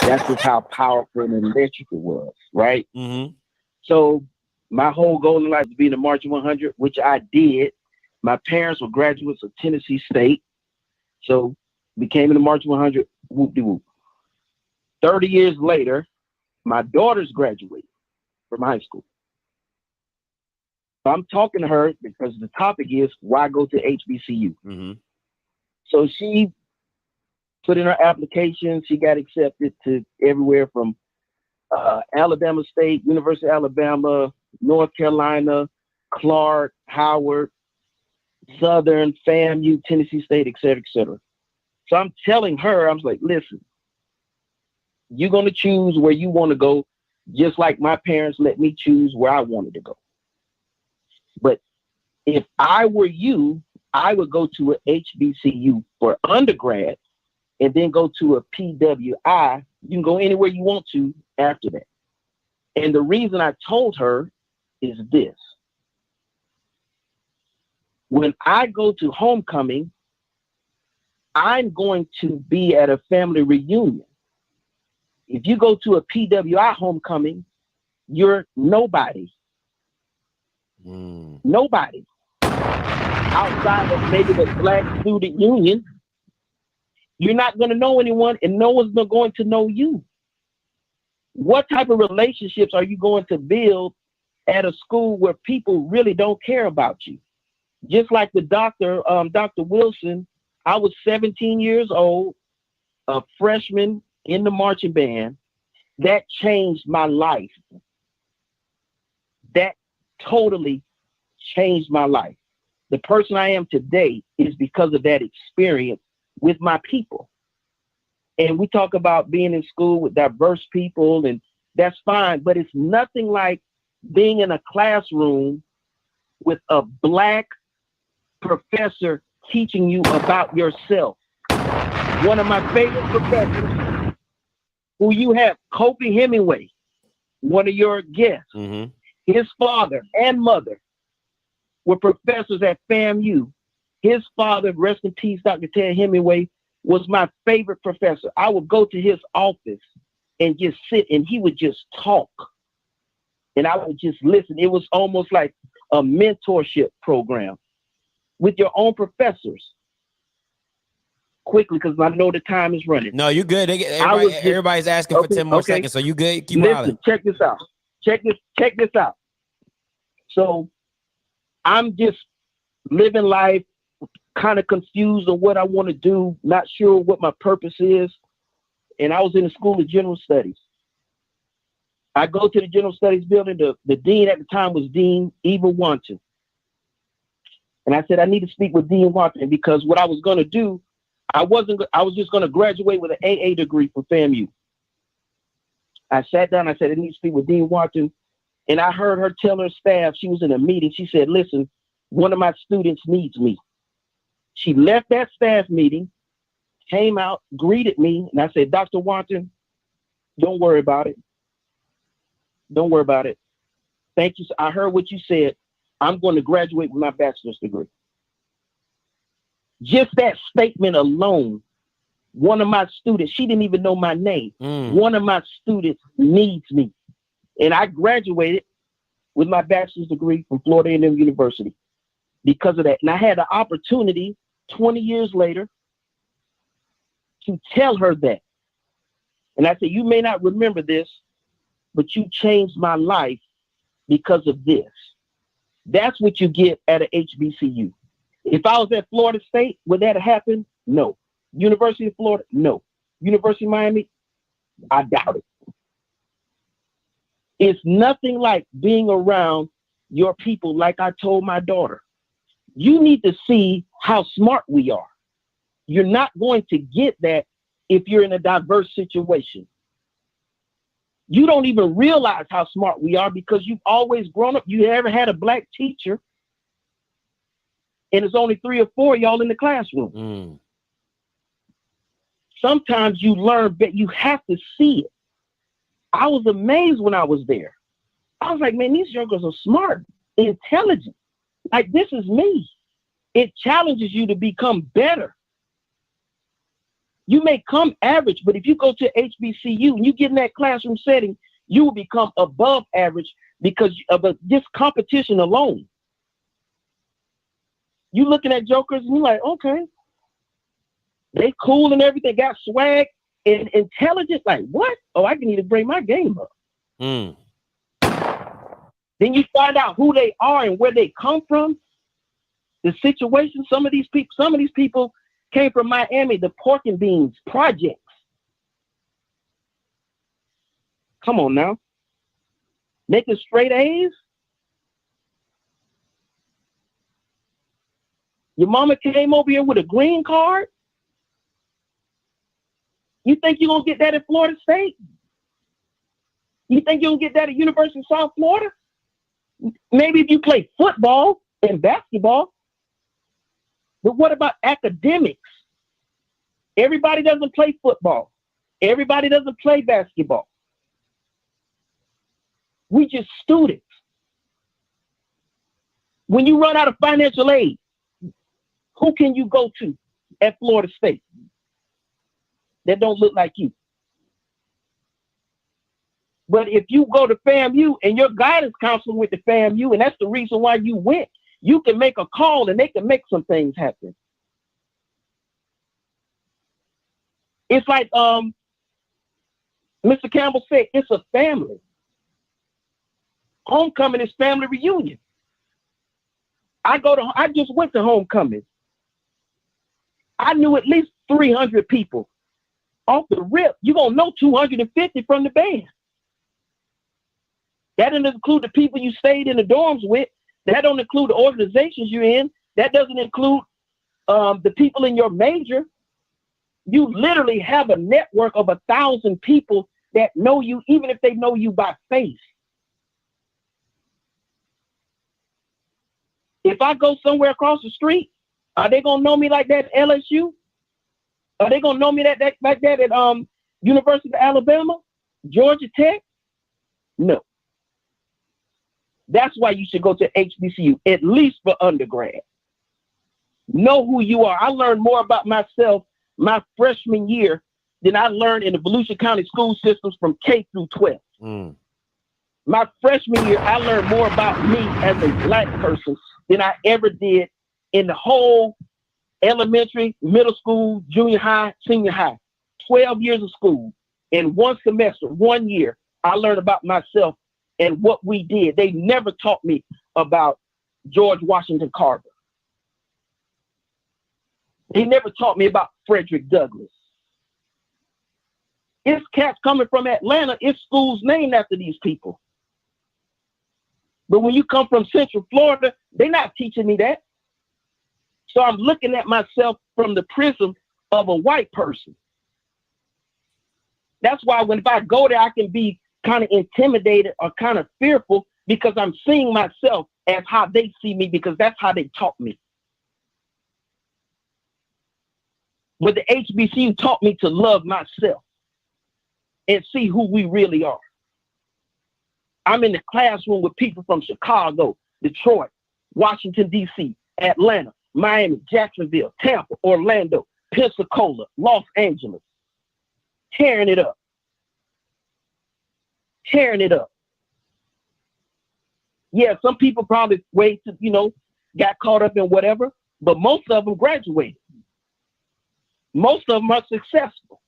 That's just how powerful and electric it was, right? Mm-hmm. So my whole goal in life was to be in the Marching 100, which I did. My parents were graduates of Tennessee State. So became in the Marching 100, whoop-de-whoop. 30 years later, My daughter's graduating from high school. So I'm talking to her because the topic is why go to HBCU. Mm-hmm. So she put in her application. She got accepted to everywhere from Alabama State, University of Alabama, North Carolina, Clark, Howard, Southern, FAMU, Tennessee State, et cetera, et cetera. So I'm telling her, I was like, listen, you're going to choose where you want to go, just like my parents let me choose where I wanted to go. But if I were you, I would go to an HBCU for undergrad and then go to a PWI. You can go anywhere you want to after that. And the reason I told her is this. When I go to homecoming, I'm going to be at a family reunion. If you go to a PWI homecoming, you're nobody. Nobody. Outside of maybe the Black Student Union, you're not going to know anyone and no one's going to know you. What type of relationships are you going to build at a school where people really don't care about you? Just like the Dr. Wilson, I was 17 years old, a freshman in the marching band. That changed my life. That totally changed my life. The person I am today is because of that experience with my people. And we talk about being in school with diverse people, and that's fine, but it's nothing like being in a classroom with a Black professor teaching you about yourself. One of my favorite professors, who you have, Kobe Hemingway, one of your guests, his father and mother were professors at FAMU. His father, rest in peace, Dr. Ted Hemingway, was my favorite professor. I would go to his office and just sit, and he would just talk. And I would just listen. It was almost like a mentorship program with your own professors. Quickly, because I know the time is running. No, you good. Everybody's asking for 10 more seconds, so you good. Keep Listen, check this out. Check this out. So I'm just living life, kind of confused on what I want to do, not sure what my purpose is. And I was in the School of General Studies. I go to the General Studies building. The dean at the time was Dean Eva Wanton. And I said, I need to speak with Dean Wanton, because what I was going to do, I was just going to graduate with an AA degree from FAMU. I sat down, I said, I need to speak with Dean Wanton. And I heard her tell her staff, she was in a meeting. She said, listen, one of my students needs me. She left that staff meeting, came out, greeted me. And I said, Dr. Wanton, don't worry about it. Don't worry about it. Thank you. I heard what you said. I'm going to graduate with my bachelor's degree. Just that statement alone, one of my students, she didn't even know my name. One of my students needs me. And I graduated with my bachelor's degree from Florida A&M University because of that. And I had the opportunity 20 years later to tell her that. And I said, you may not remember this, but you changed my life because of this. That's what you get at an HBCU. If I was at Florida State, would that have happened? No. University of Florida? No. University of Miami? I doubt it. It's nothing like being around your people. Like I told my daughter, you need to see how smart we are. You're not going to get that if you're in a diverse situation. You don't even realize how smart we are because you've always grown up. You ever had a Black teacher and it's only 3 or 4 of y'all in the classroom. Sometimes you learn, but you have to see it. I was amazed when I was there. I was like, man, these young girls are smart, intelligent. Like, this is me. It challenges you to become better. You may come average, but if you go to HBCU and you get in that classroom setting, you will become above average because of this competition alone. You looking at jokers and you're like, okay, they cool and everything, got swag and intelligent. Like, what? Oh, I can need to bring my game up. Then you find out who they are and where they come from. The situation, some of these people came from Miami, the Pork and Beans projects. Come on now. Making straight A's. Your mama came over here with a green card. You think you're going to get that at Florida State? You think you're going to get that at University of South Florida? Maybe if you play football and basketball. But what about academics? Everybody doesn't play football. Everybody doesn't play basketball. We just students. When you run out of financial aid, who can you go to at Florida State that don't look like you? But if you go to FAMU and your guidance counselor with the FAMU, and that's the reason why you went, you can make a call and they can make some things happen. It's like Mr. Campbell said, it's a family. Homecoming is family reunion. I just went to homecoming. I knew at least 300 people. Off the rip, you're going to know 250 from the band. That doesn't include the people you stayed in the dorms with. That don't include the organizations you're in. That doesn't include the people in your major. You literally have a network of 1,000 people that know you, even if they know you by face. If I go somewhere across the street, are they gonna know me like that at LSU? Are they gonna know me like that at University of Alabama, Georgia Tech? No. That's why you should go to HBCU, at least for undergrad. Know who you are. I learned more about myself my freshman year than I learned in the Volusia County school systems from K through 12. My freshman year, I learned more about me as a Black person than I ever did in the whole elementary, middle school, junior high, senior high. 12 years of school. In one semester, 1 year, I learned about myself and what we did. They never taught me about George Washington Carver. They never taught me about Frederick Douglass. It's cats coming from Atlanta. It's schools named after these people. But when you come from Central Florida, they're not teaching me that. So I'm looking at myself from the prism of a white person. That's why if I go there, I can be kind of intimidated or kind of fearful because I'm seeing myself as how they see me because that's how they taught me. But the HBCU taught me to love myself and see who we really are. I'm in the classroom with people from Chicago, Detroit, Washington, D.C., Atlanta, Miami, Jacksonville, Tampa, Orlando, Pensacola, Los Angeles, tearing it up. Tearing it up. Yeah, some people probably got caught up in whatever, but most of them graduated. Most of them are successful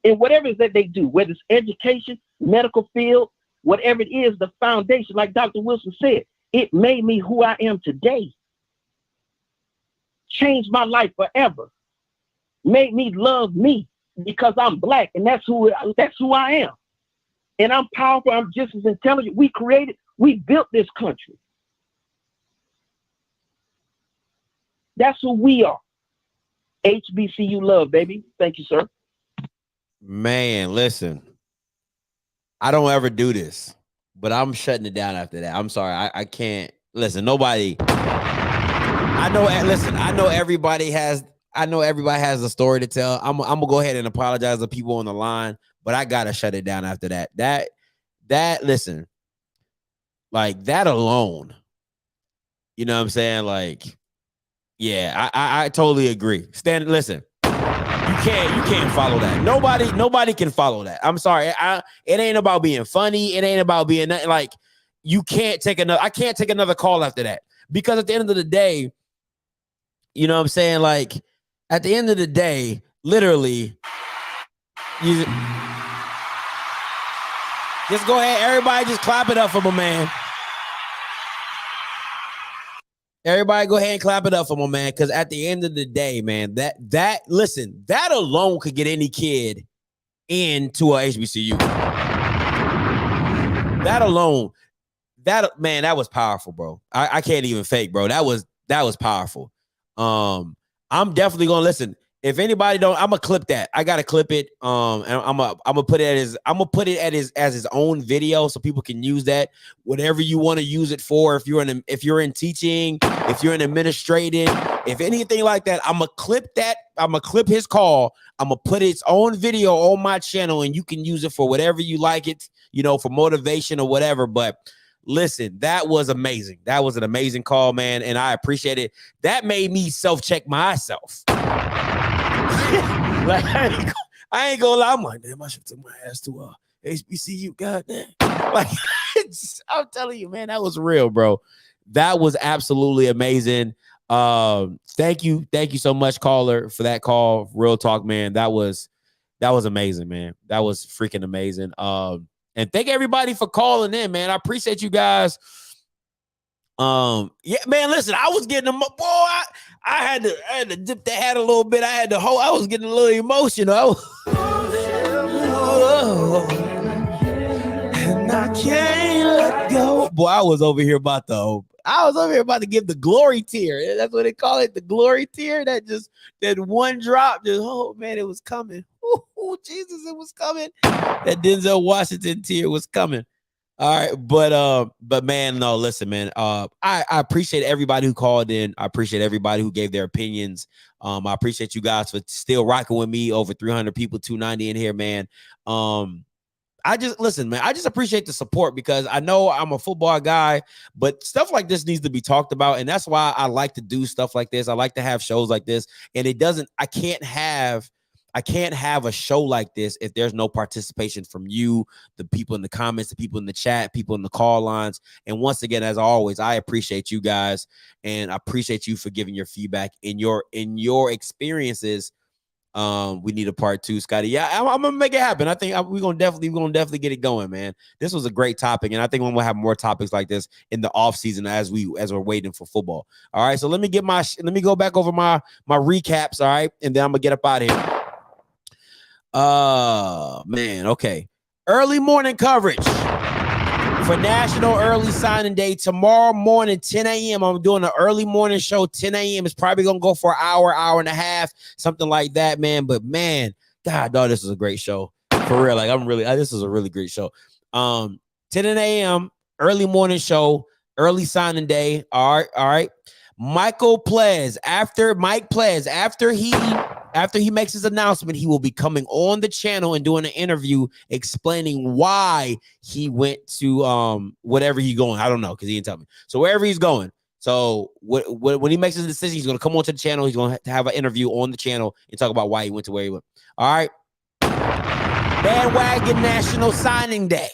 in whatever it is that they do, whether it's education, medical field, whatever it is, the foundation, like Dr. Wilson said, it made me who I am today. Changed my life forever. Made me love me because I'm Black and that's who I am. And I'm powerful, I'm just as intelligent. We built this country. That's who we are. HBCU love, baby. Thank you, sir. Man, listen. I don't ever do this, but I'm shutting it down after that. I'm sorry. I can't. Listen, nobody. I know everybody has a story to tell. I'm gonna go ahead and apologize to people on the line, but I gotta shut it down after that. That listen, like that alone, you know what I'm saying? Like, yeah, I totally agree. Listen, you can't follow that. Nobody can follow that. I'm sorry. It ain't about being funny. It ain't about being like I can't take another call after that. Because at the end of the day, you know what I'm saying? Like, at the end of the day, literally, Just go ahead. Everybody just clap it up for my man. Everybody go ahead and clap it up for my man. Because at the end of the day, man, listen, that alone could get any kid into a HBCU. That alone, that was powerful, bro. I can't even fake, bro. That was powerful. I'm definitely gonna listen. If anybody don't, I'm gonna clip that. I gotta clip it. And I'm gonna put it as his own video so people can use that. Whatever you want to use it for. If you're in teaching, if you're in administrating, if anything like that, I'm gonna clip that. I'm gonna clip his call. I'm gonna put its own video on my channel, and you can use it for whatever you like it. For motivation or whatever. But listen, that was amazing. That was an amazing call, man, and I appreciate it. That made me self-check myself. Like I ain't gonna lie. I'm like, damn, I should take my ass to HBCU. Goddamn. Like I'm telling you, man, that was real, bro. That was absolutely amazing. Thank you so much, caller, for that call. Real talk, man. That was amazing, man. That was freaking amazing. And thank everybody for calling in, man. I appreciate you guys. Yeah, man, listen, I was getting them. Boy, I had to dip the hat a little bit. I was getting a little emotional. And I can't let go. Boy, I was over here about to give the glory tear. That's what they call it, the glory tear. That one drop, oh man, it was coming. Oh, Jesus, it was coming. That Denzel Washington tear was coming. All right, but man, no, listen, man. I appreciate everybody who called in. I appreciate everybody who gave their opinions. I appreciate you guys for still rocking with me. Over 300 people, 290 in here, man. I just appreciate the support because I know I'm a football guy, but stuff like this needs to be talked about. And that's why I like to do stuff like this. I like to have shows like this. And I can't have a show like this if there's no participation from you, the people in the comments, the people in the chat, people in the call lines. And once again, as always, I appreciate you guys and I appreciate you for giving your feedback in your experiences. We need a part 2, Scotty. Yeah, I'm gonna make it happen. I think we're gonna definitely get it going, man. This was a great topic, and I think we'll have more topics like this in the off season as we're waiting for football. All right, so let me go back over my recaps. All right, and then I'm gonna get up out of here. Man, okay. Early morning coverage for National Early Signing Day tomorrow morning, 10 a.m. I'm doing an early morning show, 10 a.m. It's probably gonna go for an hour and a half, something like that, man. But man, God, dog, this is a great show for real. Like this is a really great show. 10 a.m. early morning show, early signing day. All right. Mike Ples, after he makes his announcement, he will be coming on the channel and doing an interview explaining why he went to whatever he's going. I don't know because he didn't tell me. So wherever he's going. So when he makes his decision, he's going to come onto the channel. He's going to have an interview on the channel and talk about why he went to where he went. All right. Bandwagon National Signing Day.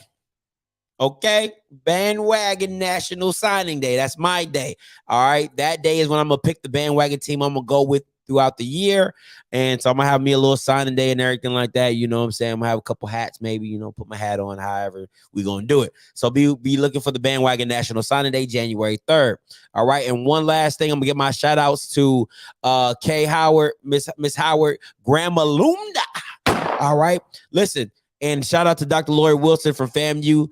Okay, Bandwagon National Signing Day. That's my day. All right, that day is when I'm gonna pick the bandwagon team I'm gonna go with throughout the year, and so I'm gonna have me a little signing day and everything like that. You know what I'm saying? I'm gonna have a couple hats, maybe. Put my hat on. However, we gonna do it. So be looking for the Bandwagon National Signing Day, January 3rd. All right, and one last thing, I'm gonna get my shout outs to Kay Howard, Miss Howard, Grandma Lunda. All right, listen. And shout out to Dr. Lori Wilson from FAMU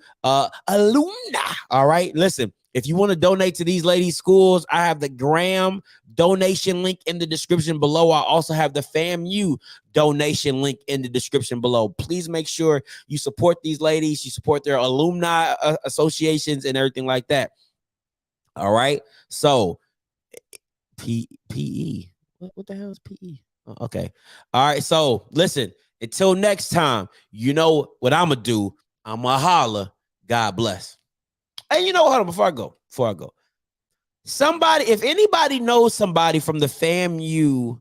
alumni. All right. Listen, if you want to donate to these ladies' schools, I have the Graham donation link in the description below. I also have the FAMU donation link in the description below. Please make sure you support these ladies. You support their alumni associations and everything like that. All right. So PE. What the hell is PE? Oh, okay. All right. So listen. Until next time, you know what I'm going to do. I'm going to holler. God bless. And hold on, before I go. If anybody knows somebody from the FAMU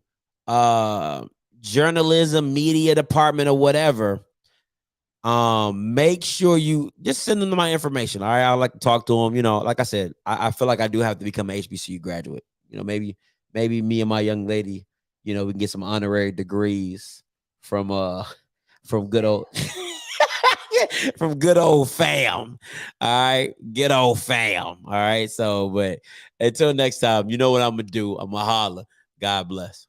journalism, media department or whatever, make sure you just send them my information. All right. I like to talk to them. Like I said, I feel like I do have to become an HBCU graduate. Maybe me and my young lady, we can get some honorary degrees from good old From good old fam. All right. Good old fam. All right. So, but until next time, you know what I'm going to do. I'm going to holler. God bless.